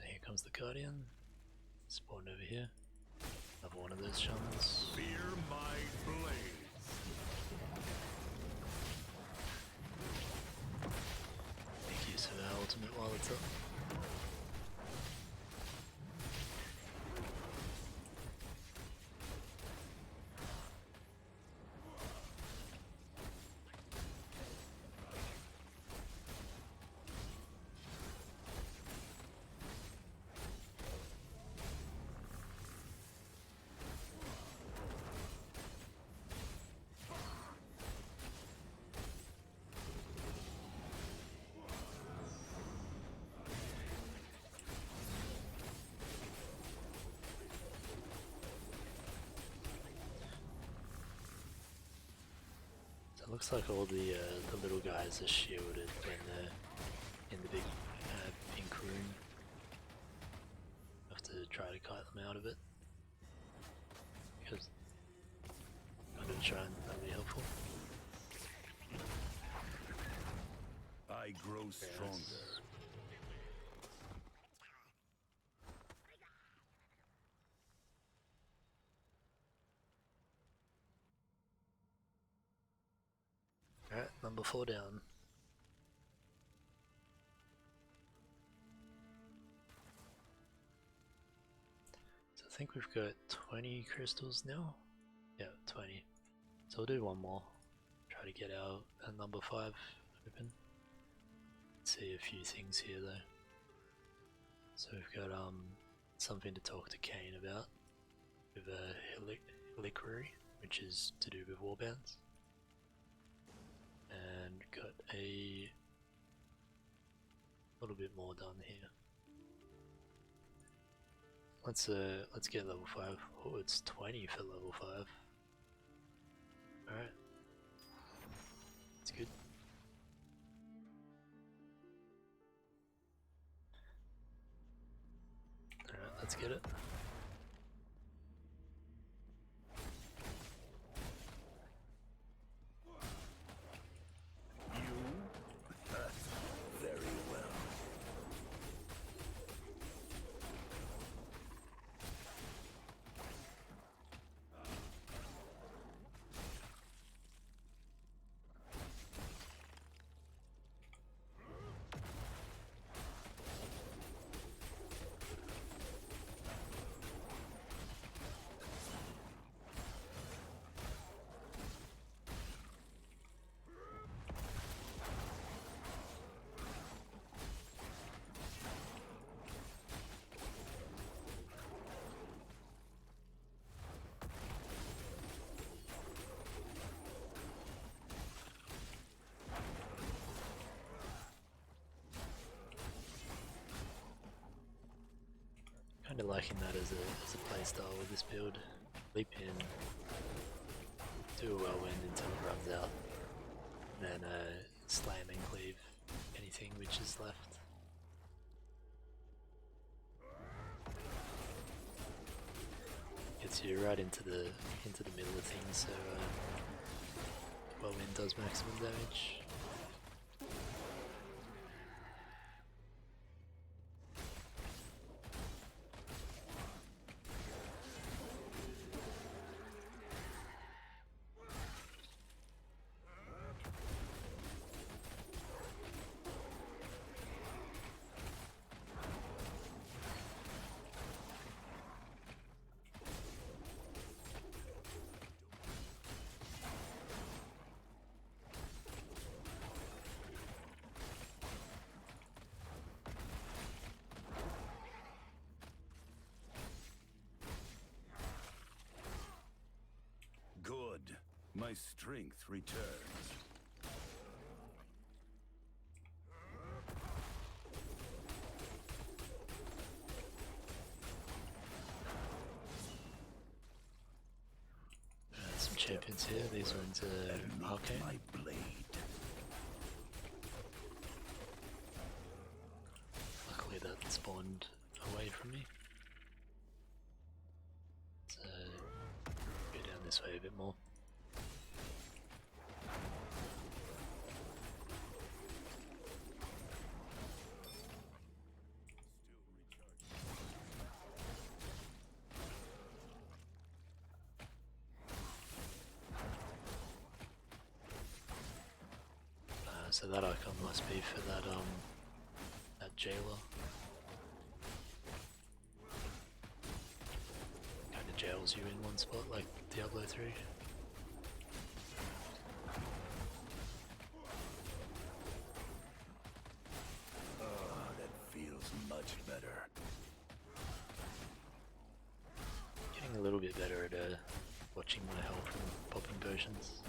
A: Here comes the Guardian. Spawned over here. Another one of those shamans.
B: Fear my blade.
A: Make use of our ultimate while it's up. Looks like all the little guys are shielded when they're in the big pink room. Have to try to kite them out of it, because I'm gonna try and that'll be helpful.
B: I grow stronger.
A: Alright, number 4 down. So I think we've got 20 crystals now? Yeah, 20. So we'll do one more. Try to get our number 5 open. See a few things here though. So we've got something to talk to Kane about. With a Heliquary, which is to do with warbands. And got a little bit more done here. Let's get level 5. Oh, it's 20 for level 5. Alright. That's good. Alright, let's get it. Kind of liking that as a playstyle with this build. Leap in, do a whirlwind until it runs out, and then slam and cleave anything which is left. Gets you right into the middle of things, so whirlwind does maximum damage.
B: My strength returns.
A: Some champions here. These ones are arcane.
B: My blade.
A: Luckily that spawned away from me. So go down this way a bit more. So that icon must be for that jailer. Kind of jails you in one spot like Diablo 3.
B: That feels much better.
A: Getting a little bit better at watching my health and popping potions.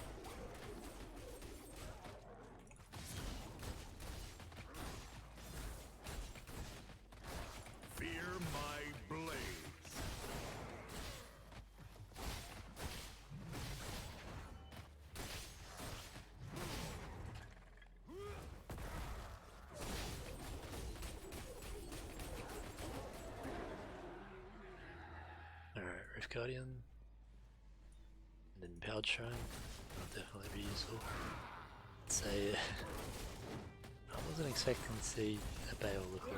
A: Guardian and then Powered Shrine will definitely be useful. So I wasn't expecting to see a Bale look like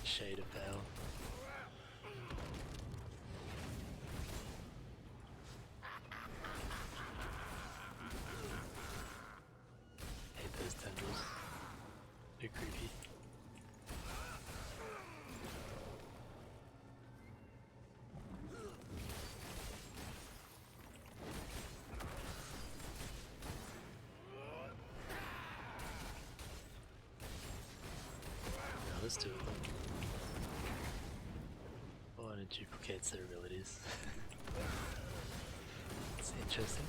A: a shade of Bale. Hate those tendrils. They're creepy. Let's do it. Oh, and it duplicates their abilities. It's interesting.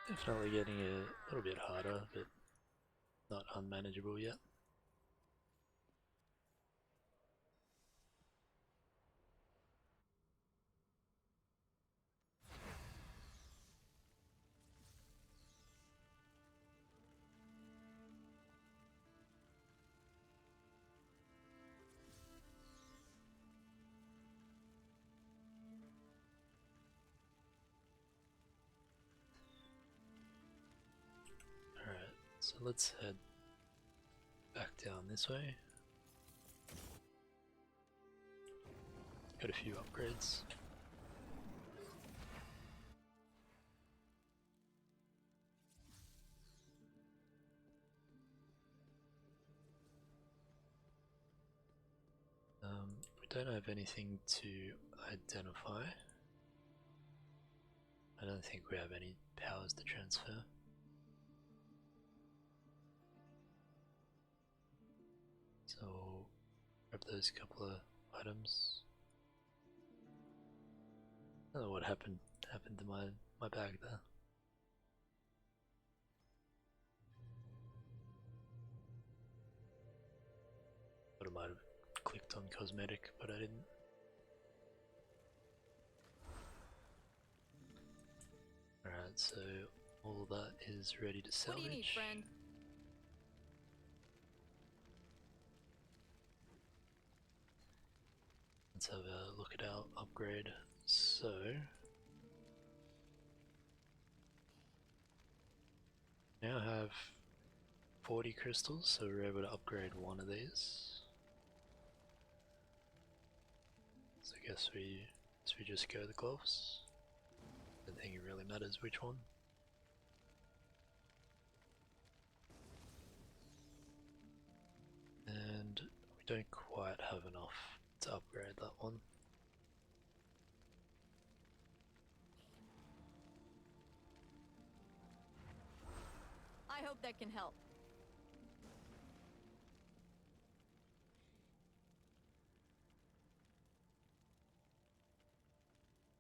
A: Definitely getting a little bit harder, but not unmanageable yet. So let's head back down this way. Got a few upgrades. We don't have anything to identify. I don't think we have any powers to transfer. So grab those couple of items. I don't know what happened to my bag there. Thought I might have clicked on cosmetic, but I didn't. Alright, so all that is ready to salvage.
N: What do you need, friend?
A: Let's have a look at our upgrade. So now I have 40 crystals, so we're able to upgrade one of these. So I guess we just go the gloves. Don't think it really matters which one. Don't quite have enough to upgrade that one.
N: I hope that can help.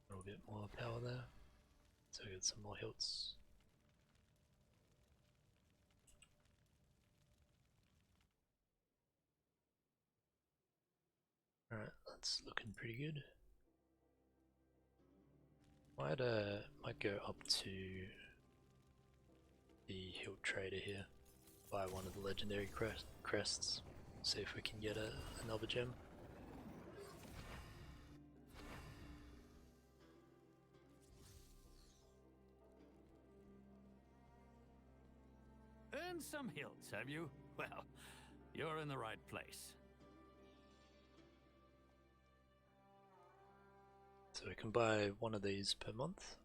A: A little bit more power there, so we get some more hilts. Alright, that's looking pretty good. Might go up to the hilt trader here, buy one of the legendary crests, see if we can get another gem.
P: Earned some hilts, have you? Well, you're in the right place.
A: So we can buy one of these per month.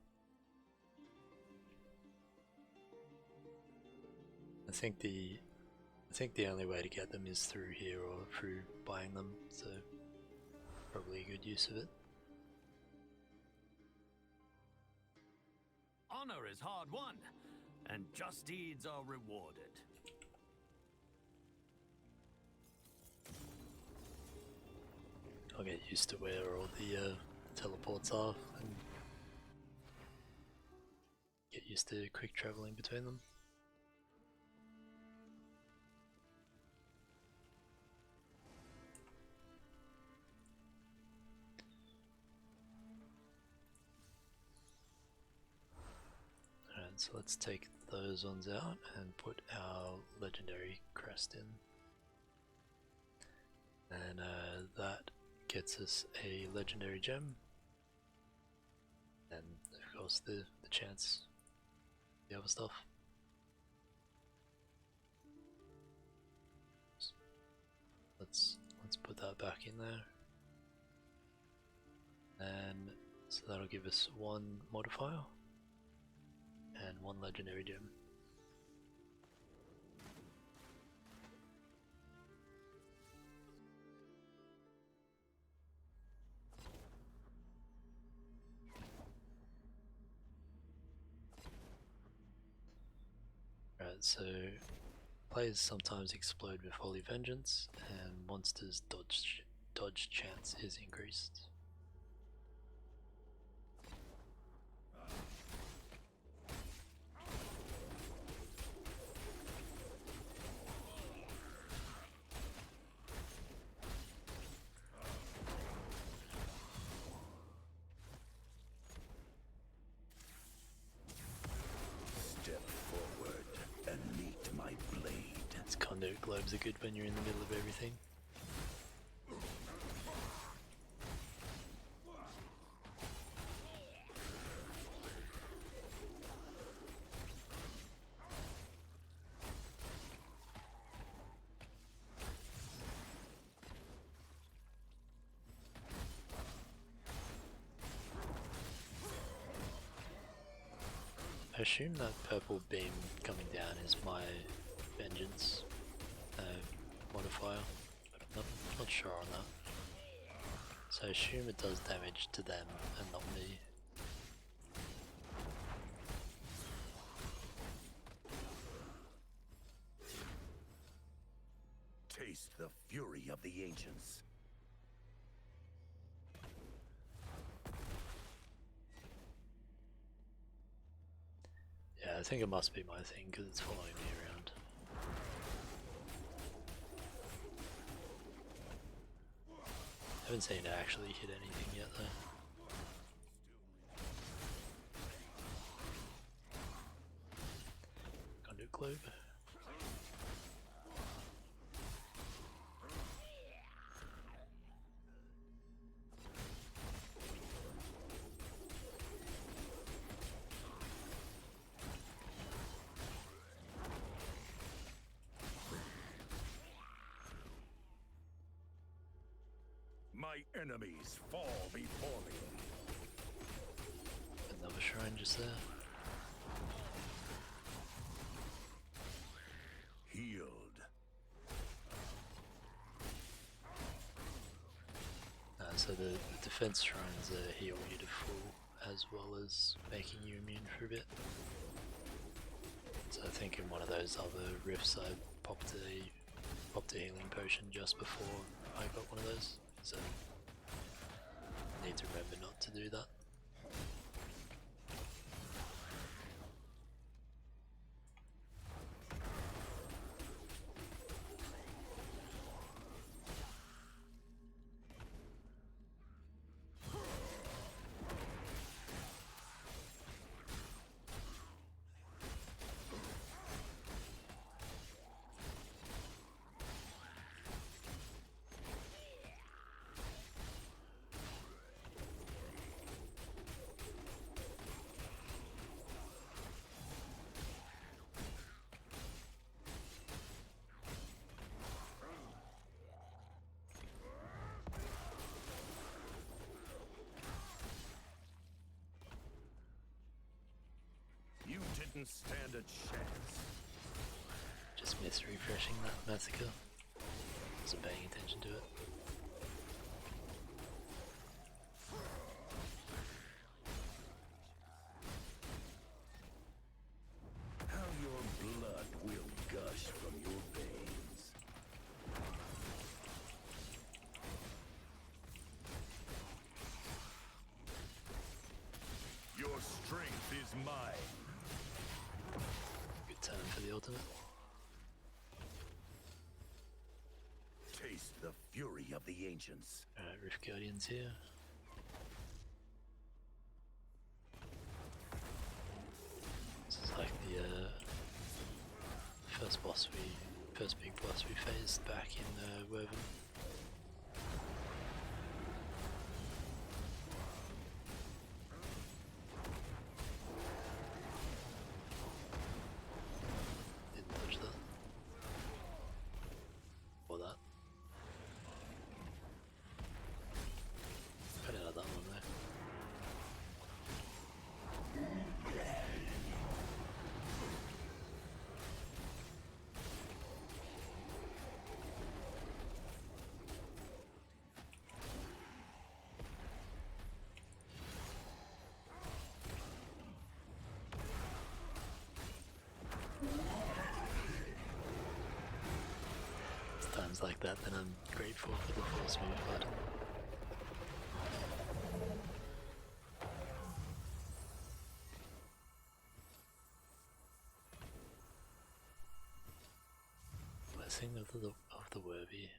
A: I think the only way to get them is through here or through buying them, so probably a good use of it.
P: Honor is hard won, and just deeds are rewarded.
A: I'll get used to where all the teleports are and get used to quick traveling between them. Alright, so let's take those ones out and put our legendary crest in. And that gets us a legendary gem. And of course the chance, the other stuff. Let's put that back in there. And so that'll give us one modifier and one legendary gem. Right, so players sometimes explode with Holy Vengeance, and monsters' dodge chance is increased. Conduit globes are good when you're in the middle of everything. I assume that purple beam coming down is my vengeance modifier, but I'm not sure on that. So I assume it does damage to them and not me.
B: Taste the fury of the ancients.
A: Yeah, I think it must be my thing because it's following me around. I haven't seen it actually hit anything yet though. Conduit globe.
B: My enemies fall before me.
A: Another shrine just there.
B: Healed.
A: defense shrines heal you to full as well as making you immune for a bit. So I think in one of those other rifts I popped a healing potion just before I got one of those. So I need to remember not to do that.
B: Didn't stand a chance.
A: Just missed refreshing that massacre. Wasn't paying attention to it.
B: How your blood will gush from your veins. Your strength is mine.
A: Time for the ultimate.
B: Taste the fury of the ancients.
A: Alright, Rift Guardians here. This is like the first big boss we faced back in Woven. Times like that, then I'm grateful for the force move button. Blessing of the Worthy.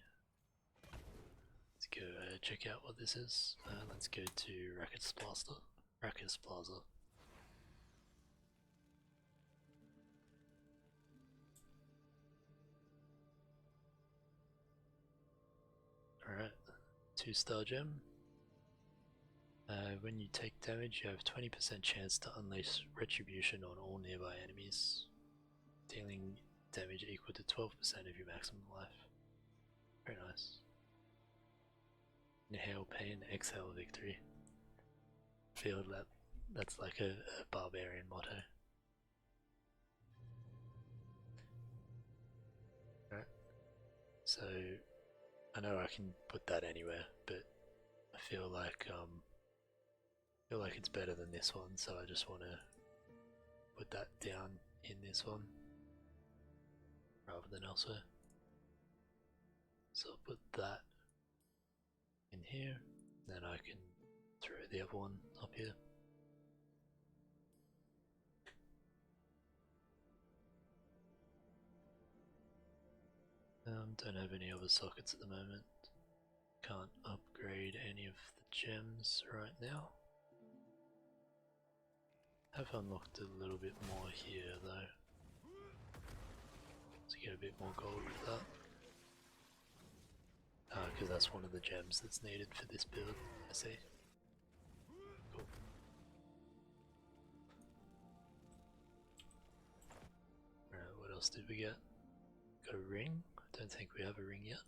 A: Let's go check out what this is. Let's go to Racket's Plaza. Alright, 2-star gem. When you take damage, you have 20% chance to unleash Retribution on all nearby enemies, dealing damage equal to 12% of your maximum life. Very nice. Inhale pain, exhale victory. Feel that's like a barbarian motto. Alright, so I know I can put that anywhere, but I feel like it's better than this one, so I just want to put that down in this one rather than elsewhere. So I'll put that in here, then I can throw the other one up here. Don't have any other sockets at the moment. Can't upgrade any of the gems right now. Have unlocked a little bit more here though, to get a bit more gold with that. Because that's one of the gems that's needed for this build, I see. Cool. Alright, what else did we get? Got a ring? I don't think we have a ring yet.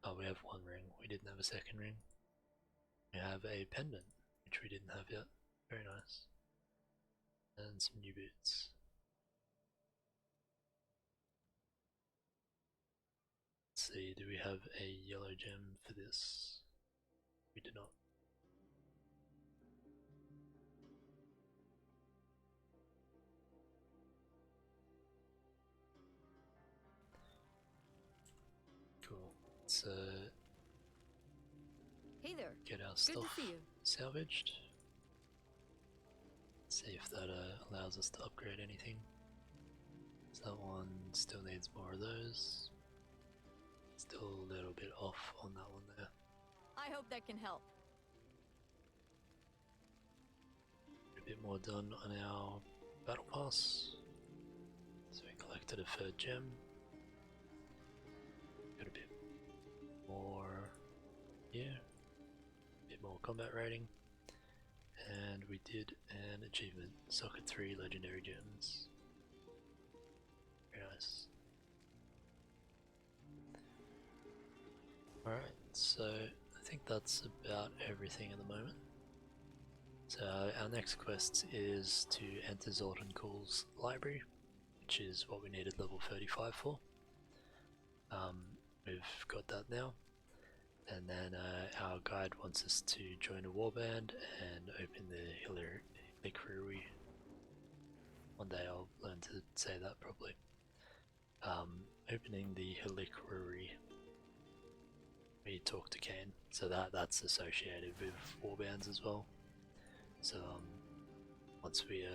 A: Oh, we have one ring. We didn't have a second ring. We have a pendant, which we didn't have yet. Very nice. And some new boots. Let's see, do we have a yellow gem for this? We do not. let's
N: Hey there.
A: get our
N: Good
A: stuff
N: to see you.
A: salvaged. See if that allows us to upgrade anything. So that one still needs more of those. Still a little bit off on that one there.
N: I hope that can help.
A: A bit more done on our battle pass. So we collected a third gem. Got a bit more here. A bit more combat rating. And we did an achievement. Socket 3 legendary gems. Very nice. Alright, so I think that's about everything at the moment. So our next quest is to enter Zordankul's library, which is what we needed level 35 for. We've got that now. And then our guide wants us to join a warband and open the Hilikrui. One day I'll learn to say that properly. Opening the Hilikrui. We talk to Kane, so that's associated with warbands as well. So once we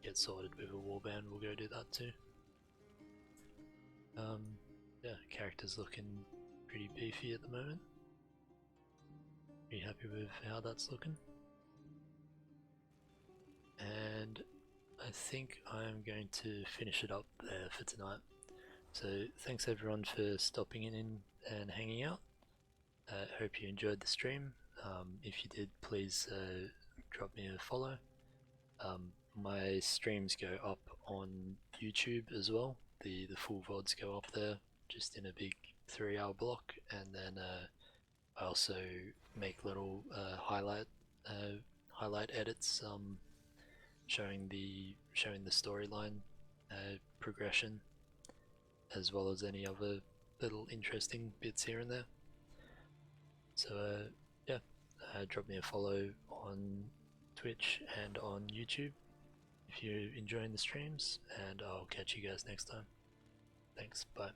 A: get sorted with a warband, we'll go do that too. Yeah, character's looking pretty beefy at the moment. Pretty happy with how that's looking. And I think I'm going to finish it up there for tonight. So thanks everyone for stopping in and hanging out. Hope you enjoyed the stream. If you did, please drop me a follow. My streams go up on YouTube as well. The full VODs go up there, just in a big 3-hour block, and then I also make little highlight edits, showing the storyline progression, as well as any other little interesting bits here and there. So yeah, drop me a follow on Twitch and on YouTube if you're enjoying the streams, and I'll catch you guys next time. Thanks, bye.